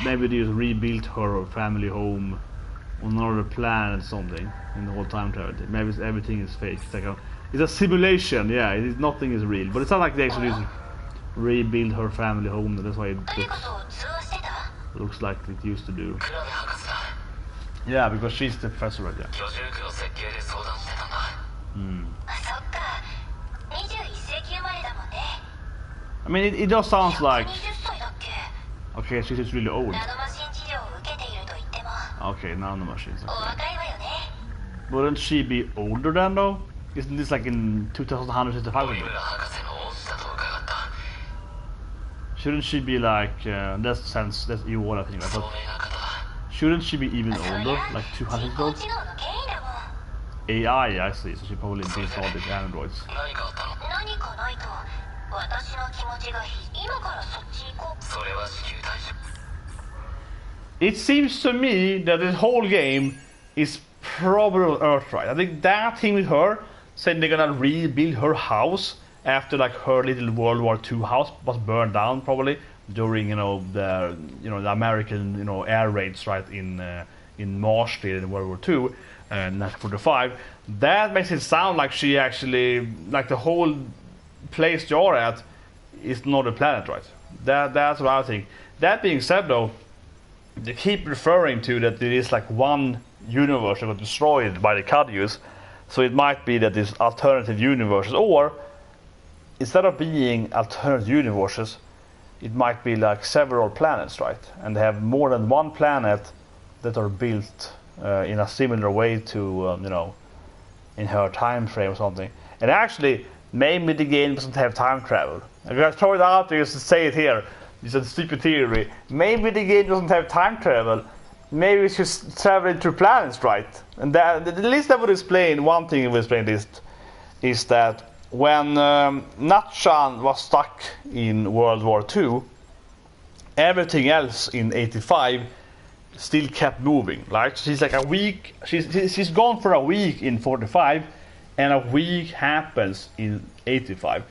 maybe they just rebuilt her family home on another planet or something in the whole time travel. Maybe everything is fake. It's a simulation, yeah, nothing is real. But it's not like they actually just rebuild her family home. That's why it looks like it used to do. Yeah, because she's the professor, right? Yeah. I mean, it just sounds like. Okay, she's just really old. Okay, nanomachines. Okay. Wouldn't she be older then, though? Isn't this like in 2165? Shouldn't she be like, that's sense, that's evil, I think, but shouldn't she be even older, like 200 years old? AI, I see, so she probably built all these androids. It seems to me that this whole game is probably on Earth, right? I think that thing with her, saying they're gonna rebuild her house after like her little World War II house was burned down probably during the American air raids, right, in Marshfield in World War II and 1945. That makes it sound like she actually, like the whole place you're at is not a planet, right? That's what I think. That being said though, they keep referring to that there is like one universe that was destroyed by the Caduceus, so it might be that there's alternative universes, or instead of being alternative universes, it might be like several planets, right? And they have more than one planet that are built in a similar way to, in her time frame or something. And actually, maybe the game doesn't have time travel. I'm going to throw it out there just to say it here. It's a stupid theory. Maybe the game doesn't have time travel. Maybe it's just traveling through planets, right? And that, at least that would explain, one thing it would explain this, is that when Natchan was stuck in World War II, everything else in 85 still kept moving, right? She's like a week, she's gone for a week in 45, and a week happens in 85.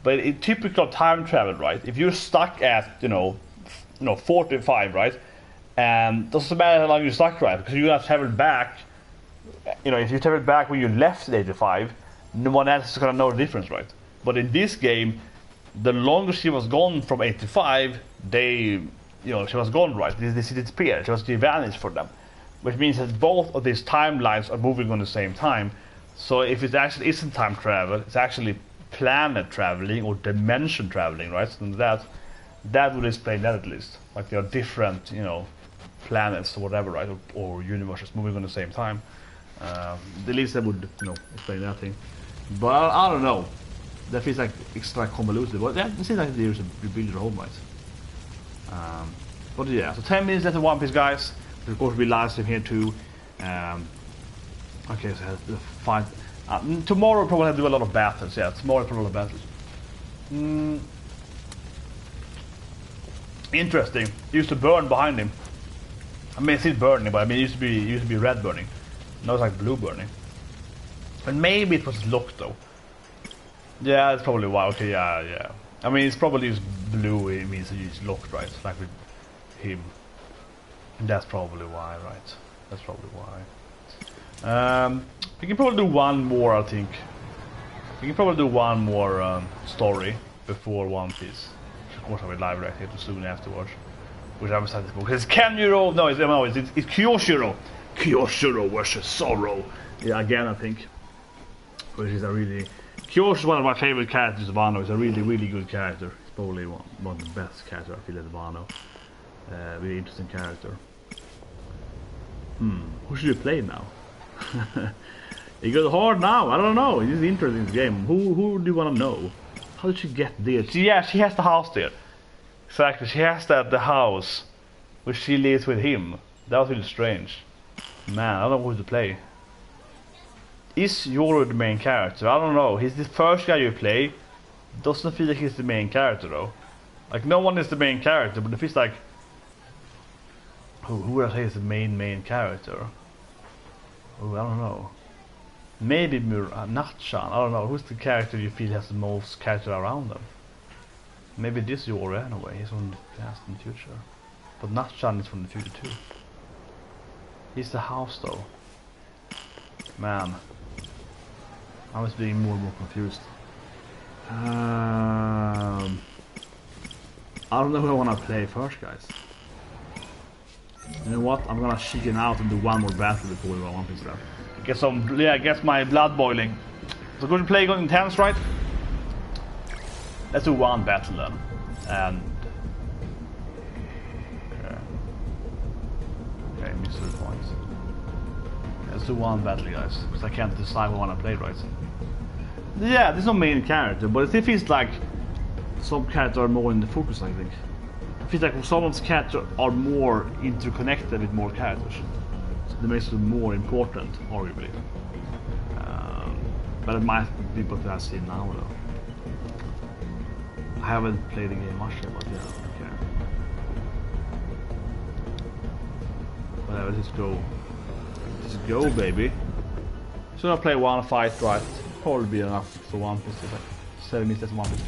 But in typical time travel, right? If you're stuck at 45, right? And doesn't matter how long you're stuck, right? Because you're gonna travel back. If you travel back when you left 85, no one else is gonna know the difference, right? But in this game, the longer she was gone from 85, she was gone, right? They disappeared. She was vanished for them, which means that both of these timelines are moving on the same time. So if it actually isn't time travel, it's actually planet traveling or dimension traveling, right? So that would explain that at least. Like there are different, planets or whatever, right? Or universes moving on the same time. At least that would, explain that thing. But I don't know. That feels like extra convoluted. But it seems like there's a rebuild your home, right? But yeah, so 10 minutes left of One Piece, guys. Of course, we live stream here too. Okay, so I have to find. Tomorrow we'll probably have to do a lot of battles. Yeah, tomorrow probably a lot of battles. Interesting. It used to burn behind him. I mean, it's still burning, but I mean, it used to be red burning. Now it's like blue burning. But maybe it was locked though. Yeah, that's probably why. Okay, yeah. I mean, it's probably just blue. It means it's locked, right? Like with him. That's probably why, right? That's probably why. We can probably do one more, I think. We can probably do one more story before One Piece. Of course, I will live react here soon afterwards. Which I'm excited for. Because it's Kenjiro, it's Kyoshiro. Kyoshiro versus Sorrow. Yeah, again, I think. Which is a really... Kyoshiro is one of my favorite characters of Wano. It's a really, really good character. It's probably one of the best characters I feel in Wano. Really interesting character. Who should you play now? It goes hard now. I don't know. It's an interesting game. Who do you want to know? How did she get there? She has the house there. Exactly. She has that the house, where she lives with him. That was really strange. Man, I don't know who to play. Is Yoru the main character? I don't know. He's the first guy you play. Doesn't feel like he's the main character though. Like no one is the main character, but it feels like who would I say is the main character? Oh, I don't know. Maybe Natchan. I don't know. Who's the character you feel has the most character around them? Maybe this Yoru anyway. He's from the past and future. But Natchan is from the future too. He's the house though. Man. I was being more and more confused. I don't know who I want to play first, guys. You know what? I'm gonna chicken out and do one more battle before we go on this stuff. Get my blood boiling. So good to play good intense, right? Let's do one battle then. And okay, mystery points. Let's do one battle, guys, because I can't decide what I want to play, right? Yeah, there's no main character, but it feels like some characters are more in the focus, I think. It feels like someone's characters are more interconnected with more characters. So that makes them more important, arguably. But it might be what I see now, though. I haven't played the game much yet, but yeah, okay. Whatever, let's go. Let's go, baby. So I'll play one fight, right? Probably be enough for One Piece. Like 7 minutes, that's One Piece.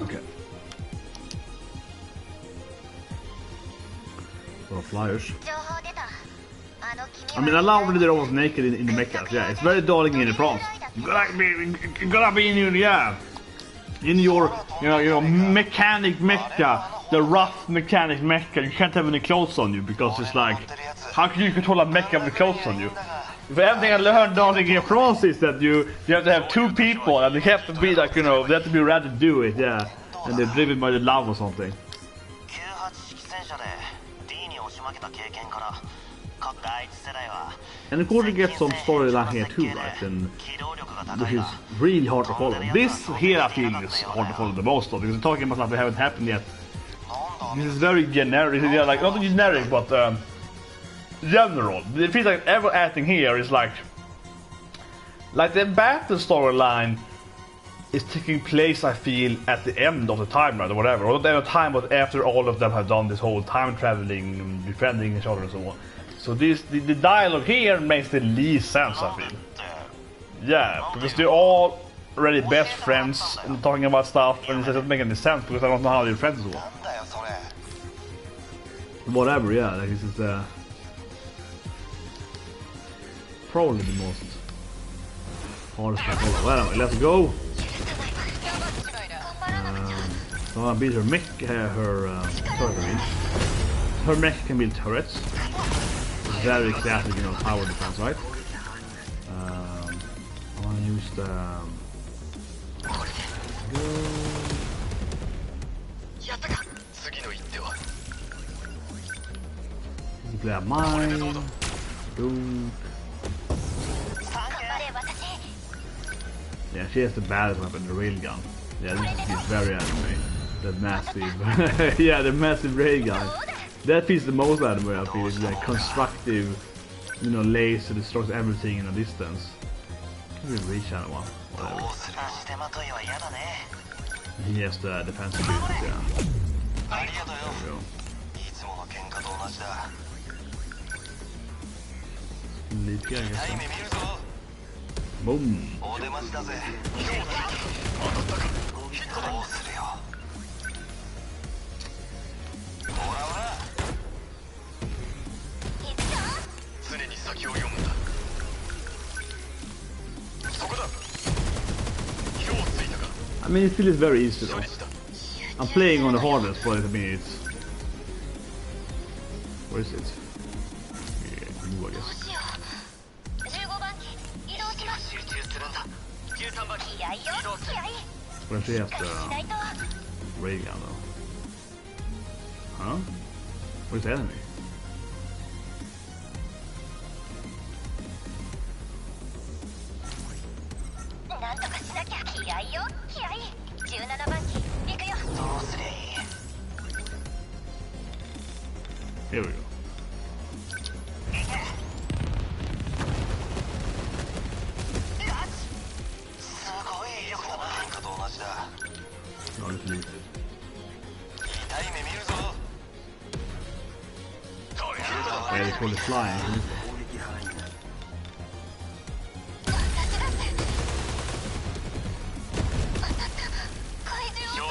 Okay. Well, flyers. I mean, I love when they're almost naked in the mechas. Yeah, it's very darling in the France. You gotta be in your, yeah, in your, you know, mechanic mecha, the rough mechanic mecha. You can't have any clothes on you because it's like, how can you control a mecha with clothes on you? If everything I learned darling in France is that you have to have two people and they have to be like, you know, they have to be ready to do it, yeah, and they're driven by the love or something. And of course you get some storyline here too, right? And which is really hard to follow. This here I feel is hard to follow the most of, because we're talking about stuff that haven't happened yet. This is very generic, yeah, like not generic, but general. It feels like every acting here is like the battle storyline is taking place, I feel, at the end of the timeline or whatever, or not at the end of time, but after all of them have done this whole time traveling and befriending each other and so on. So the dialogue here makes the least sense, I feel. Yeah, because they're all already best friends and talking about stuff, and it doesn't make any sense because I don't know how they're friends as well. Whatever, yeah, like this is probably the most hardest to follow. Well, anyway, let's go. So I'm gonna beat her mech, turret range. Her mech can build turrets. Very classic, you know, tower defense, right? I want to use the play a mine. Boom. Yeah, she has the baddest weapon, the railgun. Yeah, this is very anime. The massive, yeah, the massive railgun. That feels the most anime, I feel. It's like constructive, you know, laser destroys everything in a distance. Can we reach that one? Whatever. He has the defensive abilities, yeah. There we go. Leap guy, I guess. Boom. I mean, it still is very easy though. I'm playing on the hardest, but I mean it's... Where is it? Yeah, blue, I guess. What if they have the ray gun though? Huh? Where's the enemy? Here we go. No, it's looted. Yeah, they call it flying.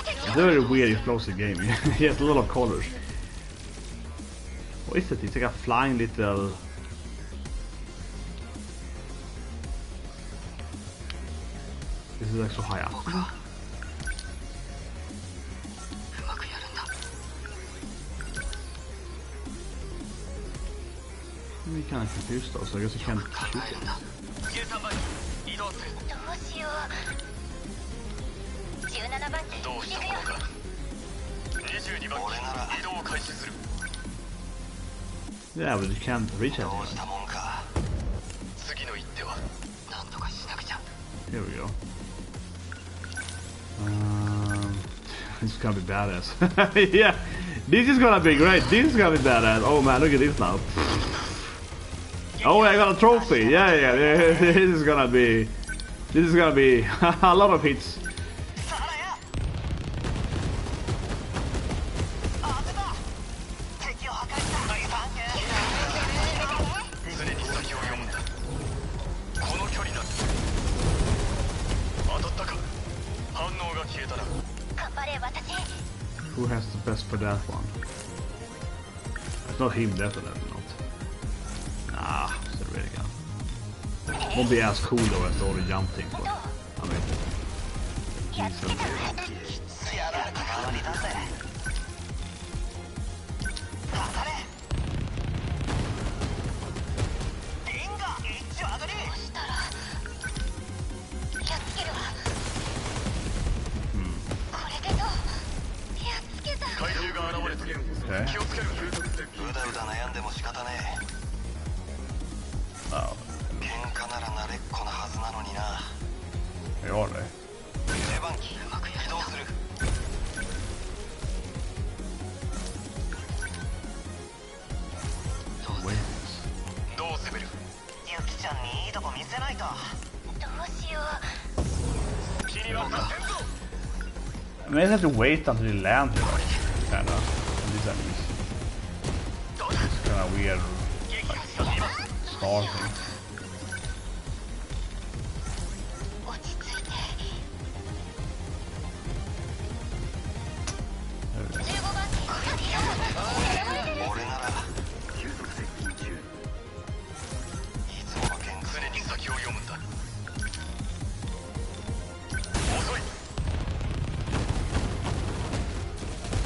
It's a very weird explosive game. He has a lot of colors. What is it? It's like a flying little... This is like so high up. I'm kind of confused though, so I guess I can't shoot it. Yeah, but you can't reach it. Here we go. This is gonna be badass. Yeah, this is gonna be great. This is gonna be badass. Oh man, look at this now. Oh, I got a trophy. Yeah. This is gonna be a lot of hits. Who has the best for that one? It's not him, definitely not. Nah, it's a really gun. Won't be as cool though as the other jump thing, but I mean, Jesus. Okay. Oh. They are they? I may have to wait until you land here, like, kinda, on these enemies. It's kinda weird, like, star thing.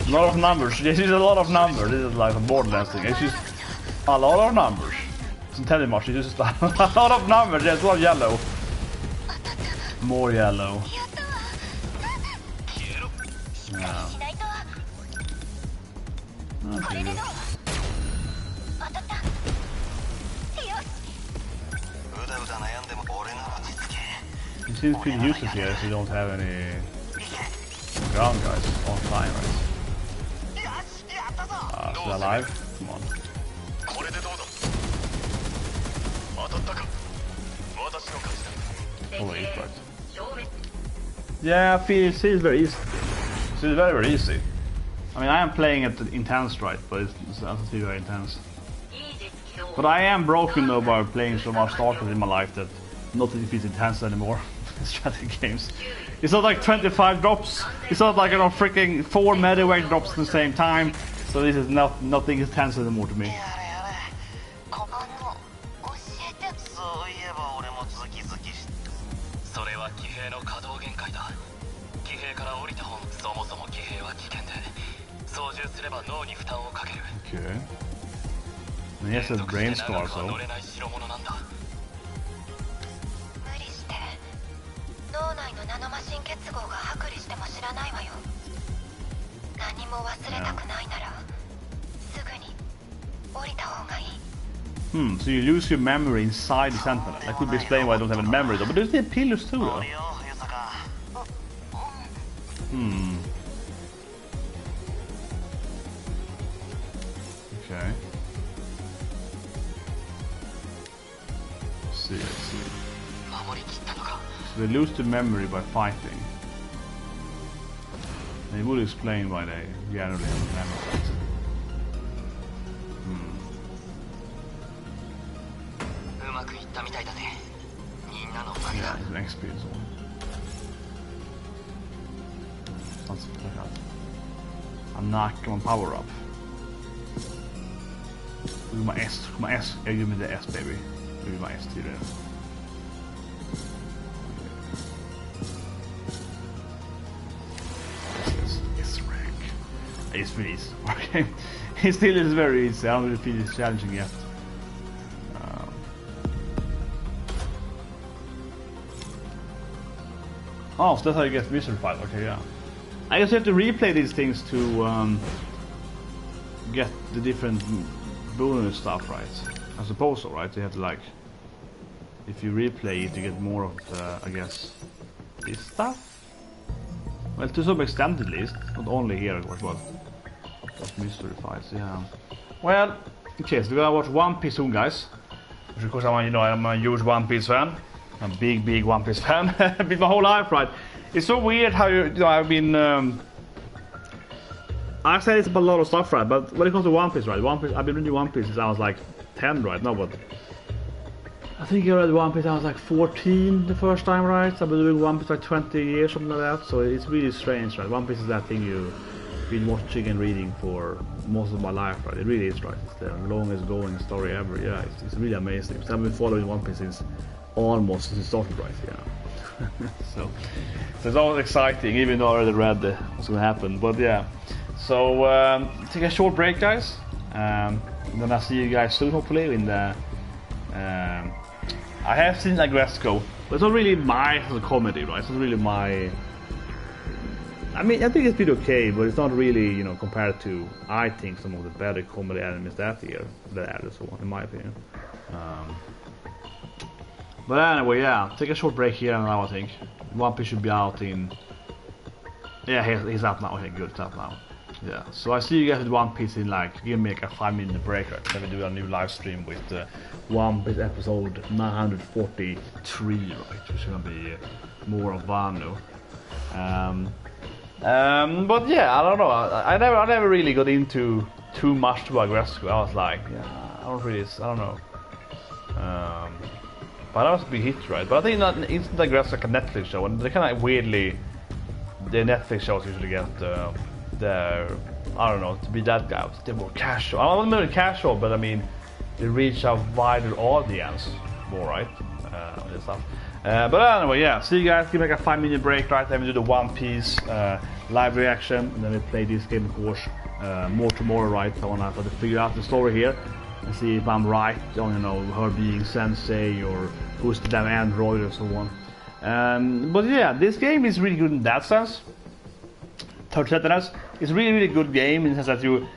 A lot of numbers. This is a lot of numbers. This is like a Borderlands thing. It's just a lot of numbers. It's not telling much. It's just a lot of numbers. There's a lot of yellow. More yellow. Yeah. Okay, good. It seems pretty useless here if you don't have any ground guys on flying, right? Still alive? Come on. Oh wait, right. Yeah, it feels very easy. It feels very, very easy. I mean, I am playing it intense, right? But it doesn't feel very intense. But I am broken though by playing so much StarCraft in my life that nothing feels intense anymore. Strategy games. It's not like 25 drops. It's not like, you know, freaking 4 mediware drops at the same time. So this is nothing intense anymore to me. Okay. And he has a brain scar, so. 無理して脳内のナノマシン結合が剥離しても知らないわよ。何も忘れたくないならすぐに降りた方がいい。 So you lose your memory inside the Sentinel. That could be explained why I don't have any memory though. But there's the pillars too though. Okay. Let's see. So they lose the memory by fighting. They would explain why they generally have memory. Yeah, it's an experience one. Sounds like that. I'm not going power up. Look at my S. Yeah, give me the S, baby. Give me my S tier there. S rank. It's really easy. Okay. It still is very easy. I don't really feel it's challenging yet. Oh, so that's how you get visual files. Okay, yeah. I guess you have to replay these things to get the different bonus stuff, right? I suppose so, right? You have to like, if you replay it, you get more of the, I guess, this stuff. Well, to some extent at least, not only here, of course, but mystery files. Yeah. Well, okay, so we're gonna watch One Piece soon, guys. Which of course, I'm a huge One Piece fan. I'm a big One Piece fan. Been my whole life, right? It's so weird how I've been. I said it's about a lot of stuff, right? But when it comes to One Piece, right? I've been reading One Piece since I was like 10, right? No, but I think I read One Piece. I was like 14 the first time, right? I've been doing One Piece like 20 years, something like that. So it's really strange, right? One Piece is that thing you've been watching and reading for most of my life, right? It really is, right? It's the longest going story ever. Yeah, it's really amazing. So I've been following One Piece since almost since it started, right? Yeah. so it's always exciting, even though I already read what's gonna happen. But yeah, so take a short break, guys. Then I'll see you guys soon, hopefully. In the I have seen Agresco, but it's not really my comedy, right? It's not really my. I mean, I think it's been okay, but it's not really, compared to, I think, some of the better comedy animes that year, that added so on, in my opinion. But anyway, yeah, take a short break here now, I think. One Piece should be out in... Yeah, he's out now. Okay, good, it's out now. Yeah, so I see you guys with One Piece in like, give me like a 5-minute break, right? Then we do a new live stream with One Piece episode 943, right? Which is gonna be more of Wano. But yeah, I don't know. I never really got into too much to Agresco. I was like, yeah, I don't know. But that was a big hit, right? But I think that Instant Aggressor like a Netflix show, and they kind of weirdly, the Netflix shows usually get I don't know, to be that guy. They're more casual. I don't know casual, but I mean, they reach a wider audience more, right? And stuff. But anyway, yeah. See you guys. Give me like a 5-minute break, right? Then we do the One Piece live reaction, and then we play this game, of course, more tomorrow, right? I want to figure out the story here. And see if I'm right on, her being sensei or who's the damn android or so on. But yeah, this game is really good in that sense. Sentinels is really good game in the sense that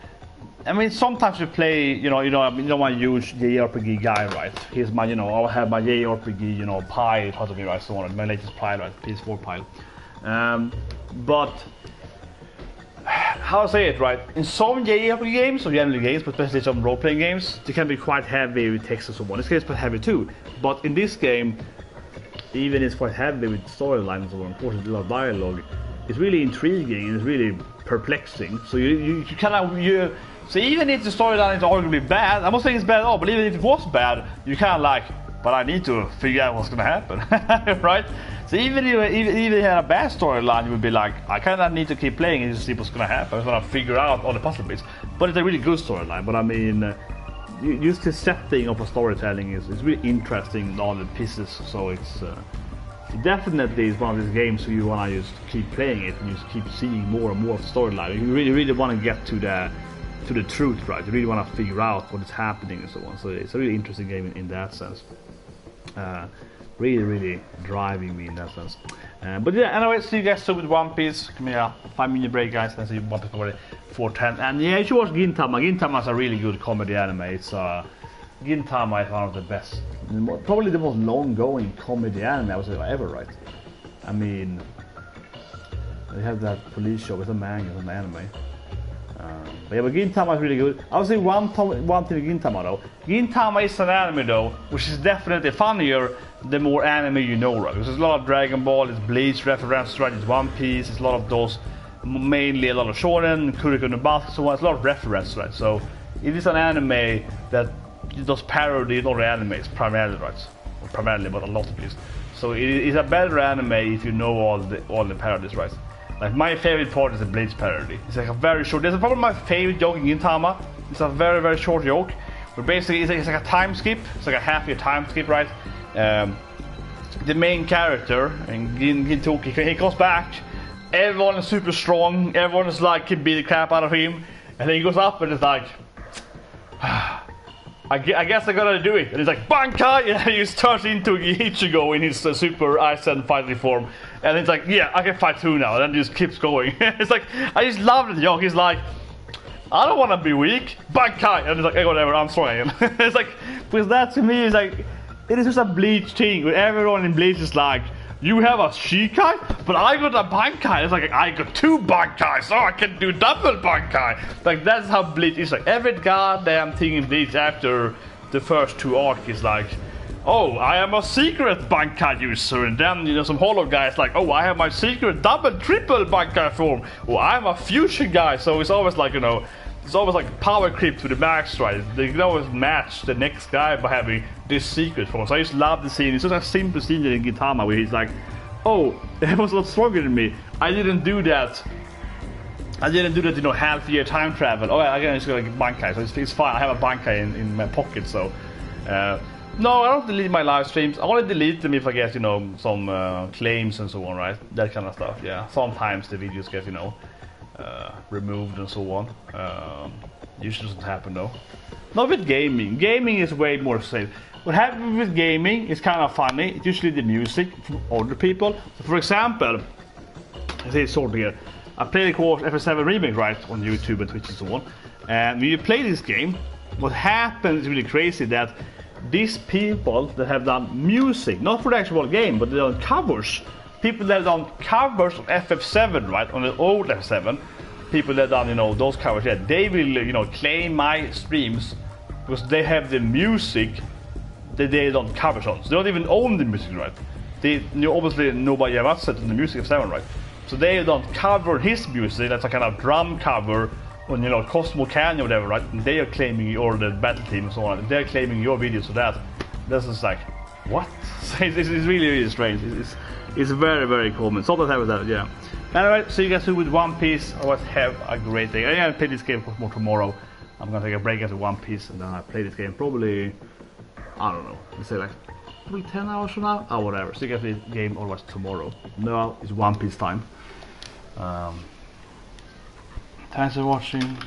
I mean, sometimes you play, my huge JRPG guy, right? Here's my, I'll have my JRPG, pile in front of me, right? So on, my latest pile, right? PS4 pile. But how to say it, right? In some JRPG games, or generally games, but especially some role-playing games, they can be quite heavy with text and so on. This game is quite heavy too. But in this game, even it's quite heavy with storyline and so on. Of course, there's a lot of dialogue. It's really intriguing and it's really perplexing. So you kind of so even if the storyline is arguably bad, I'm not saying it's bad at all, but even if it was bad, you kind of like, but I need to figure out what's gonna happen, right? So even if you had a bad storyline, you would be like, I kind of need to keep playing and just see what's gonna happen. I'm gonna figure out all the puzzle bits. But it's a really good storyline. But I mean, just the setting of a storytelling is really interesting, all the pieces. So it's definitely is one of these games where you wanna just keep playing it and just keep seeing more and more of the storyline. You really want to get to to the truth, right? You really want to figure out what is happening and so on. So it's a really interesting game in that sense. Really driving me in that sense. But yeah, anyway, see you guys soon with One Piece. Give me a 5-minute break, guys, and see One Piece already 4:10. And yeah, you should watch Gintama. Gintama is a really good comedy anime. It's Gintama is one of the best, probably the most long-going comedy anime I would say ever, right? I mean, they have that police show with a manga and an anime. But yeah, but Gintama is really good. I would say one thing with Gintama though. Gintama is an anime though, which is definitely funnier the more anime you know, right? Because there's a lot of Dragon Ball, it's Bleach references, right? It's One Piece, it's a lot of those, mainly a lot of Shonen, Kuroko no Basuke, so on. It's a lot of references, right? So it is an anime that does parody in other animes primarily, right? Or primarily, but a lot at least. So it is a better anime if you know all the parodies, right? Like my favorite part is the Bleach parody. It's like a very short. There's probably my favorite joke in Gintama. It's a very short joke, but basically it's like a time skip. It's like a half-year time skip, right? The main character in Gintoki, he comes back. Everyone is super strong. Everyone is like can beat the crap out of him, and then he goes up and it's like, I guess I gotta do it. And he's like, Bankai! And he just turns into Ichigo in his super Ice and fighting form. And it's like, yeah, I can fight too now. And then he just keeps going. It's like, I just love the joke. He's like, I don't want to be weak. Bankai! And it's like, hey, whatever, I'm strong again. It's like, because that to me is like, it is just a Bleach thing. Where everyone in Bleach is like, you have a Shikai, but I got a Bankai. It's like, I got 2 Bankai, so I can do double Bankai. Like, that's how Bleach is. Like, every goddamn thing in Bleach after the first 2 arcs is like, oh, I am a secret Bankai user. And then, you know, some Hollow guys like, oh, I have my secret double, triple Bankai form. Oh, I'm a fusion guy. So it's always like, you know, it's always like power creep to the max, right? They can always match the next guy by having this secret form. So I just love the scene. It's just a simple scene in Gintama where he's like, oh, it was a lot stronger than me. I didn't do that, you know, half-year time travel. Oh, I can just go like Bankai, so it's fine. I have a Bankai in my pocket, so. No, I don't delete my live streams. I only delete them if I get, you know, some claims and so on, right? That kind of stuff, yeah. Sometimes the videos get, you know, removed and so on. Usually doesn't happen though. Not with gaming. Gaming is way more safe. What happens with gaming is kind of funny. It's usually the music from older people. So for example, I say it's sort here. I played of course FF7 Remake, right, on YouTube and Twitch and so on. And when you play this game, what happens is really crazy that these people that have done music, not for the actual game, but they've done covers. People that have done covers of FF7, right, on the old FF7, people that have done, you know, those covers, yeah, they will, you know, claim my streams because they have the music that they don't covers on. So they don't even own the music, right? They, you know, obviously nobody ever set the music of 7, right? So they don't cover his music, that's a kind of drum cover on, you know, Cosmo Canyon or whatever, right? And they are claiming, or the battle team and so on, they're claiming your videos for that. That's just like, what? It's really strange. It's very common. Sometimes happens that, yeah. Anyway, see you guys soon with One Piece. Always have a great day. I'm gonna play this game more tomorrow. I'm gonna take a break after One Piece and then I play this game probably, I don't know, let's say like probably 10 hours from now? Oh, whatever. So you guys play the game always tomorrow. No, it's One Piece time. Thanks for watching.